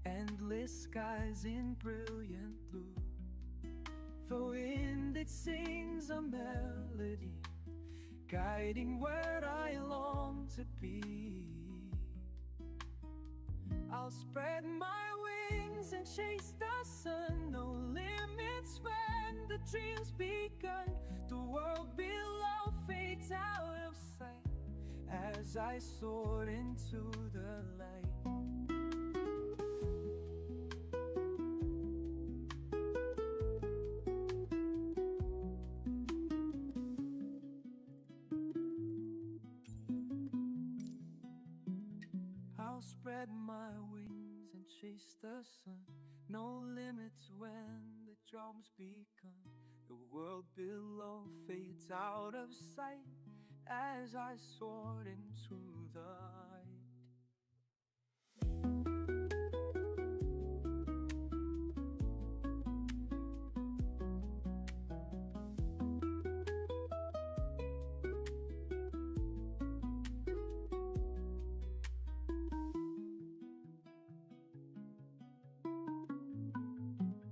endless skies in brilliant blue. The wind, it sings a melody, guiding where I long to be. I'll spread my wings and chase the sun. No limits when the dream's begun. The world below fades out of sight as I soar into the light. I'll spread my wings and chase the sun. No limits when the drum's begun. The world below fades out of sight as I soar into the